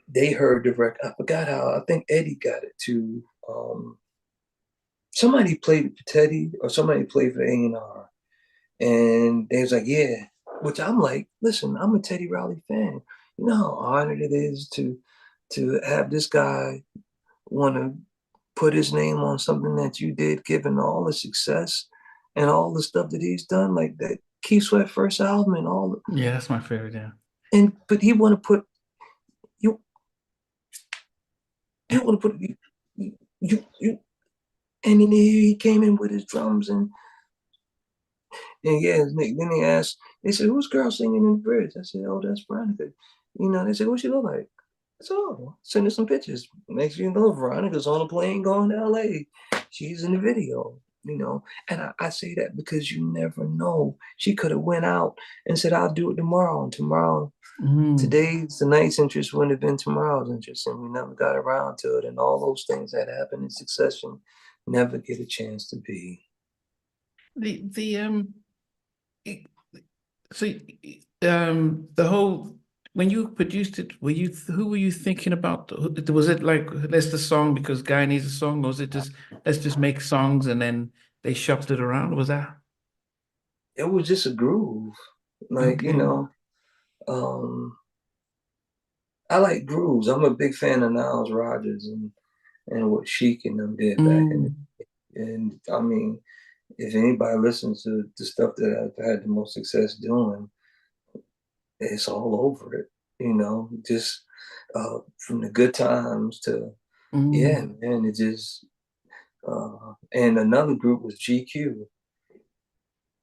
they heard the record. I forgot how, I think Eddie got it to, somebody played it for Teddy or somebody played for A&R. And they was like, yeah. Which I'm like, listen, I'm a Teddy Riley fan. You know how honored it is to have this guy want to put his name on something that you did, given all the success and all the stuff that he's done, like that Keith Sweat first album and all. Yeah, that's my favorite. Yeah. But he want to put you want to put you, and then he came in with his drums and yeah, then they asked, they said, who's girl singing in the bridge? I said, oh, that's Veronica. They said, what she look like? So send her some pictures. Next thing you know, Veronica's on a plane going to LA. She's in the video, you know. And I say that because you never know. She could have went out and said, I'll do it tomorrow. And tomorrow, today's the night's interest wouldn't have been tomorrow's interest. And we never got around to it. And all those things that happen in succession never get a chance to be. The whole, when you produced it, who were you thinking about? Was it like, let's the song because guy needs a song, or was it just let's just make songs and then they shuffled it around? Was that? It was just a groove. Like, Okay. I like grooves. I'm a big fan of Niles Rodgers and what Chic and them did back in the and I mean, if anybody listens to the stuff that I've had the most success doing, it's all over it, you know, just from the good times to yeah, man, it just and another group was GQ.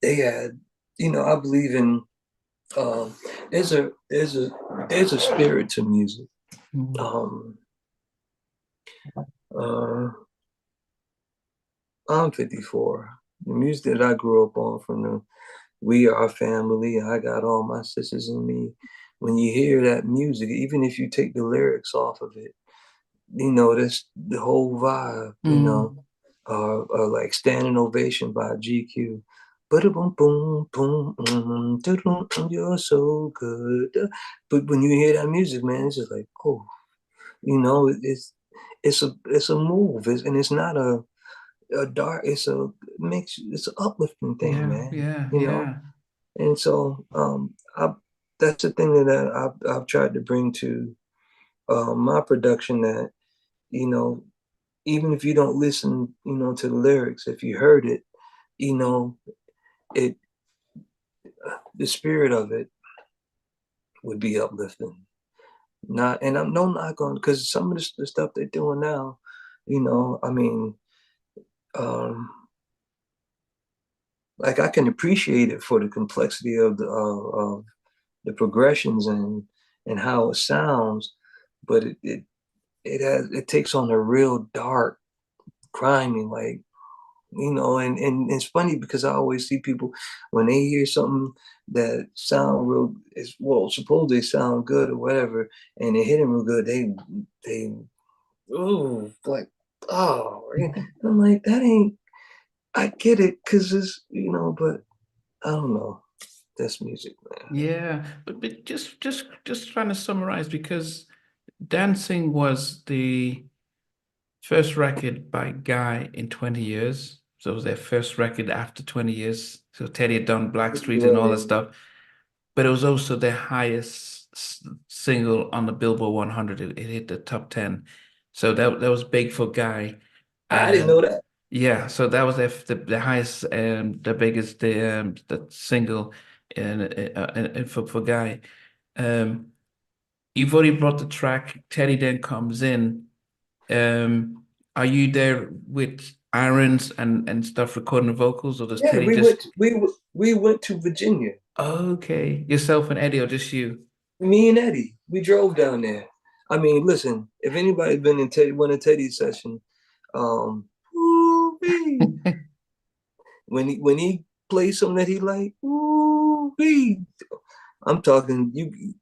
They had, you know, I believe in there's a spirit to music. I'm 54. The music that I grew up on from the We Are Family, I Got All My Sisters in Me. When you hear that music, even if you take the lyrics off of it, you know, that's the whole vibe, you know, like Standing Ovation by GQ. Boom, boom, boom, you're so good. But when you hear that music, man, it's just like, oh, you know, it's a move, and it's not a dark. It's an uplifting thing, man. You know, and so that's the thing that I've tried to bring to my production. That you know, even if you don't listen, you know, to the lyrics, if you heard it, you know, it the spirit of it would be uplifting. Not, and I'm no knock on because some of the stuff they're doing now, you know, I mean, um, like I can appreciate it for the complexity of the progressions and how it sounds, but it takes on a real dark, grimy, like you know, and it's funny because I always see people when they hear something that sound real is well, suppose they sound good or whatever, and they hit them real good, they ooh like oh, and I'm like that ain't I get it because it's you know, but I don't know. That's music, man. Yeah, but just trying to summarize because Dancing was the first record by Guy in 20 years. So it was their first record after 20 years. So Teddy had done Blackstreet and all that Right. stuff. But it was also their highest single on the Billboard 100. It hit the top 10. So that was big for Guy. I didn't know that. Yeah, so that was the highest the biggest the single and for Guy. Um you've already brought the track. Teddy then comes in. Um, are you there with irons and stuff recording the vocals, or does Yeah, Teddy just we went to Virginia. okay? Yourself and Eddie, or just you? Me and Eddie, we drove down there. I mean, listen, if anybody's been in one of Teddy's session, ooh-wee, when he plays something that he like, ooh-wee, I'm talking you.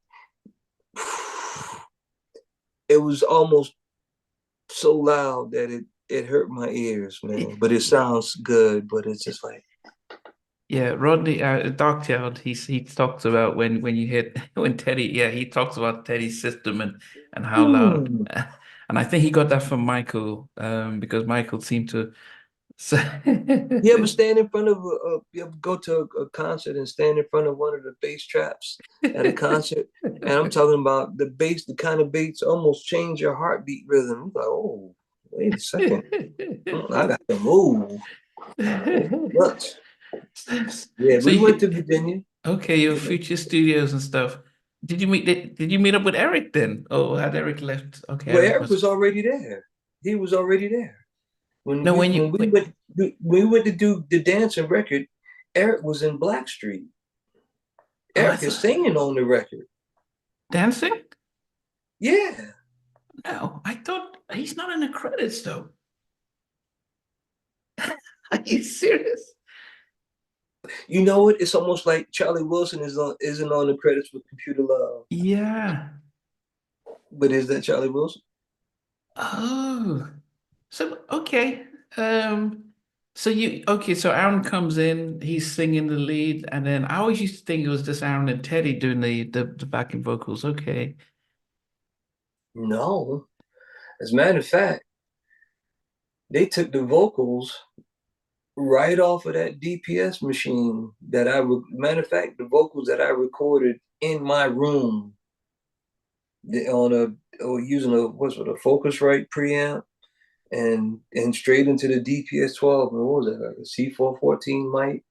It was almost so loud that it hurt my ears, man. But it sounds good. But it's just like Yeah, Rodney, Darkchild, he talks about when you hit when Teddy, yeah, he talks about Teddy's system and how loud, hmm. and I think he got that from Michael, because Michael seemed to say, You ever stand in front of you ever go to a concert and stand in front of one of the bass traps at a concert? And I'm talking about the bass, the kind of bass almost change your heartbeat rhythm. I'm like, oh, wait a second. I got to move. It's nuts. Yeah, So we went you, to Virginia. okay, your future studios and stuff. Did you meet up with Eric then? Oh, had Eric left? Okay, Well, Eric Eric was was already there. He was already there. no when you When we went to do the dancing record, Eric was in Blackstreet. oh I Eric is thought singing on the record. dancing? Yeah. No, I thought he's not in the credits though. Are you serious? You know what? It's almost like Charlie Wilson isn't on the credits with Computer Love. Yeah. But is that Charlie Wilson? Oh, so okay. So so Aaron comes in, he's singing the lead, and then I always used to think it was just Aaron and Teddy doing the backing vocals. Okay. No. As a matter of fact, they took the vocals right off of that DPS machine matter of fact, the vocals that I recorded in my room on using a Focusrite preamp and straight into the DPS 12. And what was that, like a C414 mic?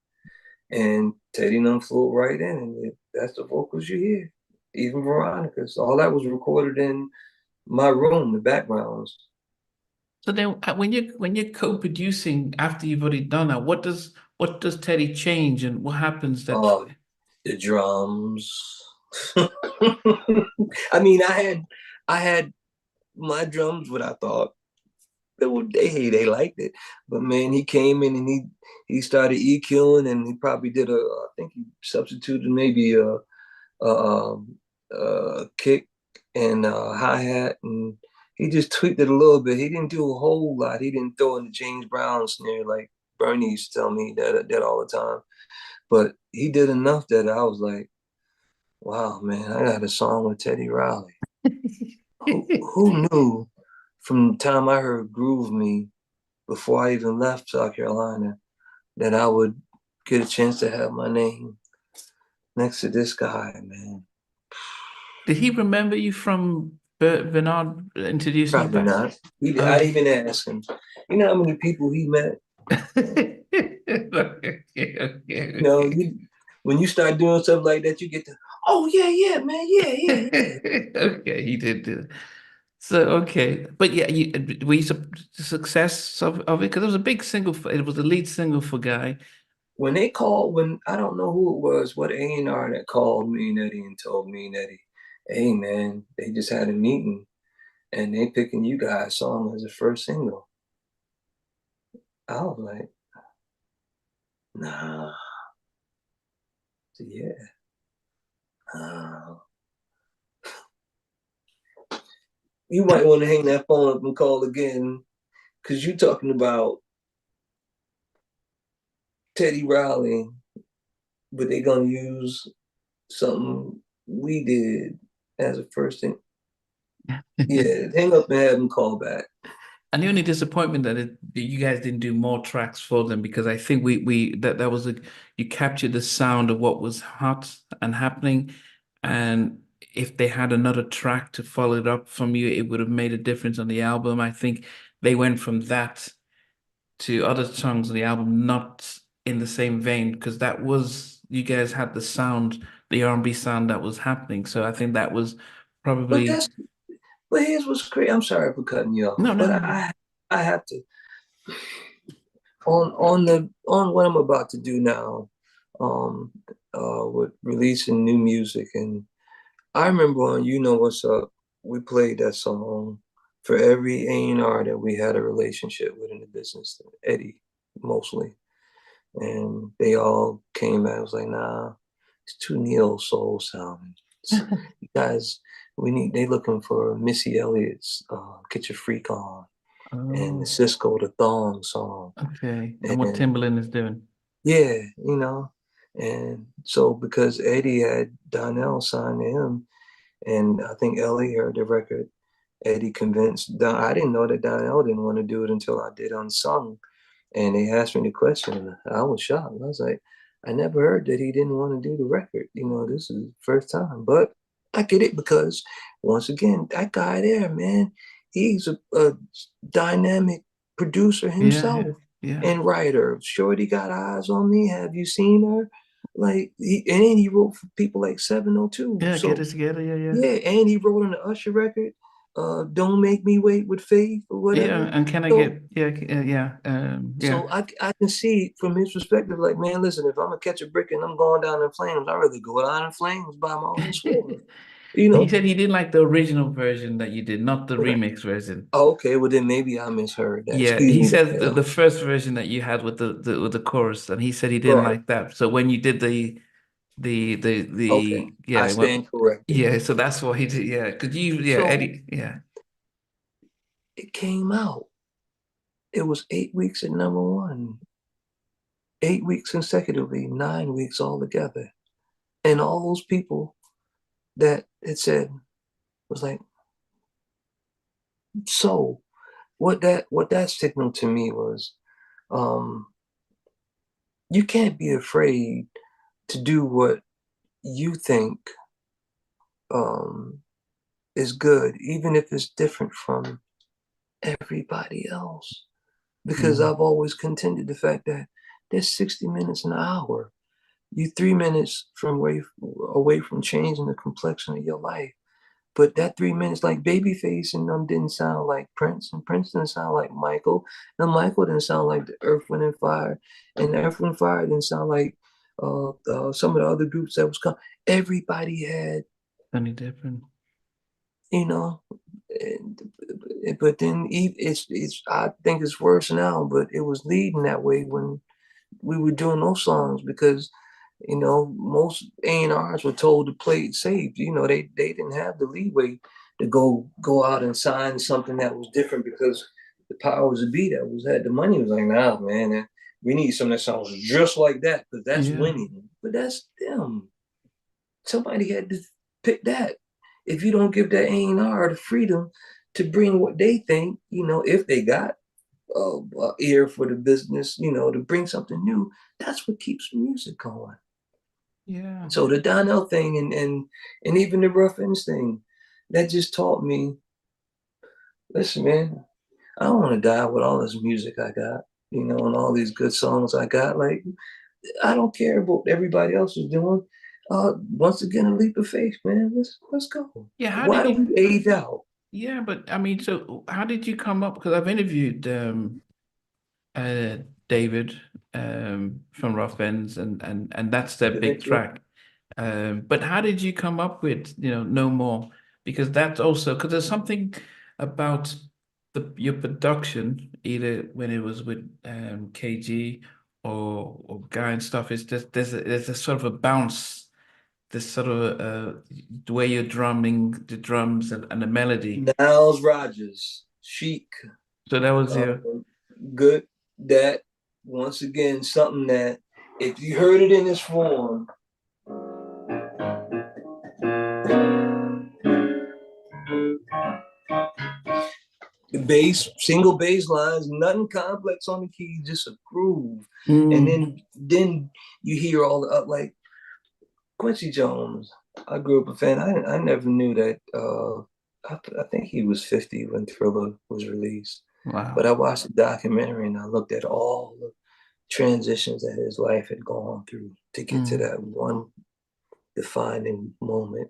And Teddy and them flew right in, and that's the vocals you hear. Even Veronica's. All that was recorded in my room, the backgrounds. So then when you're co-producing after you've already done that, what does Teddy change and what happens that The drums. I mean, I had my drums, what I thought they liked it, but man, he came in and he started EQing, and he probably did I think he substituted maybe a kick and a hi-hat, and he just tweaked it a little bit. He didn't do a whole lot. He didn't throw in the James Brown snare like Bernie used to tell me that all the time. But he did enough that I was like, wow, man, I got a song with Teddy Riley. Who knew from the time I heard Groove Me before I even left South Carolina that I would get a chance to have my name next to this guy, man. did he remember you from Bernard introducing you Probably back? not. I Okay. didn't even ask him. You know how many people he met? Okay, okay, You know, okay. when you start doing stuff like that, you get to, oh yeah, yeah, man, yeah, yeah, yeah. Okay, he did do it. So okay, but yeah, were you the success of it? Because it was a big single. It was the lead single for Guy. When I don't know who it was, what A&R that called me and Eddie and told me and Eddie, hey man, they just had a meeting and they picking you guys' song as the first single. I was like, nah, so yeah, nah. You might want to hang that phone up and call again, because you're talking about Teddy Riley, but they're gonna use something we did as a first thing. Yeah, hang up and have them call back. And the only disappointment that you guys didn't do more tracks for them because I think we that was you captured the sound of what was hot and happening, and if they had another track to follow it up from you, it would have made a difference on the album. I think they went from that to other songs on the album, not in the same vein because that was you guys had the sound, the R&B sound that was happening. So I think that was But probably here's what's great. I'm sorry for cutting you off, no, no, but no. I have to on what I'm about to do now, um, with releasing new music. And I remember on You Know What's Up, we played that song for every A&R that we had a relationship with in the business, Eddie mostly. And they all came back. I was like, nah, it's too neo soul sounding. You guys, they looking for Missy Elliott's Get Your Freak On and the Oh, Cisco the Thong song. okay. And what And Timberland is doing. yeah, and so because Eddie had Donell signed to him, and I think Ellie heard the record, Eddie convinced Don. I didn't know that Donell didn't want to do it until I did Unsung. And they asked me the question, and I was shocked. I was like, I never heard that he didn't want to do the record. This is the first time. But I get it because, once again, that guy there, man, he's a dynamic producer Yeah, yeah, himself yeah. and writer. Shorty got eyes on me. Have you seen her? And he wrote for people like 702. Yeah, get So it together. Yeah, yeah. yeah, and he wrote on the Usher record, "Don't Make Me Wait with Faith" or Yeah, whatever. and can I So get yeah, yeah. I can see from his perspective, like, man, listen, if I'm gonna catch a brick and I'm going down in flames, I really go down in flames by my own sword. You He know? said he didn't like the original version that you did, not the Okay. remix version. Oh, okay. Well, then maybe I misheard that. Yeah, Excuse he me. said the first version that you had with the chorus, and he said he didn't Right. like that. So when you did Okay. I yeah, well, stand corrected. yeah, so that's what he did. Yeah, could you, yeah, So Eddie, yeah. it came out. It was 8 weeks at #1, 8 weeks consecutively, 9 weeks altogether. And all those people that it said was like, so what that signaled to me was um you can't be afraid to do what you think um is good, even if it's different from everybody else. Because Mm, I've always contended the fact that there's 60 minutes an hour. You 3 minutes from away from changing the complexion of your life. But that 3 minutes, like Babyface and them didn't sound like Prince, and Prince didn't sound like Michael, and Michael didn't sound like the Earth, Wind, and Fire, and the Earth, Wind, and Fire didn't sound like some of the other groups that was coming. Everybody had, Something different. you know, and, but then it's I think it's worse now, but it was leading that way when we were doing those songs because most A&Rs were told to play it safe. They didn't have the leeway to go out and sign something that was different because the powers that be that was had the money was like, nah, man, we need something that sounds just like that because that's Yeah. winning. But that's them. Somebody had to pick that. If you don't give that A&R the freedom to bring what they think, if they got ear for the business, to bring something new, that's what keeps music going. Yeah. So the Donell thing and even the Ruff Endz thing, that just taught me, listen, man, I don't want to die with all this music I got, and all these good songs I got. Like, I don't care what everybody else is doing. Once again, a leap of faith, man. Let's go. Yeah, how Why did do you we age out? yeah, but I mean, so how did you come up? Because I've interviewed uh David from Ruff Endz, and that's their big track. But how did you come up with, No More? Because that's also because there's something about your production, either when it was with KG or Guy and stuff, is just there's a sort of a bounce, this sort of the way you're drumming the drums and the melody. Niles Rodgers, Chic, So that was uh, your good. That once again something that if you heard it in this form, the bass, single bass lines, nothing complex on the key, just a groove. And mm, then you hear all the like Quincy Jones. I grew up a fan. I never knew that. I think he was 50 when Thriller was released. But wow. I watched the documentary and I looked at all the transitions that his life had gone through to get to Mm, that one defining moment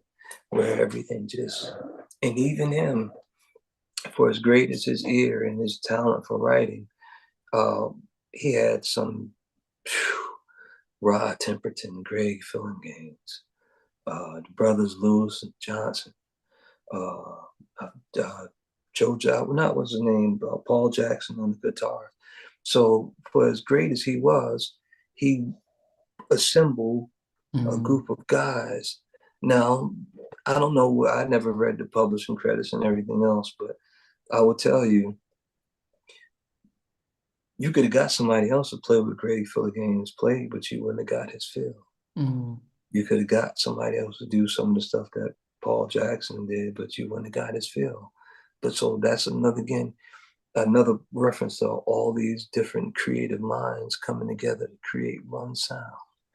where everything just, and even him, for as great as his ear and his talent for writing, uh, he had some phew, Rod Temperton, Greg Gaines, the brothers Lewis and Johnson, uh, Joe Job, not what's his name, Paul Jackson on the guitar. So for as great as he was, he assembled a mm. group of guys. Now, I don't know, I never read the publishing credits and everything else, but I will tell you, you could have got somebody else to play with Greg Gaines played, but you wouldn't have got his feel. Mm. You could have got somebody else to do some of the stuff that Paul Jackson did, but you wouldn't have got his feel. But so that's another reference to all these different creative minds coming together to create one sound.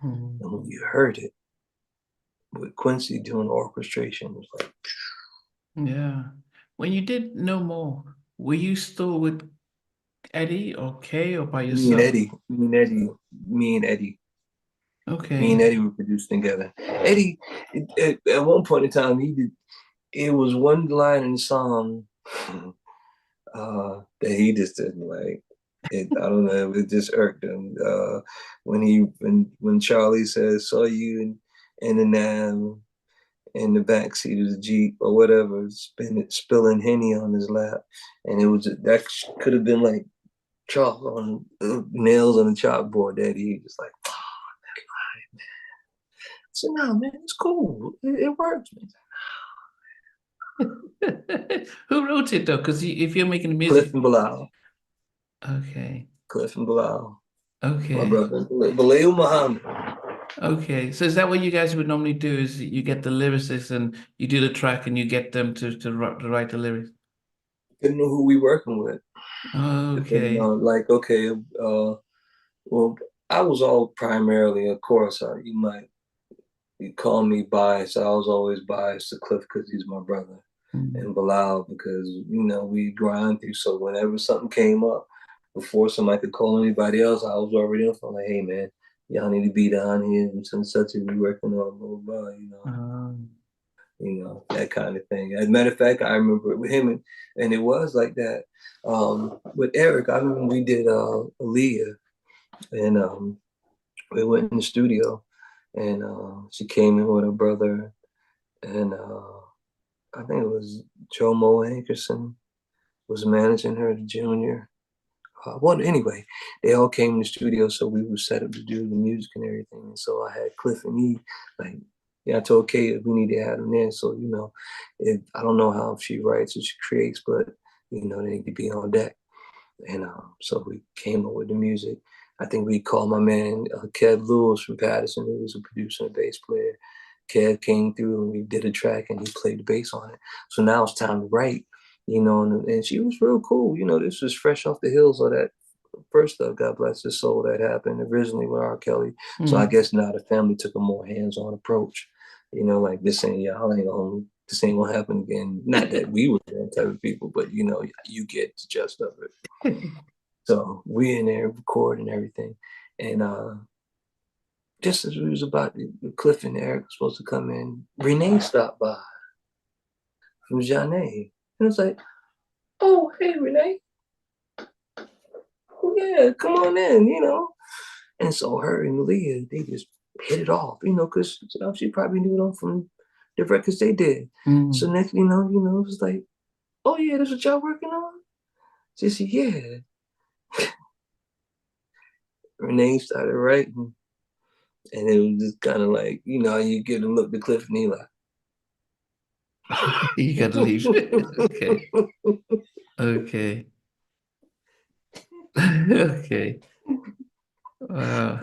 Mm. And when you heard it with Quincy doing orchestration, it was like Yeah. When you did No More, were you still with Eddie or Kay or by me and yourself? Eddie, me and Eddie, me and Eddie, me and Okay. Eddie were produced together. Eddie, at one point in time, he did. It was one line in the song that he just didn't like. I don't know. It just irked him. When Charlie says, "Saw you in the Nam," in the back seat of the Jeep or whatever, spilling Henny on his lap. And it was that could have been like chalk on nails on the chalkboard that he was like, oh, that line, man. So no, man, it's cool. It works, man. Who wrote it though? Because if you're making music, Cliff and Bilal. Okay. Cliff and Bilal. Okay. My brother, Bilal Muhammad. Okay, so is that what you guys would normally do? Is you get the lyricists and you do the track and you get them to write the lyrics? Didn't know who we working with. Okay. Like, okay, well, I was all primarily, of course, you call me biased. I was always biased to Cliff because he's my brother, and Bilal because, we grind through. So whenever something came up, before somebody could call anybody else, I was already in front, like, hey, man, y'all need to be down here and such to be working on, blah, blah, that kind of thing. As a matter of fact, I remember with him, and it was like that. With Eric, I remember we did Aaliyah, and we went in the studio, and she came in with her brother, and I think it was Jomo Hankerson was managing her, the junior. Well, anyway, they all came in the studio, so we were set up to do the music and everything. And so I had Cliff and E, like, I told Kate we need to have them there. So, I don't know how she writes or she creates, but, they need to be on deck. And so we came up with the music. I think we called my man, Kev Lewis from Patterson, who was a producer and bass player. Kev came through and we did a track and he played the bass on it. So now it's time to write. And she was real cool. This was fresh off the heels of that first stuff, God Bless His Soul, that happened originally with R. Kelly. So I guess now the family took a more hands-on approach. Like this ain't gonna happen again. Not that we were that type of people, but you get the gist of it. So we in there recording everything. And just as we was about to, Cliff and Eric were supposed to come in, Renee stopped by from Zhanè. And it's like, oh, hey, Renee. Oh, yeah, come on in, And so her and Aaliyah, they just hit it off, because she probably knew them from the records they did. So next, it was like, oh, yeah, that's what y'all working on? She said, yeah. Renee started writing. And it was just kind of like, you get a look to Cliff and he like, you gotta leave. Okay. Okay. Okay. Wow.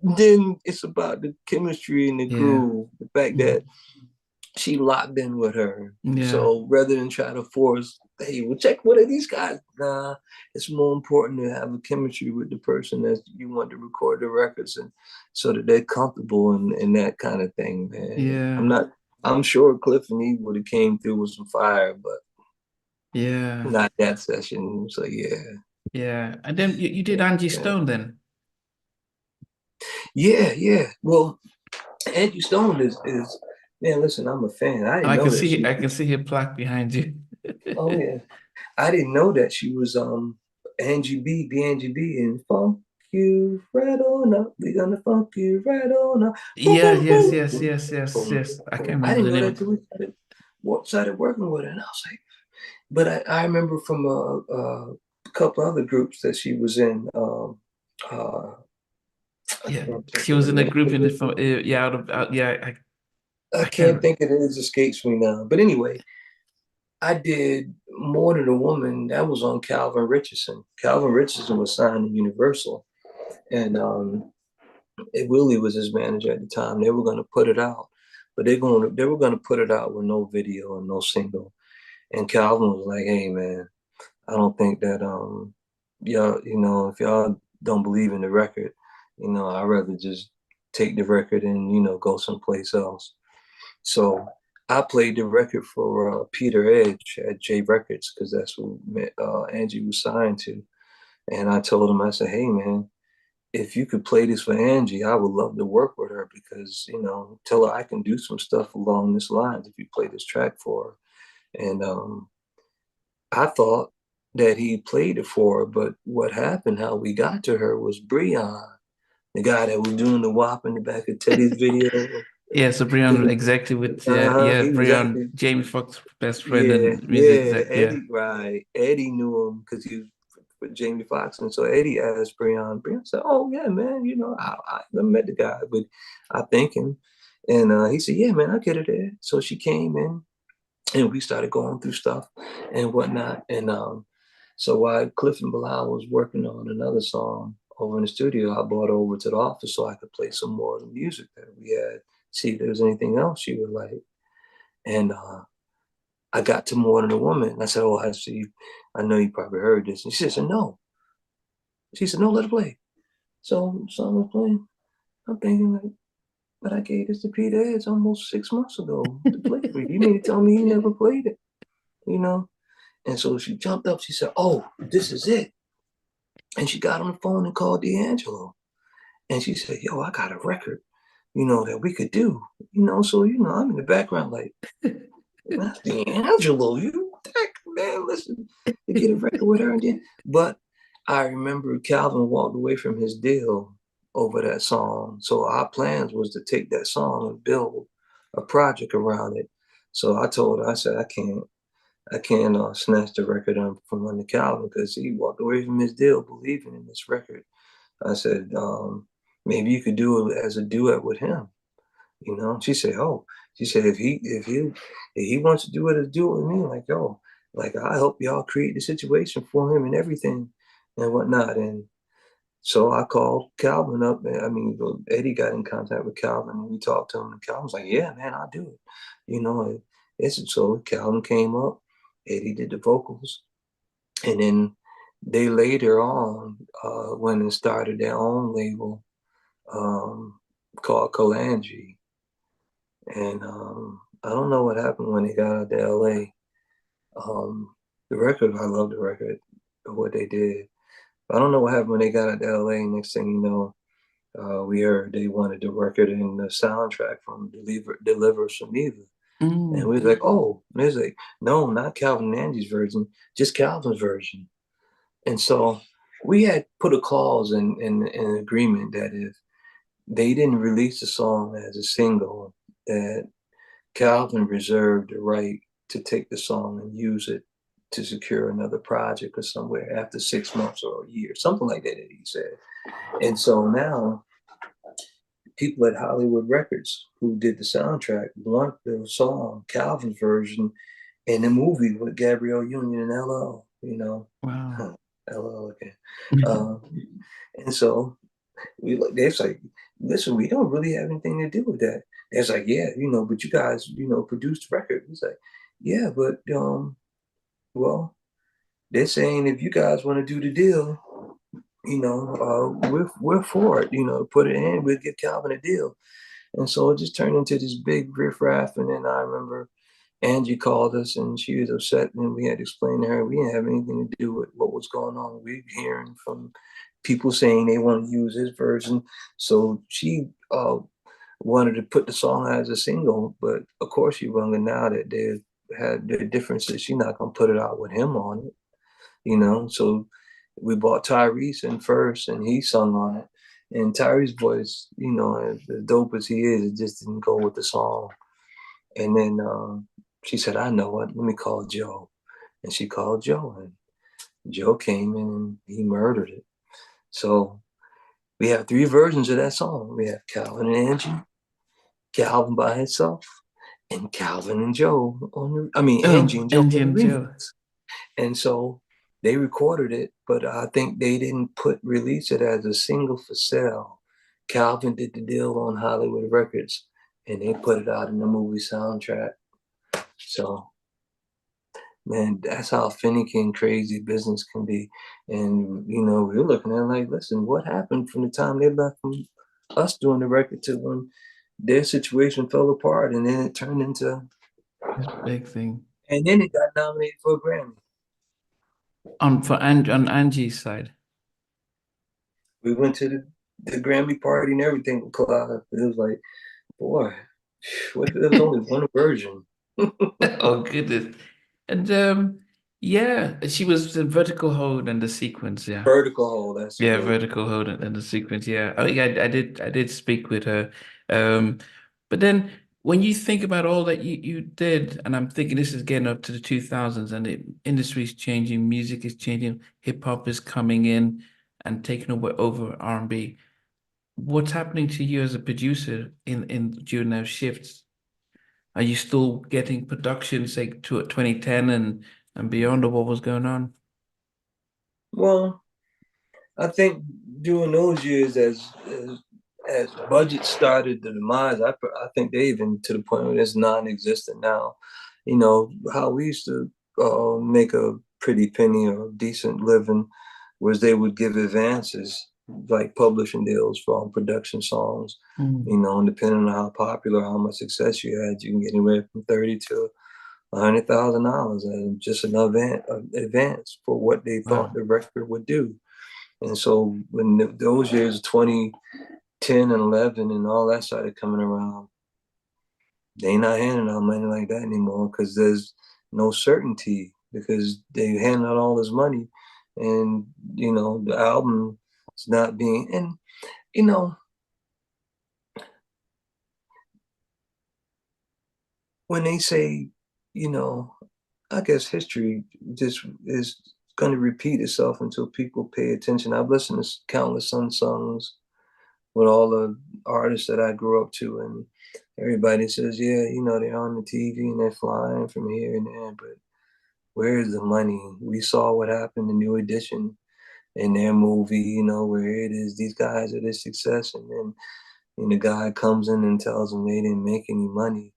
Then it's about the chemistry and the groove, the fact that she locked in with her. Yeah. So rather than try to force, hey, well, check what are these guys? Nah, it's more important to have a chemistry with the person that you want to record the records and so that they're comfortable and that kind of thing, man. Yeah. I'm sure Cliff and he would have came through with some fire, but not that session. So yeah. Yeah. And then you did Angie Stone then? Yeah. Well, Angie Stone is man, listen, I'm a fan. I can see her plaque behind you. Oh yeah. I didn't know that she was Angie B, Angie B, and funk you right on up. We gonna funk you right on up. Yes. I can't remember I didn't the know name. that till we started working with her, and I was like, but I remember from a couple other groups that she was in. She was in a group in it from I can't think of it. It escapes me now. But anyway, I did More Than a Woman. That was on Calvin Richardson. Calvin Richardson was signed to Universal, and Willie was his manager at the time. They were going to put it out, but they were going to put it out with no video and no single. And Calvin was like, "Hey, man, I don't think that y'all, if y'all don't believe in the record, I'd rather just take the record and go someplace else." So I played the record for Peter Edge at J Records because that's who Angie was signed to. And I told him, I said, hey, man, if you could play this for Angie, I would love to work with her because, tell her I can do some stuff along this lines if you play this track for her. And I thought that he played it for her, but what happened, how we got to her was Breon, the guy that was doing the WAP in the back of Teddy's video. Yeah, so Brian exactly with He was Brian, acting. Jamie Foxx's best friend Yeah, and music yeah. exec, yeah. Eddie, right? Eddie knew him because he was with Jamie Foxx, and so Eddie asked Breon. Breon said, "Oh yeah, man. I never met the guy, but I thank him." And he said, "Yeah, man, I get it there." So she came in, and we started going through stuff and whatnot. And so while Cliff and Bilal was working on another song over in the studio, I brought her over to the office so I could play some more of the music that we had, see if there was anything else she would like. And I got to More Than a Woman. I said, "Oh, I see. I know you probably heard this." And she said, "No." She said, "No, let it play." So the song was playing. I'm thinking like, but I gave this to Peter Edge almost 6 months ago to play for you. You mean to tell me he never played it? You know? And so she jumped up. She said, "Oh, this is it." And she got on the phone and called D'Angelo. And she said, "Yo, I got a record, that we could do." So I'm in the background like, "That's D'Angelo, you heck, man, listen, to get a record with her." But I remember Calvin walked away from his deal over that song. So our plans was to take that song and build a project around it. So I told her, I said, I can't snatch the record from under Calvin because he walked away from his deal believing in this record. I said, maybe you could do it as a duet with him. She said, "Oh," she said, if he wants to do it as do it with me, like, yo, like I help y'all create the situation for him and everything and whatnot." And so I called Calvin up. I mean, Eddie got in contact with Calvin and we talked to him, and Calvin was like, "Yeah, man, I'll do it." It's so Calvin came up, Eddie did the vocals, and then they later on went and started their own label called Kalanji. And I don't know what happened when they got out to LA. The record, I love the record, what they did. I don't know what happened when they got out to LA. Next thing you know, we heard they wanted the record and the soundtrack from Deliver Suniva. And we was like, oh, and it's like, no, not Calvin and Angie's version, just Calvin's version. And so we had put a clause in an agreement that if they didn't release the song as a single, that Calvin reserved the right to take the song and use it to secure another project or somewhere after 6 months or a year, something like that, he said. And so now people at Hollywood Records who did the soundtrack want the song, Calvin's version, in the movie with Gabrielle Union and LL, Wow. LL again. And so they're like, "Listen, we don't really have anything to do with that." It's like, "Yeah, but you guys, produced the record." It's like, "Yeah, but well, they're saying if you guys want to do the deal, we're for it. Put it in, we'll give Calvin a deal." And so it just turned into this big riffraff. And then I remember Angie called us and she was upset, and we had to explain to her we didn't have anything to do with what was going on. We were hearing from people saying they want to use his version. So she wanted to put the song out as a single, but of course she wasn't now that they had their differences. She's not gonna put it out with him on it. So we bought Tyrese in first, and he sung on it. And Tyrese's voice, as dope as he is, it just didn't go with the song. And then she said, "I know what, let me call Joe." And she called Joe, and Joe came in and he murdered it. So we have three versions of that song. We have Calvin and Angie, Calvin by himself, and Calvin and Joe Angie and Joe on Indian the Joe. remix. And so they recorded it, but I think they didn't release it as a single for sale. Calvin did the deal on Hollywood Records, and they put it out in the movie soundtrack. So, man, that's how finicky and crazy business can be. And we're looking at it like, listen, what happened from the time they left from us doing the record to when their situation fell apart, and then it turned into This big thing. and then it got nominated for a Grammy. On Angie's side. We went to the Grammy party and everything with Clive. It was like, boy, what if there was only one version? Oh goodness. And yeah, she was the vertical hold and the sequence, yeah. Vertical Hold, that's the Yeah, word. vertical hold and the sequence, yeah. I think I did speak with her. Um But then when you think about all that you did, and I'm thinking this is getting up to the 2000s and the industry is changing, music is changing, hip hop is coming in and taking over R&B. What's happening to you as a producer in during those shifts? Are you still getting production, say, to 2010 and beyond, of what was going on? Well, I think during those years, as budgets started to demise, I think they even to the point where it's non-existent now. You know how we used to make a pretty penny or decent living was they would give advances like publishing deals for production songs. Mm. You know, and depending on how popular, how much success you had, you can get anywhere from 30 to $100,000 and just an advance for what they thought Wow. the record would do. And so when those years, 2010 and 11 and all that started coming around, they not handing out money like that anymore because there's no certainty because they hand out all this money and, you know, the album is not being, and, you know, when they say, you know, I guess history just is going to repeat itself until people pay attention. I've listened to countless songs with all the artists that I grew up to, and everybody says, yeah, you know, they're on the TV and they're flying from here and there, but where is the money? We saw what happened in New Edition in their movie, you know, where it is these guys are this success, and then the guy comes in and tells them they didn't make any money,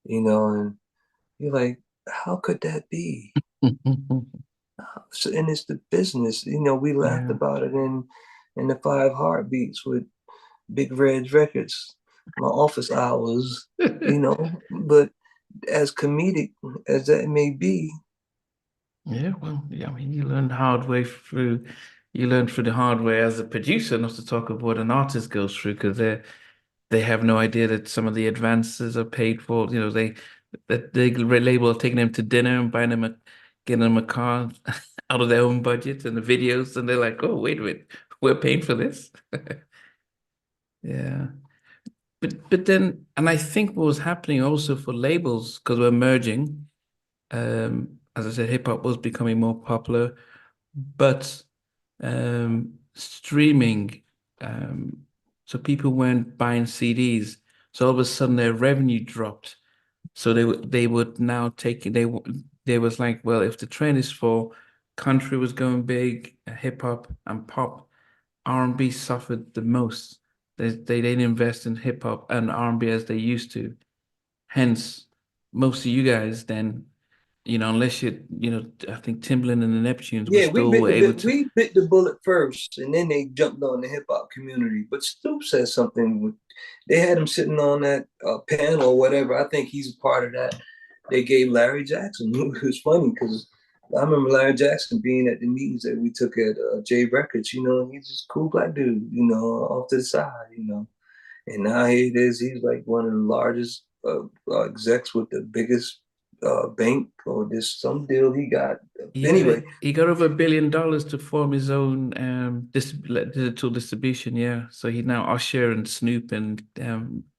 you know, and you're like, how could that be? So, and it's the business, you know. We laughed Yeah. about it in the Five Heartbeats with Big Red Records, my office hours, you know. But as comedic as that may be, Yeah, well, yeah, I mean, you learn the hard way through, you learn through the hard way as a producer, not to talk of what an artist goes through, because they have no idea that some of the advances are paid for. You know, that the label are taking them to dinner and buying them getting them a car out of their own budget and the videos, and they're like, oh, wait a minute, we're paying for this. Yeah. But then, and I think what was happening also for labels, because we're merging, as I said, hip hop was becoming more popular, but streaming, so people weren't buying CDs. So all of a sudden their revenue dropped. So they would now take it. They was like, well, if the trend is for country was going big, hip hop and pop, R&B suffered the most. They didn't invest in hip hop and R&B as they used to. Hence, most of you guys then, unless I think Timbaland and the Neptunes were yeah, still able to. we bit the bullet first, and then they jumped on the hip hop community. But Stoop said something. They had him sitting on that panel or whatever. I think he's a part of that. They gave Larry Jackson. It was funny because I remember Larry Jackson being at the meetings that we took at J Records. You know, he's just a cool black dude. You know, off to the side. You know, and now here it is. He's like one of the largest execs with the biggest bank or this some deal he got. Yeah, Anyway, he got over $1 billion to form his own digital distribution. Yeah, so he now Usher and Snoop and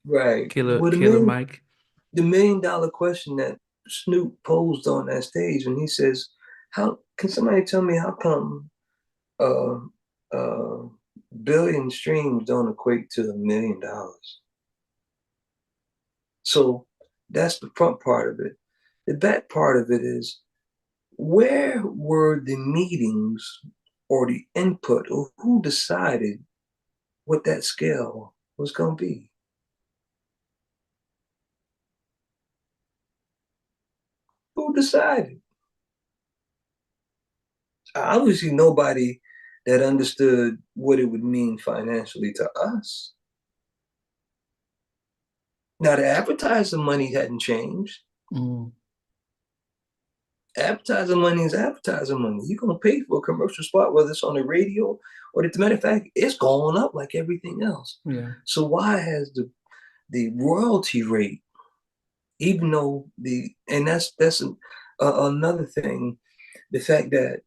right. Well, Killer Mike. the $1 million question that Snoop posed on that stage when he says, "How can somebody tell me how come uh, uh, billion streams don't equate to $1 million?" So that's the front part of it. The back part of it is where were the meetings or the input or who decided what that scale was going to be? Who decided? Obviously, nobody that understood what it would mean financially to us. Now, the advertising money hadn't changed. Mm, Advertising money is advertising money. You're going to pay for a commercial spot, whether it's on the radio or the matter of fact, it's going up like everything else. yeah. So why has the royalty rate, even though and that's another thing, the fact that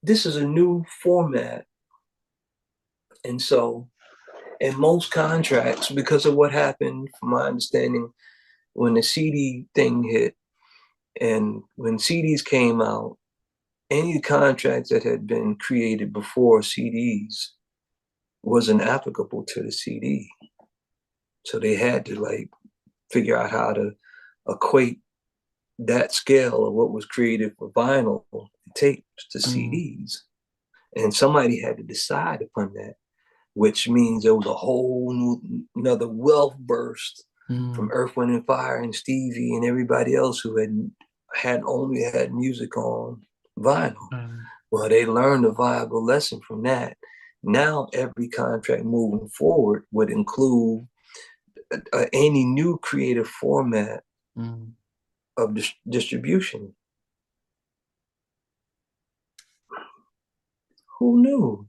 this is a new format, and so And most contracts, because of what happened, from my understanding, when the CD thing hit and when CDs came out, any contracts that had been created before CDs wasn't applicable to the CD. So they had to like figure out how to equate that scale of what was created for vinyl and tapes to CDs. And somebody had to decide upon that, which means there was a whole another wealth burst from Earth, Wind, and Fire and Stevie and everybody else who had only had music on vinyl. Well, they learned a viable lesson from that. Now every contract moving forward would include any new creative format of distribution. Who knew?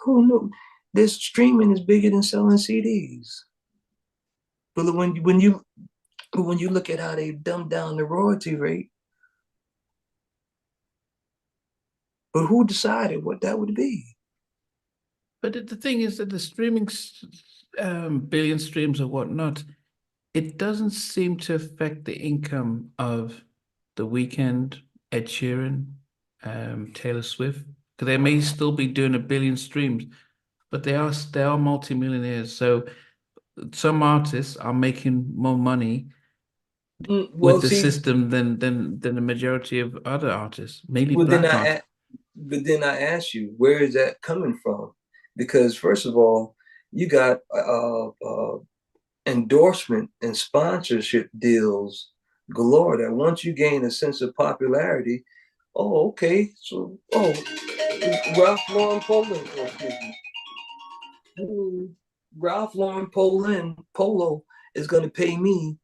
Who knew? This streaming is bigger than selling CDs. But when you look at how they dumbed down the royalty rate, but who decided what that would be? But the thing is that the streaming billion streams or whatnot, it doesn't seem to affect the income of The Weeknd, Ed Sheeran, Taylor Swift, because they may still be doing a billion streams, but they are multimillionaires. So some artists are making more money with the system than the majority of other artists, mainly black artists. But then I ask you, where is that coming from? Because first of all, you got endorsement and sponsorship deals galore that once you gain a sense of popularity, Ralph Lauren Poland, Ralph Lauren Polo is going to pay me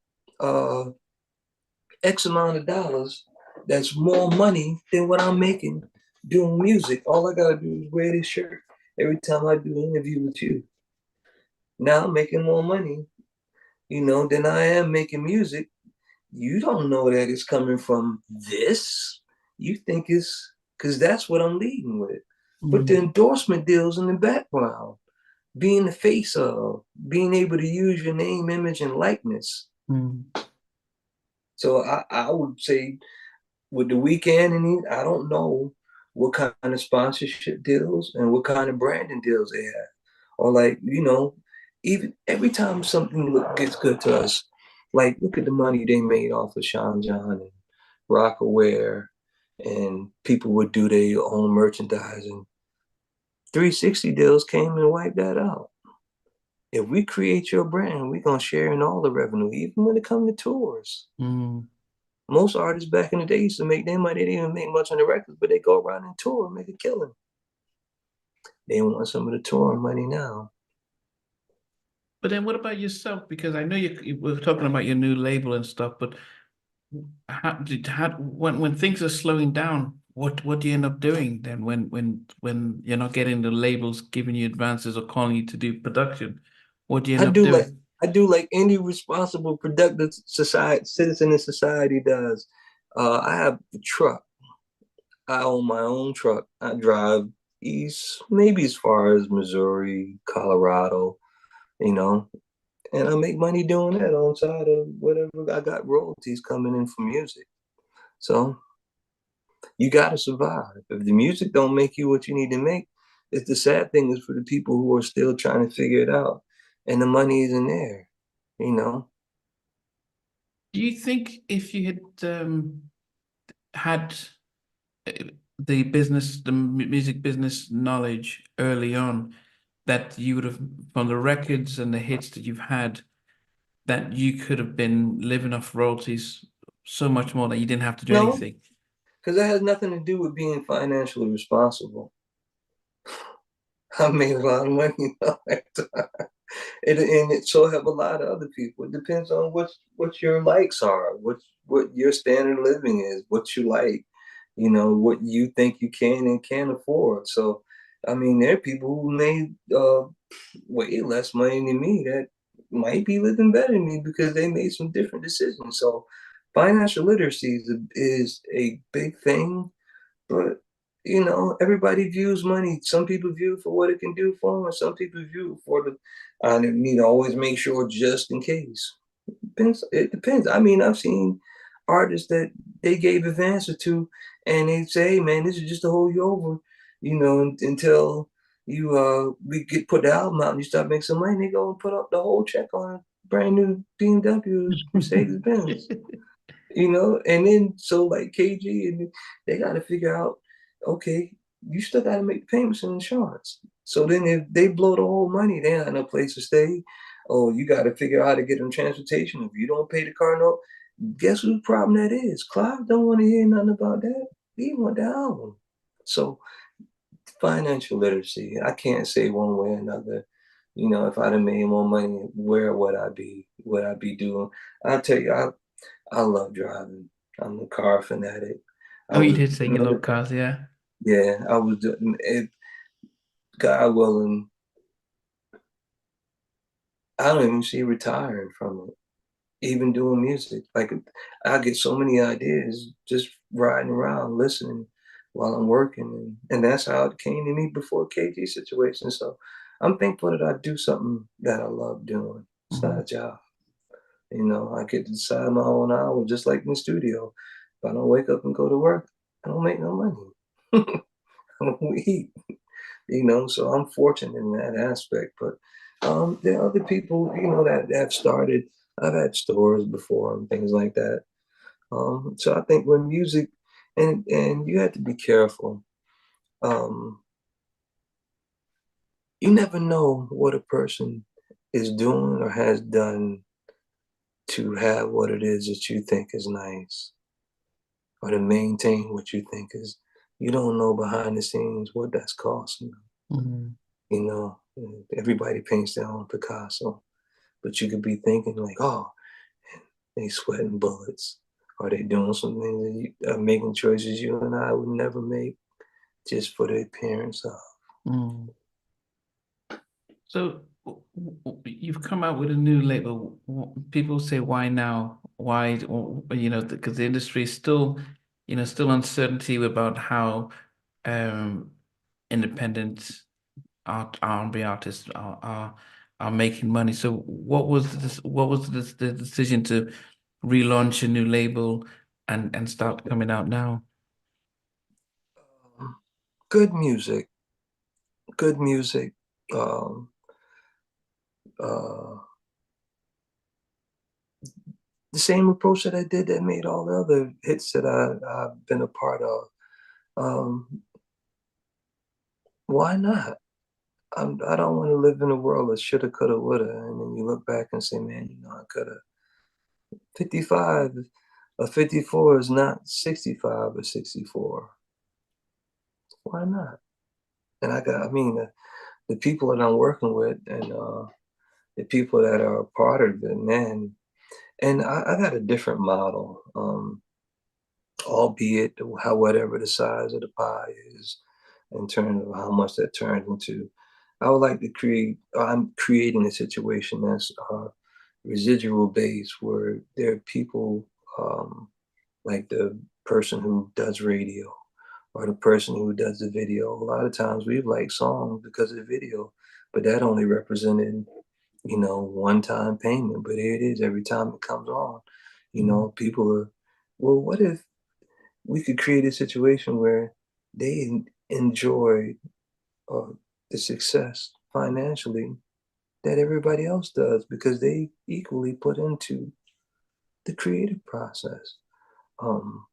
X amount of dollars. That's more money than what I'm making doing music. All I got to do is wear this shirt every time I do an interview with you. Now I'm making more money, than I am making music. You don't know that it's coming from this. You think it's because that's what I'm leading with. But the endorsement deals in the background, being the face of, being able to use your name, image, and likeness. So I would say with The Weeknd, and I don't know what kind of sponsorship deals and what kind of branding deals they have. Or like, even every time something gets good to us, like look at the money they made off of Sean John and Rockaware, and people would do their own merchandising. 360 deals came and wiped that out. If we create your brand, we're going to share in all the revenue, even when it comes to tours. Most artists back in the day used to make their money. They didn't even make much on the records, but they go around and tour and make a killing. They want some of the touring money now. But then what about yourself? Because I know you were talking about your new label and stuff, but when things are slowing down, what do you end up doing then when you're not getting the labels giving you advances or calling you to do production? What do you end up doing? I do like any responsible, productive citizen in society does. I have a truck. I own my own truck. I drive east, maybe as far as Missouri, Colorado, and I make money doing that on side of whatever I got royalties coming in from music. So you got to survive. If the music don't make you what you need to make, it's the sad thing is for the people who are still trying to figure it out, and the money isn't there. Do you think if you had the music business knowledge early on, that you would have, from the records and the hits that you've had, that you could have been living off royalties so much more that you didn't have to do anything? Because that has nothing to do with being financially responsible. I made a lot of money all that time. And so have a lot of other people. It depends on what your likes are, what your standard of living is, what you like, what you think you can and can't afford. So, I mean, there are people who made way less money than me that might be living better than me because they made some different decisions. So, financial literacy is a big thing, but everybody views money. Some people view it for what it can do for them, and some people view it for I need to always make sure just in case. It depends. I mean, I've seen artists that they gave advances to, and they say, "Hey, man, this is just to hold you over, until we put the album out and you start making some money." They go and put up the whole check on a brand new BMW Mercedes Benz. And then so like KG, and they got to figure out, okay, you still got to make payments and insurance. So then if they blow the whole money, they have no place to stay. Oh, you got to figure out how to get them transportation. If you don't pay the car note, guess whose problem that is? Clive don't want to hear nothing about that. He want the album. So financial literacy, I can't say one way or another. If I'd have made more money, where would I be? What I'd be doing? I'll tell you, I love driving. I'm a car fanatic. I Oh, you was, did say you love cars, yeah. yeah, I was doing it. God willing, I don't even see retiring from it. Even doing music, like I get so many ideas just riding around, listening while I'm working, and that's how it came to me before KG situation. So I'm thankful that I do something that I love doing. It's not a job. I get to decide my own hour, just like in the studio. If I don't wake up and go to work, I don't make no money. I don't eat, so I'm fortunate in that aspect. But there are other people, that have started. I've had stores before and things like that. So I think when music, and you have to be careful. Um, you never know what a person is doing or has done to have what it is that you think is nice, or to maintain what you think is. You don't know behind the scenes what that's costing. Mhm. Everybody paints their own Picasso, but you could be thinking like, oh, they sweating bullets. Are they doing something that making choices you and I would never make just for the appearance of? Mm. So you've come out with a new label. People say, why now? Why, because the industry is still, still uncertainty about how um, independent R&B artists are making money. So what was the decision to relaunch a new label and start coming out now? Good music, good music. Um, uh, the same approach that I did that made all the other hits that I've been a part of. Um, why not? I don't want to live in a world of shoulda, coulda, woulda, and then you look back and say, man, I coulda. 55 or 54 is not 65 or 64. Why not? And the people that I'm working with, and the people that are a part of it, man. And I got a different model, albeit whatever the size of the pie is in terms of how much that turns into. I would like to I'm creating a situation that's residual based, where there are people, like the person who does radio or the person who does the video. A lot of times we like songs because of the video, but that only represented, one-time payment. But here it is every time it comes on. People are, well, what if we could create a situation where they enjoy uh, the success financially that everybody else does, because they equally put into the creative process. Um,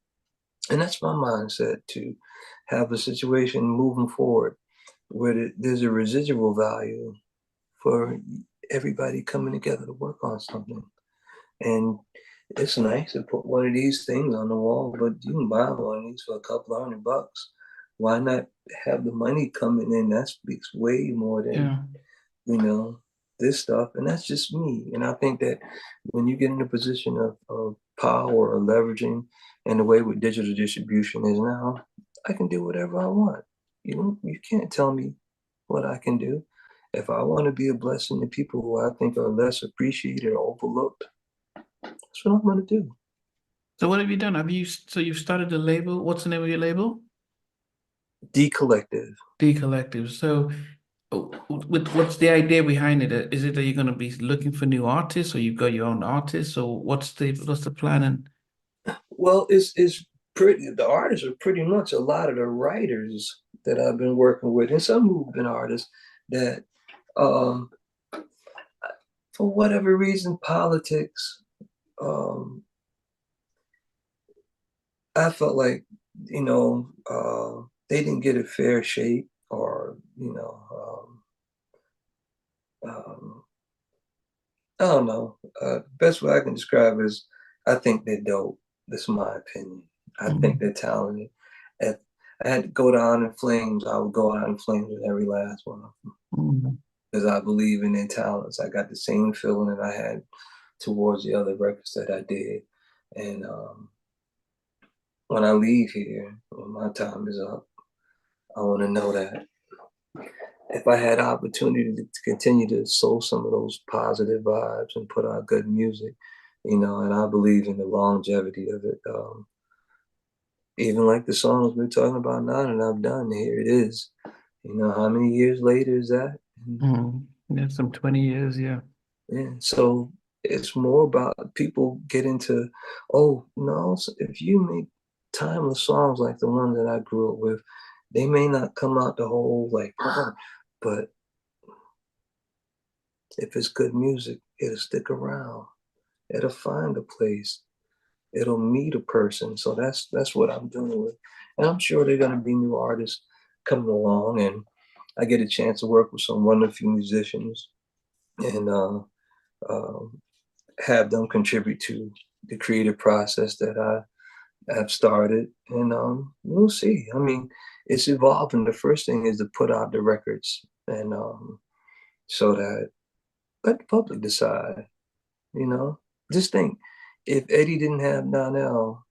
and that's my mindset, to have a situation moving forward where there's a residual value for everybody coming together to work on something. And it's nice to put one of these things on the wall, but you can buy one of these for a couple of $100. Why not have the money coming in? That speaks way more than, Yeah. this stuff. And that's just me. And I think that when you get in a position of power or leveraging, and the way with digital distribution is now, I can do whatever I want. You can't tell me what I can do. If I want to be a blessing to people who I think are less appreciated or overlooked, that's what I'm going to do. So what have you done? So you've started a label. What's the name of your label? D Collective. D Collective. So, what's the idea behind it? Is it that you're going to be looking for new artists, or you've got your own artists, or what's the plan? Well, it's pretty. The artists are pretty much a lot of the writers that I've been working with, and some who've been artists that, um, for whatever reason, politics. Um, I felt like, they didn't get a fair shake, or um, I don't know. Best way I can describe it is, I think they're dope. That's my opinion. I think Mm, they're talented. If I had to go down in flames, I would go out in flames with every last one of them, mm, because I believe in their talents. I got the same feeling that I had towards the other records that I did. And when I leave here, when my time is up, I want to know that if I had opportunity to continue to sow some of those positive vibes and put out good music, and I believe in the longevity of it. Even like the songs we're talking about now, and I've done, here it is. How many years later is that? Yeah, some 20 years, yeah. Yeah, so it's more about people get into, oh, no, if you make timeless songs like the ones that I grew up with, they may not come out the whole like, but if it's good music, it'll stick around. It'll find a place. It'll meet a person. So that's what I'm doing with. And I'm sure there are gonna be new artists coming along, and I get a chance to work with some wonderful musicians, and um, have them contribute to the creative process that I have started. And we'll see. I mean, it's evolving. The first thing is to put out the records, and so that let the public decide. You know, just think, if Eddie didn't have Donell,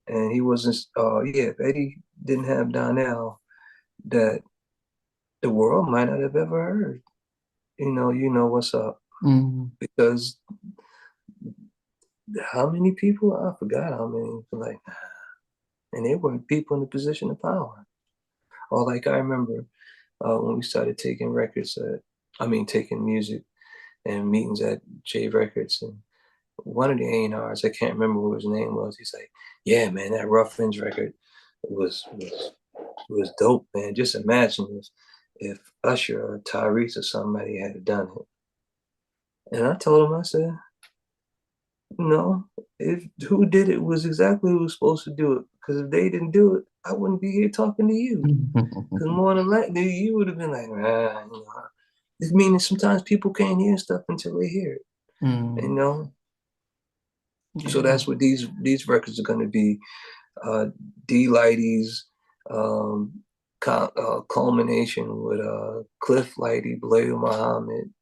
and he wasn't, if Eddie didn't have Donell, that the world might not have ever heard. You know what's up, Mm. because how many people, I forgot how many, like, and they were people in the position of power. Or like I remember when we started taking records, taking music and meetings at J Records, and one of the A&Rs, I can't remember what his name was. He's like, "Yeah, man, that Ruff Endz record was dope, man. Just imagine if Usher or Tyrese or somebody had done it." And I told him, I said, "No, if who did it was exactly who was supposed to do it. Because if they didn't do it, I wouldn't be here talking to you. Because more than likely, you would have been like, It means sometimes people can't hear stuff until they hear it, you Mm. know." So Yeah. that's what these records are going to be. D Lighty's um, culmination with Cliff Lighty, Blair Muhammad,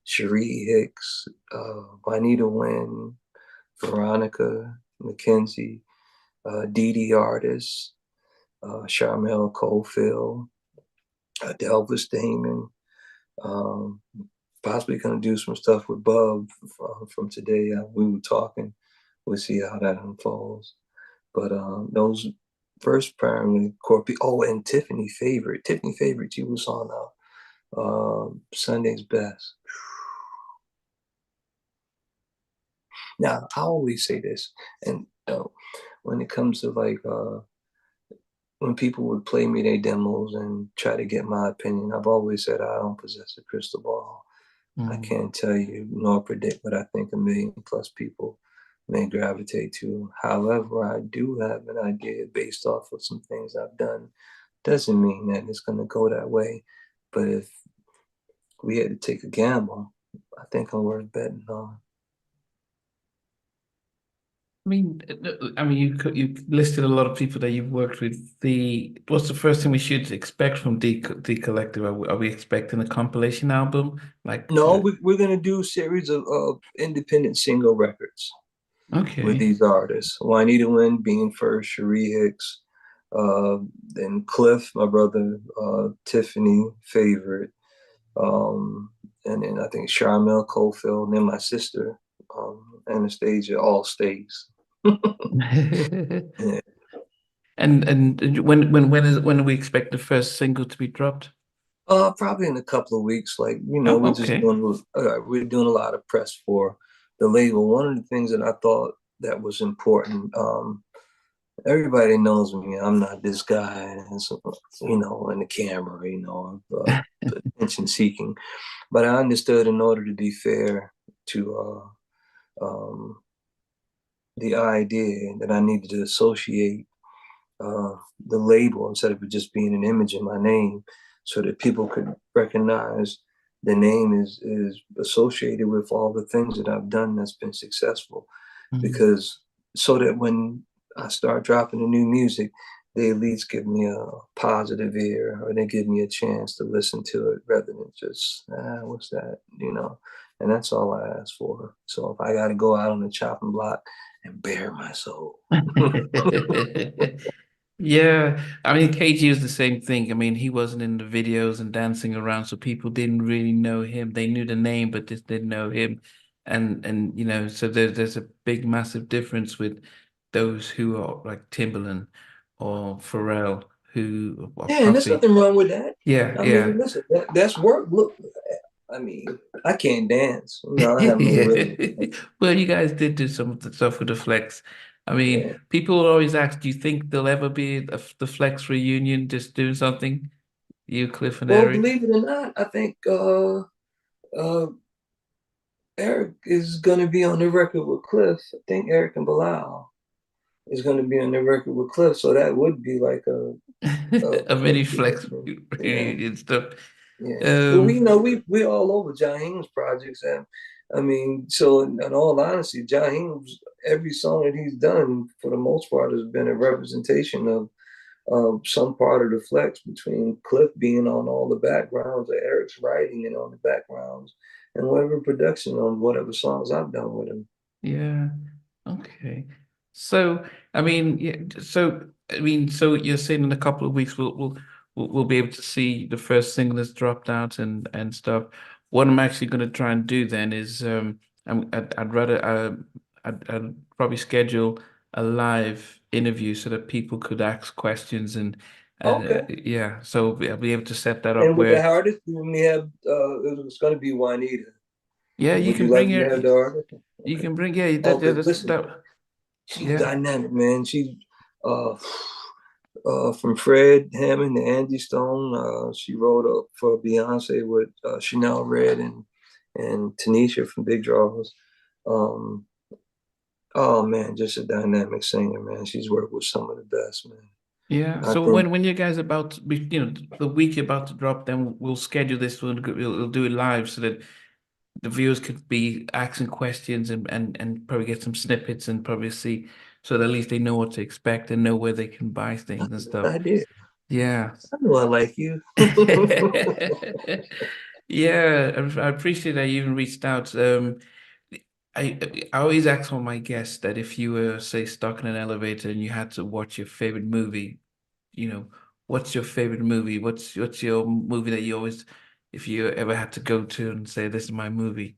Cherie Hicks, Juanita Wynn, Veronica McKenzie, Dee Dee Artist, Charmel Cofield, Delvis Damon. Um, Possibly going to do some stuff with Bub from today. We were talking. We'll see how that unfolds. But those first primarily core people. Oh, and Tiffany Favorite. Tiffany Favorite, she was on Sunday's Best. Now, I always say this, and when it comes to like when people would play me their demos and try to get my opinion, I've always said I don't possess a crystal ball. I Mm. can't tell you nor predict what I think a million plus people may gravitate to. However, I do have an idea based off of some things I've done. Doesn't mean that it's going to go that way. But if we had to take a gamble, I think I'm worth betting on. You listed a lot of people that you've worked with. What's the first thing we should expect from D Collective? Are we expecting a compilation album? Like, No, we're going to do a series of independent single records with okay. these artists. Juanita Wynn being first, Cherie Hicks, then Cliff, my brother, Tiffany Favorite, um, and then I think Charmel Cofield, and then my sister, Anastasia, all stays. Yeah. And when do we expect the first single to be dropped? Probably in a couple of weeks. Like, Oh, okay. we're doing a lot of press for the label. One of the things that I thought that was important, everybody knows me. I'm not this guy, and so, in the camera, attention seeking. But I understood in order to be fair to the idea that I needed to associate uh, the label instead of it just being an image in my name, so that people could recognize the name is associated with all the things that I've done that's been successful. Mm. Because so that when I start dropping the new music, they at least give me a positive ear, or they give me a chance to listen to it rather than just, what's that, And that's all I ask for. So if I got to go out on the chopping block and bare my soul. Yeah, I mean, KG was the same thing. I mean, he wasn't in the videos and dancing around, so people didn't really know him. They knew the name, but just didn't know him. And so there's a big, massive difference with those who are like Timbaland or Pharrell, who are Yeah, and there's Puffy. nothing wrong with that. Yeah, I yeah. mean, listen, that's work. Look, I mean, I can't dance. I have no rhythm. Yeah. Well, you guys did do some of the stuff with the Flex. I mean, Yeah. people always ask, do you think there'll ever be the Flex reunion, just doing something? You, Cliff, and Well, Eric? believe it or not, I think uh, Eric is going to be on the record with Cliff. I think Eric and Bilal is going to be on the record with Cliff. So that would be like a A Flex mini Flex reunion. Yeah. reunion stuff. Yeah, but Um, we all over Jaheim's projects, and I mean, so in all honesty, Jaheim's every song that he's done for the most part has been a representation of some part of the flex, between Cliff being on all the backgrounds, or Eric's writing and on the backgrounds, and whatever production on whatever songs I've done with him. yeah. Okay. So, I mean, yeah, so you're saying in a couple of weeks we'll be able to see the first single that's dropped out and stuff. What I'm actually going to try and do then is I'd rather I'd probably schedule a live interview so that people could ask questions and Okay. yeah, so I'll be able to set that up And with the where artist, we have it's going to be Juanita. yeah, you Would you can like bring me to your have the artist? you Okay. can bring yeah Oh, because that's listen, that she's yeah. dynamic, man. She's uh, from Fred Hammond to Angie Stone. She wrote up for Beyonce with Chanel Red and Tanisha from Big Draws. Um, oh man, just a dynamic singer, man. She's worked with some of the best, man. Yeah. I So think when you guys about to be, the week you're about to drop, then we'll schedule this. We'll do it live so that the viewers could be asking questions and probably get some snippets and probably see so that at least they know what to expect and know where they can buy things and that's a stuff. good idea. Yeah. I know I like you. Yeah, I appreciate that you even reached out. I always ask all my guests that if you were, say, stuck in an elevator and you had to watch your favorite movie, what's your favorite movie? What's your movie that you always, if you ever had to go to and say, this is my movie?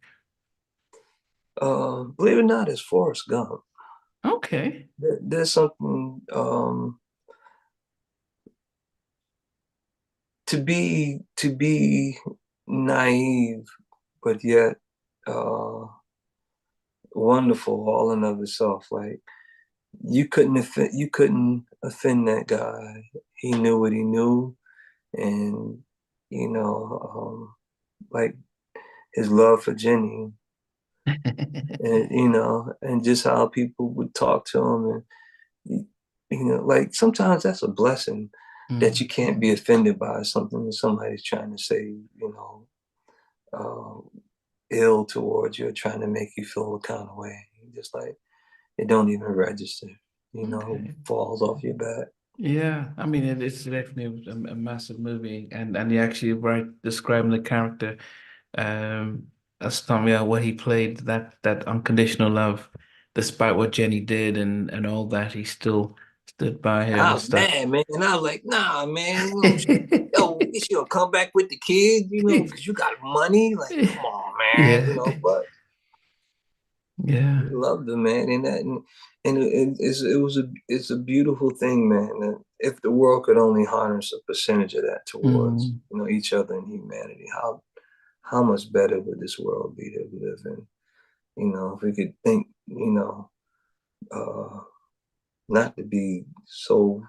Believe it or not, it's Forrest Gump. Okay. There's something to be naive, but yet uh, wonderful all in of itself. Like you couldn't offend that guy. He knew what he knew, and you know, like his love for Jenny, and and just how people would talk to him, and like sometimes that's a blessing that Mm, you can't be offended by something that somebody's trying to say, uh, ill towards you, or trying to make you feel a kind of way. Just like it don't even register, okay. falls off your back. Yeah, I mean it's definitely a massive movie, and you actually right describing the character, as Tommy what he played that unconditional love, despite what Jenny did and all that, he still stood by her I and was stuff. mad, man. And I was like, nah, man, yo, she'll come back with the kids, because you got money. Like, come on, man, Yeah. but Yeah. We loved him, man, it's a beautiful thing, man. And if the world could only harness a percentage of that towards Mm. each other and humanity, how much better would this world be that we live in? If we could think, uh, not to be so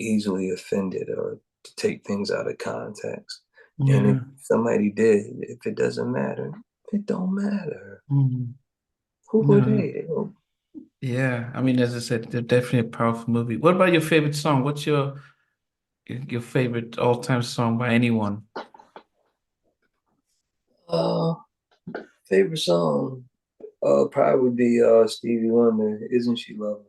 easily offended or to take things out of context. And if Yeah. somebody did, if it doesn't matter, it don't matter. Mm. Who were No. they? Yeah. I mean, as I said, they're definitely a powerful movie. What about your favorite song? What's your favorite all-time song by anyone? Uh, Favorite song? Probably would be Stevie Wonder. Isn't She Lovely?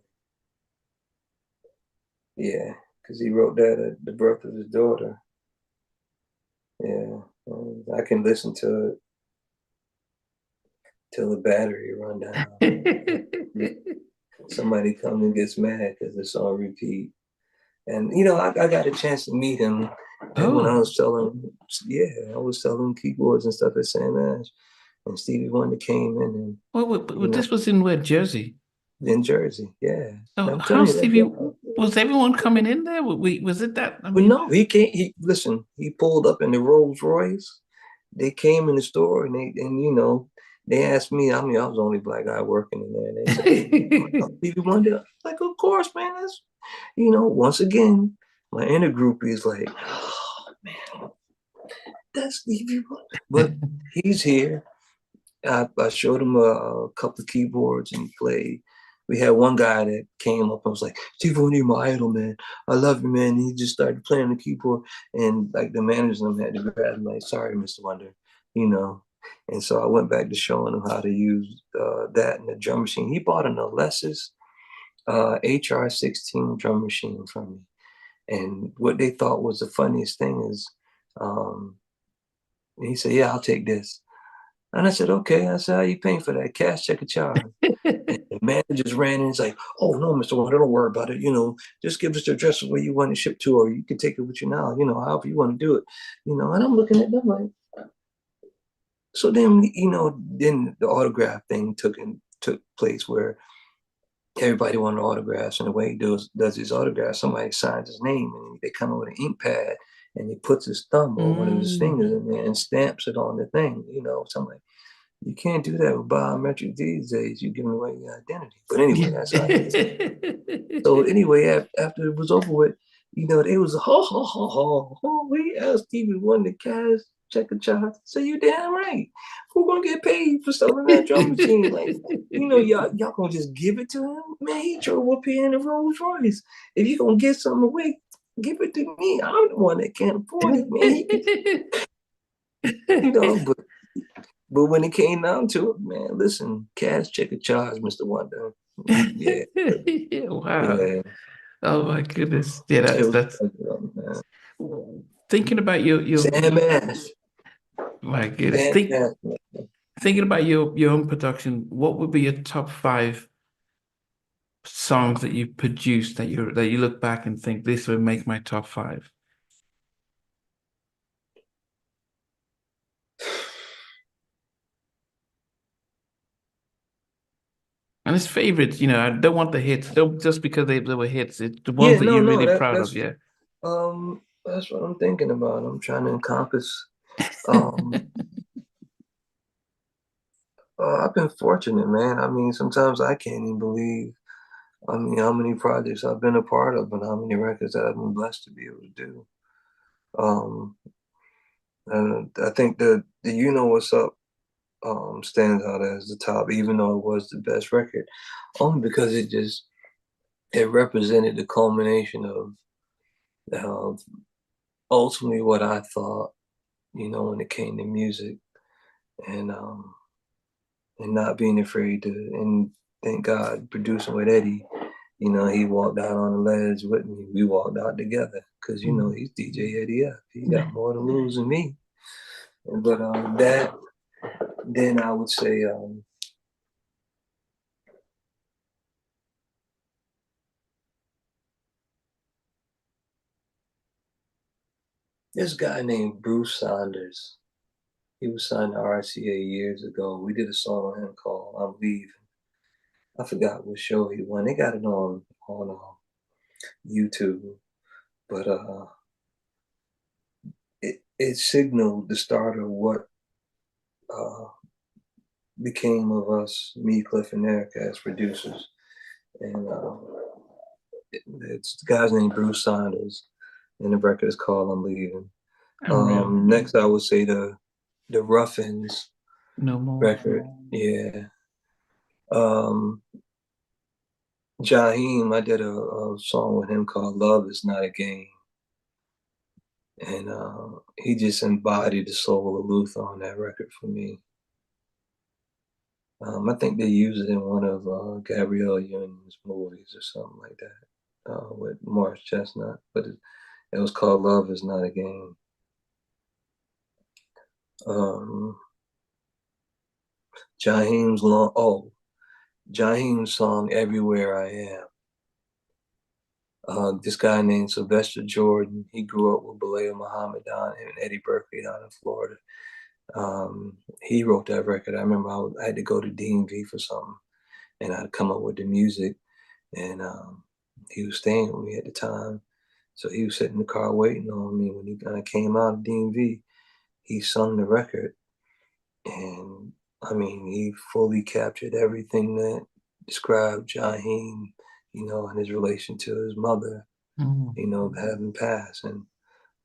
Yeah, because he wrote that at the birth of his daughter. Yeah, I can listen to it till the battery run down. Somebody comes and gets mad because it's on repeat. And I got a chance to meet him, and when I Oh, was I was selling keyboards and stuff at Sam Ash, and Stevie Wonder came in, and well, this was in where, Jersey? in Jersey, yeah. And So I'm how telling you that Stevie, guy. was everyone coming in there? Was it that? I But mean, no, he can't. He listen. He pulled up in the Rolls Royce. They came in the store they asked me. I mean, I was the only black guy working in there. And they said, "Hey, Stevie Wonder." Like, of course, man. That's once again, my inner groupie is like, "Oh man, that's Stevie Wonder." But he's here. I showed him a couple of keyboards and he played. We had one guy that came up and was like, "Steve Wonder, you're my idol, man. I love you, man." And he just started playing the keyboard, and like the managers and them had to grab him, like, "Sorry, Mr. Wonder," you know. And so I went back to showing him how to use that in the drum machine. He bought an Alessis HR-16 drum machine from me, and what they thought was the funniest thing is, um, he said, "Yeah, I'll take this." And I said, "Okay." I said, "How you paying for that? Cash, check, or charge?" And the man just ran in. He's like, "Oh no, Mr. Wonder, don't worry about it. Just give us the address of where you want to ship to, or you can take it with you now. However you want to do it. And I'm looking at them like, so then the autograph thing took place where everybody wanted autographs, and the way he does his autographs, somebody signs his name, and they come up with an ink pad, and he puts his thumb or one of his mm. fingers in there and stamps it on the thing. So I'm like, you can't do that with biometric these days. You're giving away your identity. But anyway, that's how it is. So anyway, after it was over with, they was ho ho ho ho ho. We asked Stevie Wonder cash check a child. So you damn right. Who gonna get paid for selling that drum machine? Like, y'all gonna just give it to him? Man, he drove up here in a Rolls Royce. If you gonna get something away, give it to me. I'm the one that can't afford it, man. He can, but when it came down to it, man, listen, cash check a charge, Mr. Wonder. Yeah, Wow. yeah. Oh my goodness. Yeah, It was that's man. thinking about Sam Ash. my goodness. Sam Ash, man. Thinking about your own production, what would be your top five songs that you produced that you look back and think this would make my top five? And it's favorites, I don't want the hits. Don't just because they were hits. It's the ones Yeah, that no, you're no, really proud of, yeah. that's what I'm thinking about. I'm trying to encompass. Um, I've been fortunate, man. I mean, sometimes I can't even believe. I mean, how many projects I've been a part of, and how many records that I've been blessed to be able to do. Um, and I think the You Know What's Up stands out as the top, even though it was the best record, only because it represented the culmination of uh, ultimately what I thought, when it came to music, and not being afraid to, and thank God, producing with Eddie. He walked out on the ledge with me. We walked out together because Mm. he's DJ Eddie F. He got more to lose than me. But that then I would say this guy named Bruce Saunders. He was signed to RCA years ago. We did a song on him called "I'm Leaving." I forgot what show he won. They got it on YouTube, but it signaled the start of what uh, became of us, me, Cliff, and Eric as producers. And it's the guy's name Bruce Saunders, and the record is called "I'm Leaving." Unreal. Next, I would say the Ruff Endz No more. record. Yeah. Jaheim, I did a song with him called "Love Is Not a Game," and he just embodied the soul of Luther on that record for me. I think they used it in one of Gabrielle Union's movies or something like that with Morris Chestnut, but it was called "Love Is Not a Game." Jaheim's Jaheim's song "Everywhere I Am." This guy named Sylvester Jordan, he grew up with Baleo Muhammad down and Eddie Berkeley down in Florida. He wrote that record. I remember I had to go to DMV for something, and I'd come up with the music, and he was staying with me at the time. So he was sitting in the car waiting on me. When I came out of DMV, he sung the record, and I mean, he fully captured everything that described Jaheim, and his relation to his mother, having passed. And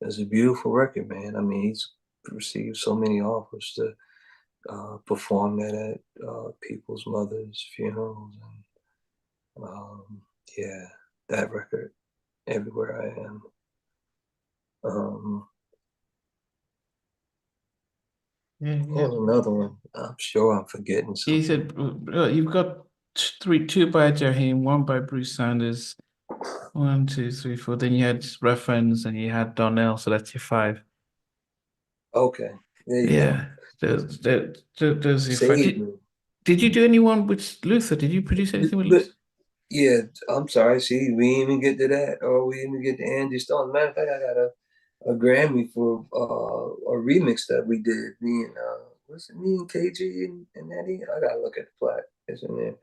it's a beautiful record, man. I mean, he's received so many offers to perform that at people's mothers' funerals. And yeah, that record, "Everywhere I Am." Here's another one. I'm sure I'm forgetting something. He said, you've got two by Jaheim, one by Bruce Sanders, 1, 2, 3, 4. Then you had Ruff Endz and you had Donell, so that's your 5. Okay, there you Yeah, go. those are your 5. Save me. Did you do anyone with Luther? Did you produce anything with But Luther? yeah, I'm sorry. See, we didn't even get to that, or we didn't even get to Angie Stone. Matter of fact, I got a Grammy for a remix that we did. Me and what's it? Me and KG and Eddie. I gotta look at the plaque. It's in there.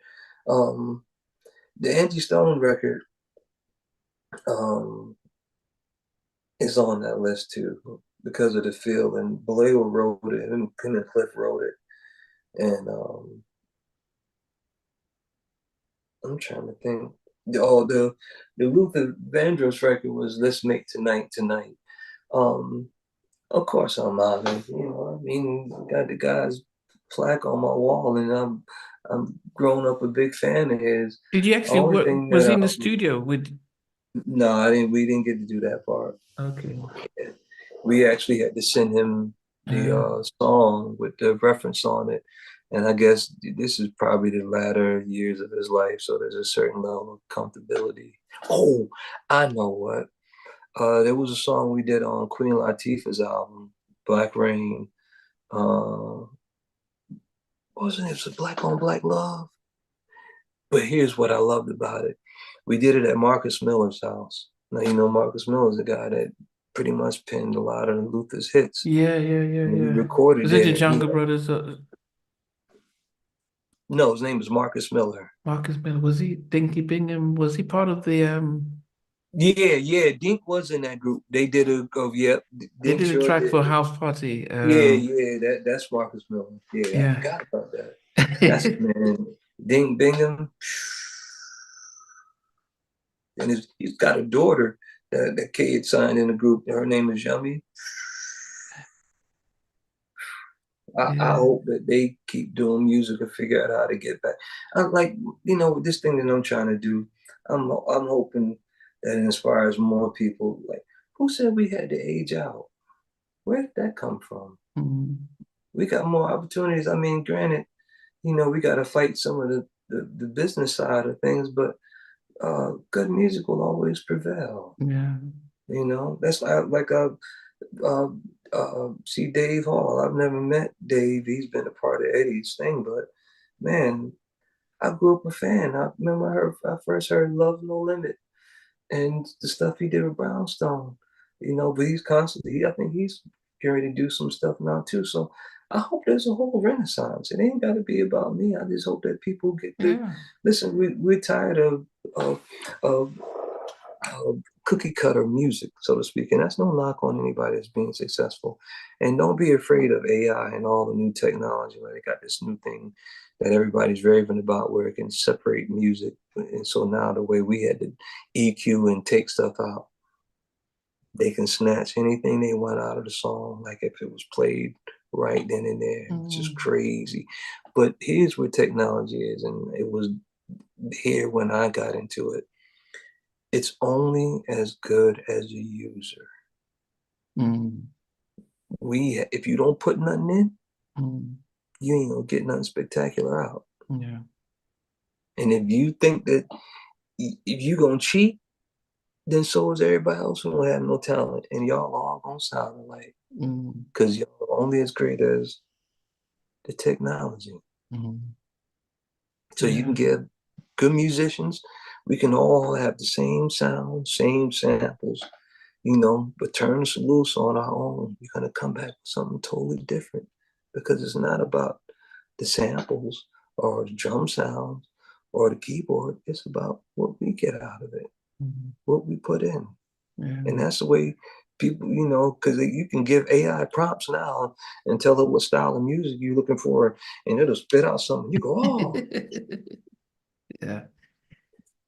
The Angie Stone record is on that list too because of the feel. And Baleo wrote it, and Cliff wrote it, and I'm trying to think. The Luther Vandross record was "Let's Make Tonight Tonight." Of course I'm honored. I mean, got the guy's plaque on my wall, and I'm grown up a big fan of his. Did you actually Only work? thing Was he that in the studio with? no, I didn't. We didn't get to do that part. Okay. We actually had to send him the song with the reference on it. And I guess this is probably the latter years of his life, so there's a certain level of comfortability. Oh, I know what. There was a song we did on Queen Latifah's album, Black Rain. Wasn't it? Black on Black Love? But here's what I loved about it. We did it at Marcus Miller's house. Now, Marcus Miller's the guy that pretty much penned a lot of Luther's hits. Yeah. We recorded Was it the there. Younger Brothers? No, his name is Marcus Miller. Marcus Miller. Was he Dinky Bingham? Was he part of the Yeah. Dink was in that group. They did yep. They Dink did a sure track did. for House Party. That's Marcus Miller. Yeah, I Yeah. forgot about that. That's man. Dink Bingham. And he's got a daughter that kid signed in the group. Her name is Yummy. I hope that they keep doing music and figure out how to get back. I like, this thing that I'm trying to do. I'm hoping that it inspires more people. Like, who said we had to age out? Where did that come from? We got more opportunities. I mean, granted, we got to fight some of the business side of things, but good music will always prevail. Yeah. That's like see Dave Hall. I've never met Dave. He's been a part of Eddie's thing, but man, I grew up a fan. I remember I first heard "Love No Limit" and the stuff he did with Brownstone. But he's constantly. I think he's getting ready to do some stuff now too. So I hope there's a whole renaissance. It ain't got to be about me. I just hope that people get the Yeah. listen. We're tired of of, of cookie cutter music, so to speak, and that's no knock on anybody that's being successful. And don't be afraid of AI and all the new technology. Where they got this new thing that everybody's raving about, where it can separate music. And so now the way we had to EQ and take stuff out, they can snatch anything they want out of the song, like if it was played right then and there, which is crazy. But here's where technology is, and it was here when I got into it. It's only as good as the user. If you don't put nothing in, you ain't gonna get nothing spectacular out. Yeah. And if you think that if you gonna cheat, then so is everybody else who don't have no talent, and y'all all gonna sound alike because y'all are only as great as the technology. So you can get good musicians. We can all have the same sound, same samples, but turn us loose on our own. You're gonna come back with something totally different because it's not about the samples or the drum sounds or the keyboard. It's about what we get out of it, what we put in. And that's the way people, because you can give AI prompts now and tell it what style of music you're looking for, and it'll spit out something. You go, oh. Yeah.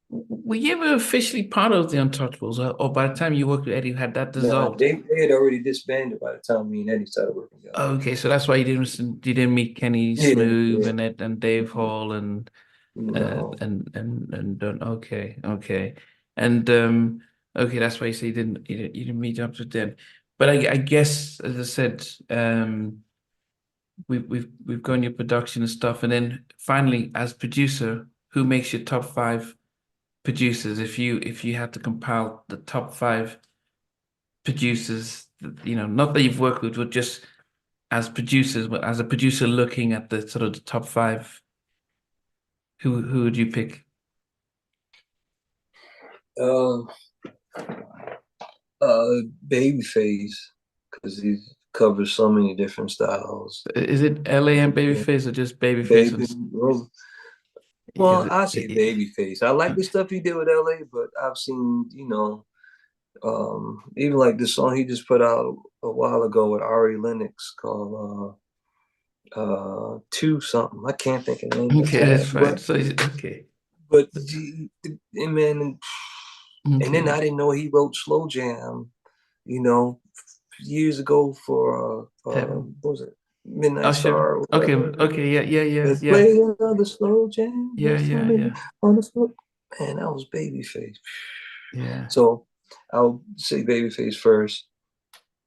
Were you ever officially part of the Untouchables, or by the time you worked with Eddie, had that dissolved? They had already disbanded by the time me and Eddie started working together. Okay, so that's why you didn't meet Kenny Smooth and Dave Hall and okay, and okay, that's why you say you didn't meet up with them. But I guess, as I said, we've gone your production and stuff, and then finally, as producer, who makes your top 5 producers? If you had to compile the top 5 producers, not that you've worked with, but just as producers, but as a producer looking at the sort of the top 5, who would you pick? Babyface, because he covers so many different styles. Is it LA and Babyface, or just Babyface? Well, I say Babyface. I like the stuff he did with LA, but I've seen, even like the song he just put out a while ago with Ari Lennox called 2 something. I can't think of the name. Okay, that's fine. So okay. But man, and then I didn't know he wrote Slow Jam, years ago for what was it? Midnight Star. Okay, yeah. Let's play another slow jam. Yeah. On the slow. Man, that was Babyface. Yeah. So I'll say Babyface first,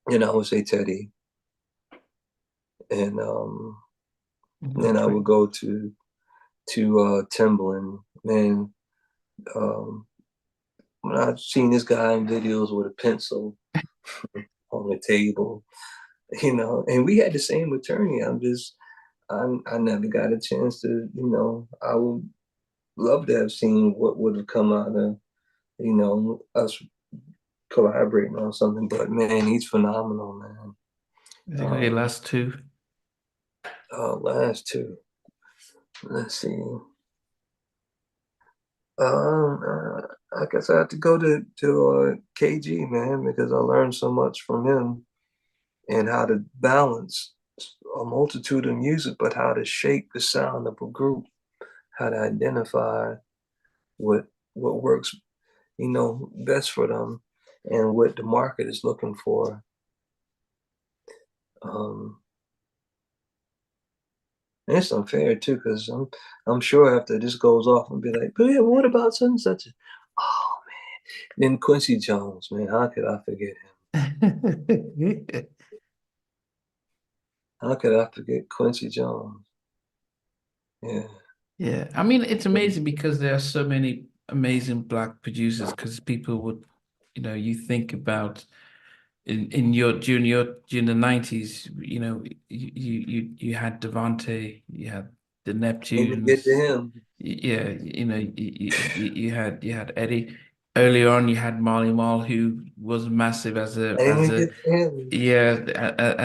and I would say Teddy, and then I would go to Timbaland. Man, when I've seen this guy in videos with a pencil on the table, and we had the same attorney. I never got a chance to, I would love to have seen what would have come out of, us collaborating on something. But man, he's phenomenal, man. Is it your last 2? Last 2. Let's see. I guess I have to go to KG, man, because I learned so much from him and how to balance a multitude of music, but how to shape the sound of a group, how to identify what works, best for them and what the market is looking for. And it's unfair too, because I'm sure after this goes off and be like, but yeah, what about such and such? Oh man. Then Quincy Jones, man, how could I forget him? How could I forget Quincy Jones? Yeah. Yeah. I mean, it's amazing because there are so many amazing Black producers, because people would, you think about in your during the 90s, you had Devante, you had the Let me get to Neptunes. him. Yeah, you had Eddie. Earlier on, you had Marley Marl, who was massive as a Let me get to him. yeah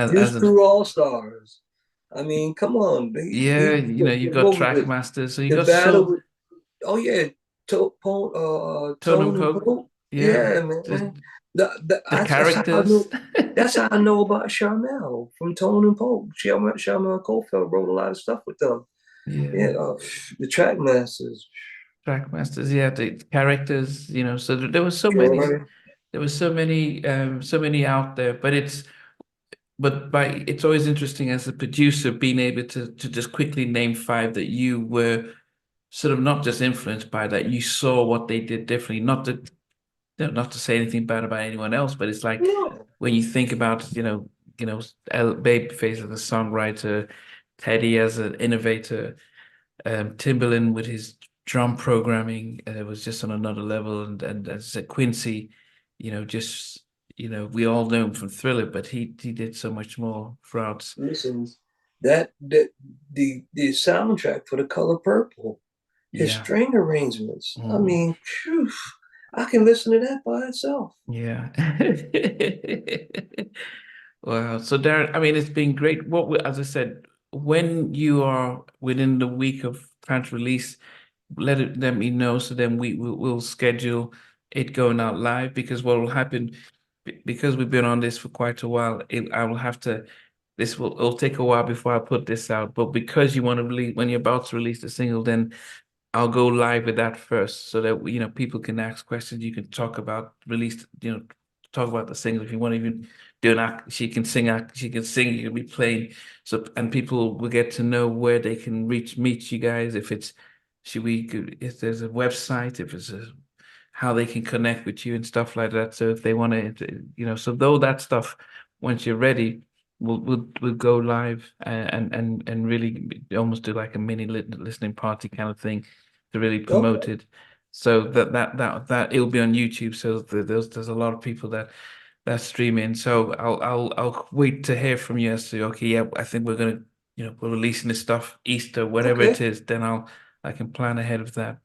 His as a true all stars. I mean, come on. Yeah, you know, you've got What was track it? masters, so you The got battle so with, oh yeah, Tone and Tone and Poke. Pope. Yeah, Yeah, just man. the That's how I characters. know. That's how I know about Charmel from Tone and Pope. Charmel Cofield wrote a lot of stuff with them. Yeah, Yeah, the track masters. track masters. Yeah, the characters. You know, so there was so many. Joy. There was so many out there. But it's always interesting as a producer being able to just quickly name five that you were sort of not just influenced by, that you saw what they did differently. Not to say anything bad about anyone else, but it's like No. when you think about, Babyface as a songwriter, Teddy as an innovator, Timbaland with his drum programming, was just on another level, and as I said, Quincy, just we all know him from Thriller, but he did so much more throughout. Listen, that the soundtrack for The Color Purple, his Yeah. string arrangements. I Mhm. mean, phew, I can listen to that by itself. Yeah. Wow. So Darren, I mean, it's been great. As I said, when you are within the week of planned release, let me know. So then we'll schedule it going out live, because what will happen, because we've been on this for quite a while, I will have to. It'll take a while before I put this out, but because you want to release when you're about to release the single, then I'll go live with that first, so that people can ask questions. You can talk about release, talk about the single. If you want to even do an act, she can sing. She can sing. You can be playing. So, and people will get to know where they can meet you guys. If it's if there's a website, if it's how they can connect with you and stuff like that. So if they want to, so though that stuff, once you're ready, we'll go live, and really almost do like a mini listening party kind of thing to really promote Okay. it. So that it'll be on YouTube. So there's a lot of people that stream in. So I'll wait to hear from you as to, okay, yeah, I think we're gonna, we're releasing this stuff Easter, whatever it Okay. is. Then I can plan ahead of that.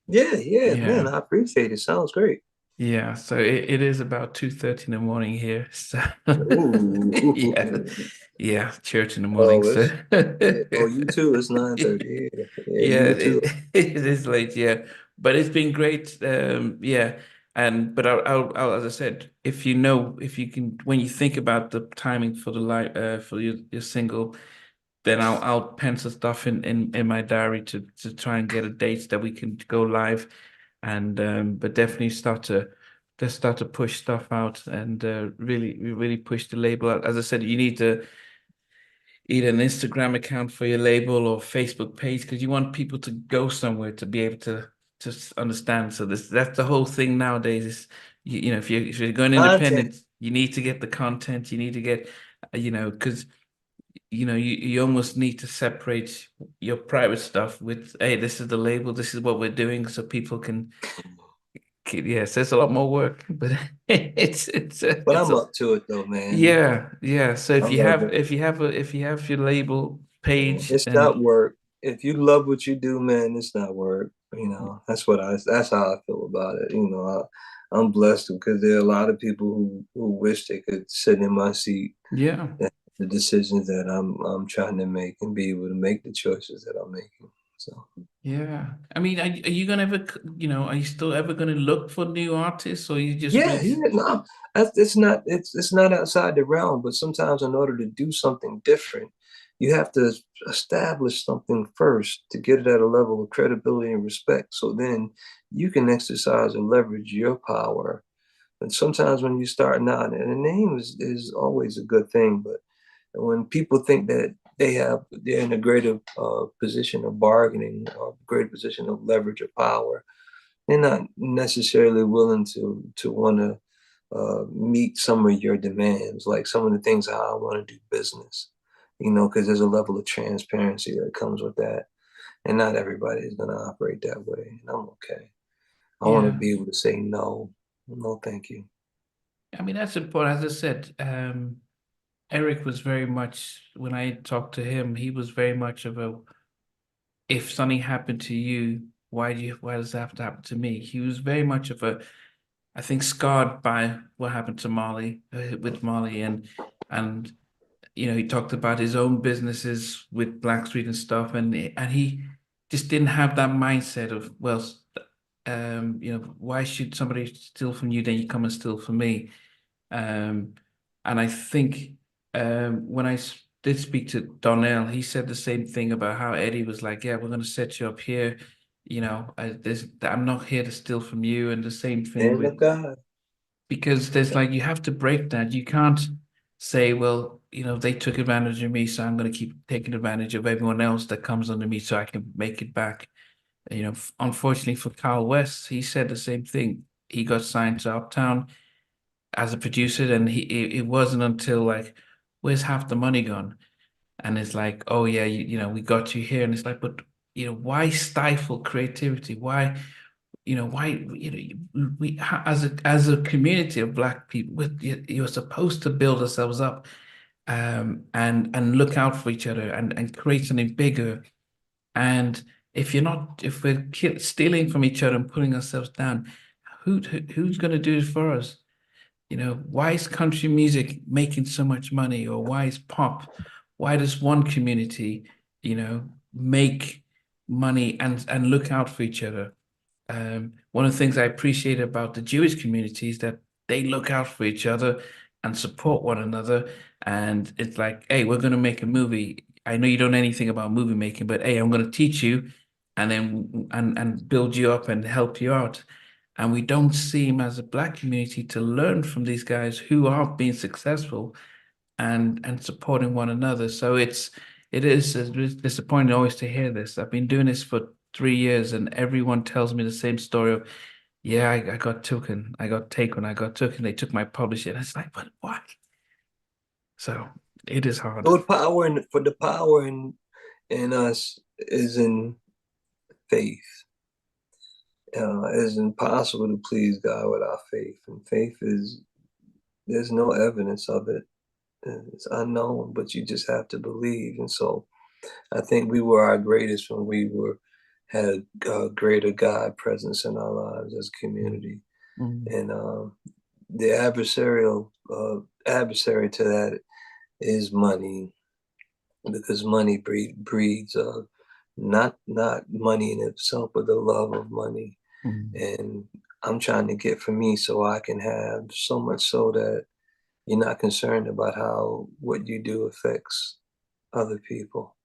Yeah, yeah, man. Yeah. I appreciate it. Sounds great. Yeah, so it is about 2:30 in the morning here. So yeah, Ooh. yeah, church in the morning. Oh, So yeah. Oh, you too. It's 9:30. Yeah, yeah, yeah, you too. it is late. Yeah, but it's been great. Yeah, but as I said, if you can, when you think about the timing for the live, for your single, then I'll pencil stuff in my diary to try and get a date that we can go live, and but definitely start to push stuff out, and really push the label out. As I said, you need to either an Instagram account for your label or Facebook page, because you want people to go somewhere to be able to understand. So that's the whole thing nowadays is, if you're going Content. independent, you need to get the content, you need to get, because you almost need to separate your private stuff with, hey, this is the label, this is what we're doing, so people can, yes, there's a lot more work, but But it's I'm a, up to it though, man. yeah. So I love it. if you have your label Yeah, page, it's not and work. If you love what you do, man, it's not work. That's how I feel about it. I'm blessed because there are a lot of people who wish they could sit in my seat yeah, and the decisions that I'm trying to make and be able to make the choices that I'm making. So yeah. I mean, are you gonna ever, are you still ever gonna look for new artists, or you just yeah, really, yeah, no, it's not outside the realm, but sometimes in order to do something different, you have to establish something first to get it at a level of credibility and respect. So then you can exercise and leverage your power. And sometimes when you're starting out, and a name is always a good thing, but when people think that they're in a greater position of bargaining or greater position of leverage or power, they're not necessarily willing to want to meet some of your demands, like some of the things how I want to do business, because there's a level of transparency that comes with that. And not everybody is going to operate that way. And I'm okay. I want to yeah. be able to say no, no, thank you. I mean, that's important. As I said, Eric was very much, when I talked to him, he was very much of a, if something happened to you, why does that have to happen to me? He was very much of a, I think, scarred by what happened to Marley, with Marley, and he talked about his own businesses with Blackstreet and stuff, and he just didn't have that mindset of, well, why should somebody steal from you, then you come and steal from me? Um, and I think when did speak to Donell, he said the same thing about how Eddie was like, yeah, we're going to set you up here. I'm not here to steal from you. And the same thing Man of with, God. because there's like, you have to break that. You can't say, well, they took advantage of me, so I'm going to keep taking advantage of everyone else that comes under me so I can make it back. Unfortunately for Carl West, he said the same thing. He got signed to Uptown as a producer, and it wasn't until like, where's half the money gone? And it's like, oh yeah, we got you here, and it's like, but why stifle creativity? Why we as a community of Black people, you're supposed to build ourselves up, and look out for each other and create something bigger. And if we're stealing from each other and putting ourselves down, who's going to do it for us? Why is country music making so much money, or why is pop? Why does one community, make money and look out for each other? One of the things I appreciate about the Jewish community is that they look out for each other and support one another. And it's like, hey, we're going to make a movie. I know you don't know anything about movie making, but hey, I'm going to teach you, and then and build you up and help you out. And we don't seem as a Black community to learn from these guys who are being successful and supporting one another. So it is disappointing always to hear this. I've been doing this for 3 years, and everyone tells me the same story of, yeah, I got taken, I got taken, they took my publishing. It's like, but why? So it is hard. So the power in us is in faith. It's impossible to please God without faith, and faith is there's no evidence of it. It's unknown, but you just have to believe. And so I think we were our greatest when we were had a greater God presence in our lives as a community. Mm, And the adversary to that is money, because money breeds not money in itself, but the love of money. mm, And I'm trying to get for me so I can have so much so that you're not concerned about how what you do affects other people.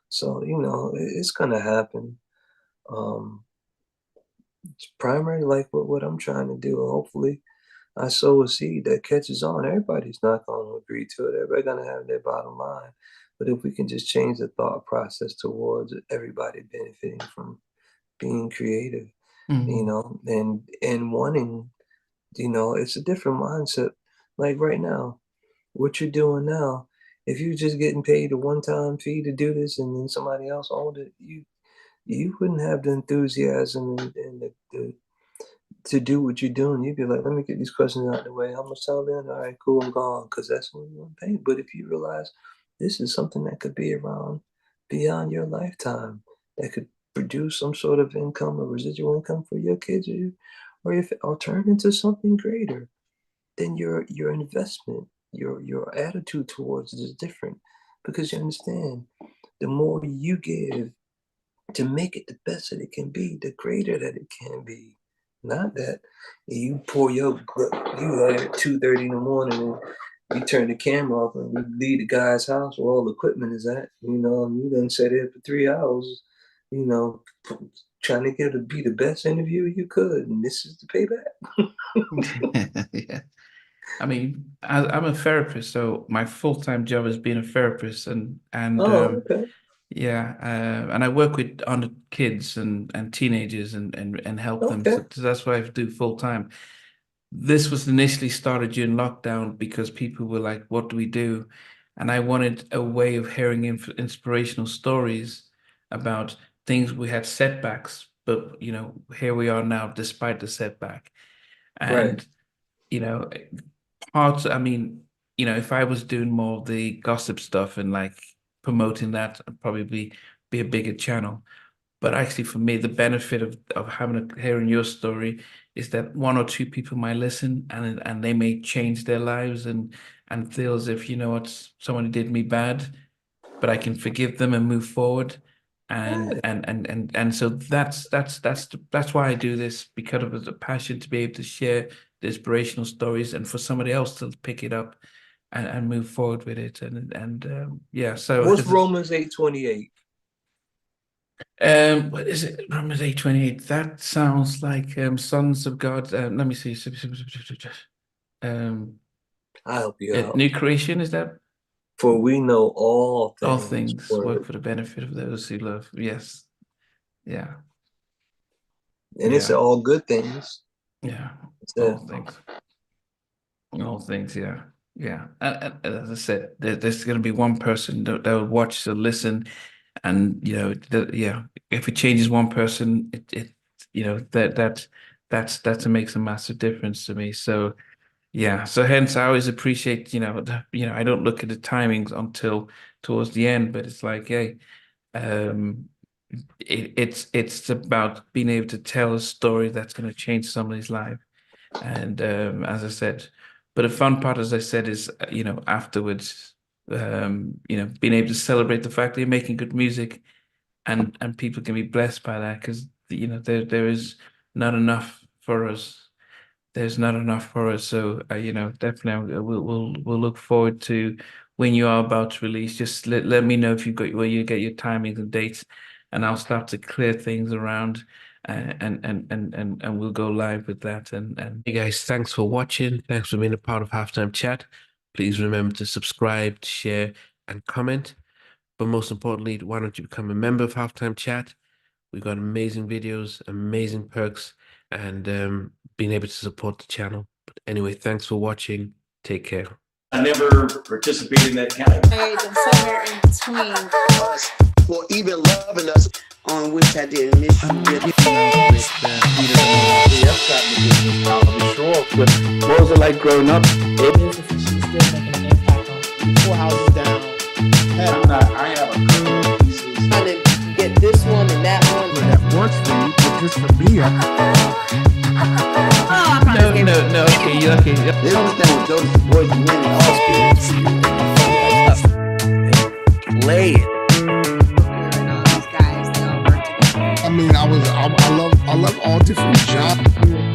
So, it's gonna happen. Um, it's primarily like what I'm trying to do. Hopefully, I sow a seed that catches on. Everybody's not gonna agree to it. Everybody's gonna have their bottom line. But if we can just change the thought process towards everybody benefiting from being creative, mm. and wanting, it's a different mindset. Like right now, what you're doing now, if you're just getting paid a one-time fee to do this and then somebody else owned it, you wouldn't have the enthusiasm and the to do what you're doing. You'd be like, let me get these questions out of the way. How much time in? All right, cool, I'm gone, because that's what you want to pay. But if you realize this is something that could be around beyond your lifetime, that could produce some sort of income or residual income for your kids, or if or turn into something greater, then your investment, your attitude towards it is different, because you understand the more you give to make it the best that it can be, the greater that it can be. Not that you pour you at 2:30 in the morning and you turn the camera off and you leave the guy's house where all the equipment is at, and you done sat there for 3 hours, you know, trying to get it to be the best interview you could, and this is the payback. Yeah. I mean, I'm a therapist, so my full-time job is being a therapist, and Oh, okay, yeah, and I work with under kids and teenagers and help them. okay, So that's what I do full time. This was initially started during lockdown because people were like, "What do we do?" And I wanted a way of hearing inspirational stories about things we had setbacks, but here we are now despite the setback. right. And you know, parts. I mean, if I was doing more of the gossip stuff and like promoting that, I'd probably be a bigger channel. But actually, for me, the benefit of hearing your story is that one or two people might listen, and they may change their lives and feel as if, you know what, someone did me bad, but I can forgive them and move forward. And so that's why I do this, because of the passion to be able to share the inspirational stories, and for somebody else to pick it up and move forward with it. Yeah, so what's Romans 8:28? What is it? Romans 8:28. That sounds like sons of God. Let me see. I'll help you out. New creation, is that? For we know all things work for the benefit of those who love. Yes. Yeah. And it's all good things. Yeah. All things. All things, yeah. Yeah. And as I said, there's going to be one person that will watch or listen, and you know, if it changes one person, it you know, that makes a massive difference to me. So yeah, so hence I always appreciate, you know, I don't look at the timings until towards the end, but it's like, hey, it's about being able to tell a story that's going to change somebody's life. And as I said, but the fun part, as I said, is, you know, afterwards, you know, being able to celebrate the fact that you're making good music, and people can be blessed by that, because, you know, there is not enough for us. There's not enough for us. So, you know, definitely we'll look forward to when you are about to release. Just let me know if you got where you get your timings and dates, and I'll start to clear things around, and we'll go live with that. And hey guys, thanks for watching. Thanks for being a part of Halftime Chat. Please remember to subscribe, share, and comment. But most importantly, why don't you become a member of Halftime Chat? We've got amazing videos, amazing perks, and being able to support the channel. But anyway, thanks for watching. Take care. I never participated in that category. And somewhere in between us, or even loving us, on which I didn't miss you with. What was it like growing up? She's still making an impact on 4 houses down. I have a couple of pieces. Trying to get this one and that one. That works for you, but just for me, No, okay. They understand what those boys do in all spirits. Play it. these guys, they all work together. I mean, I love all different genres.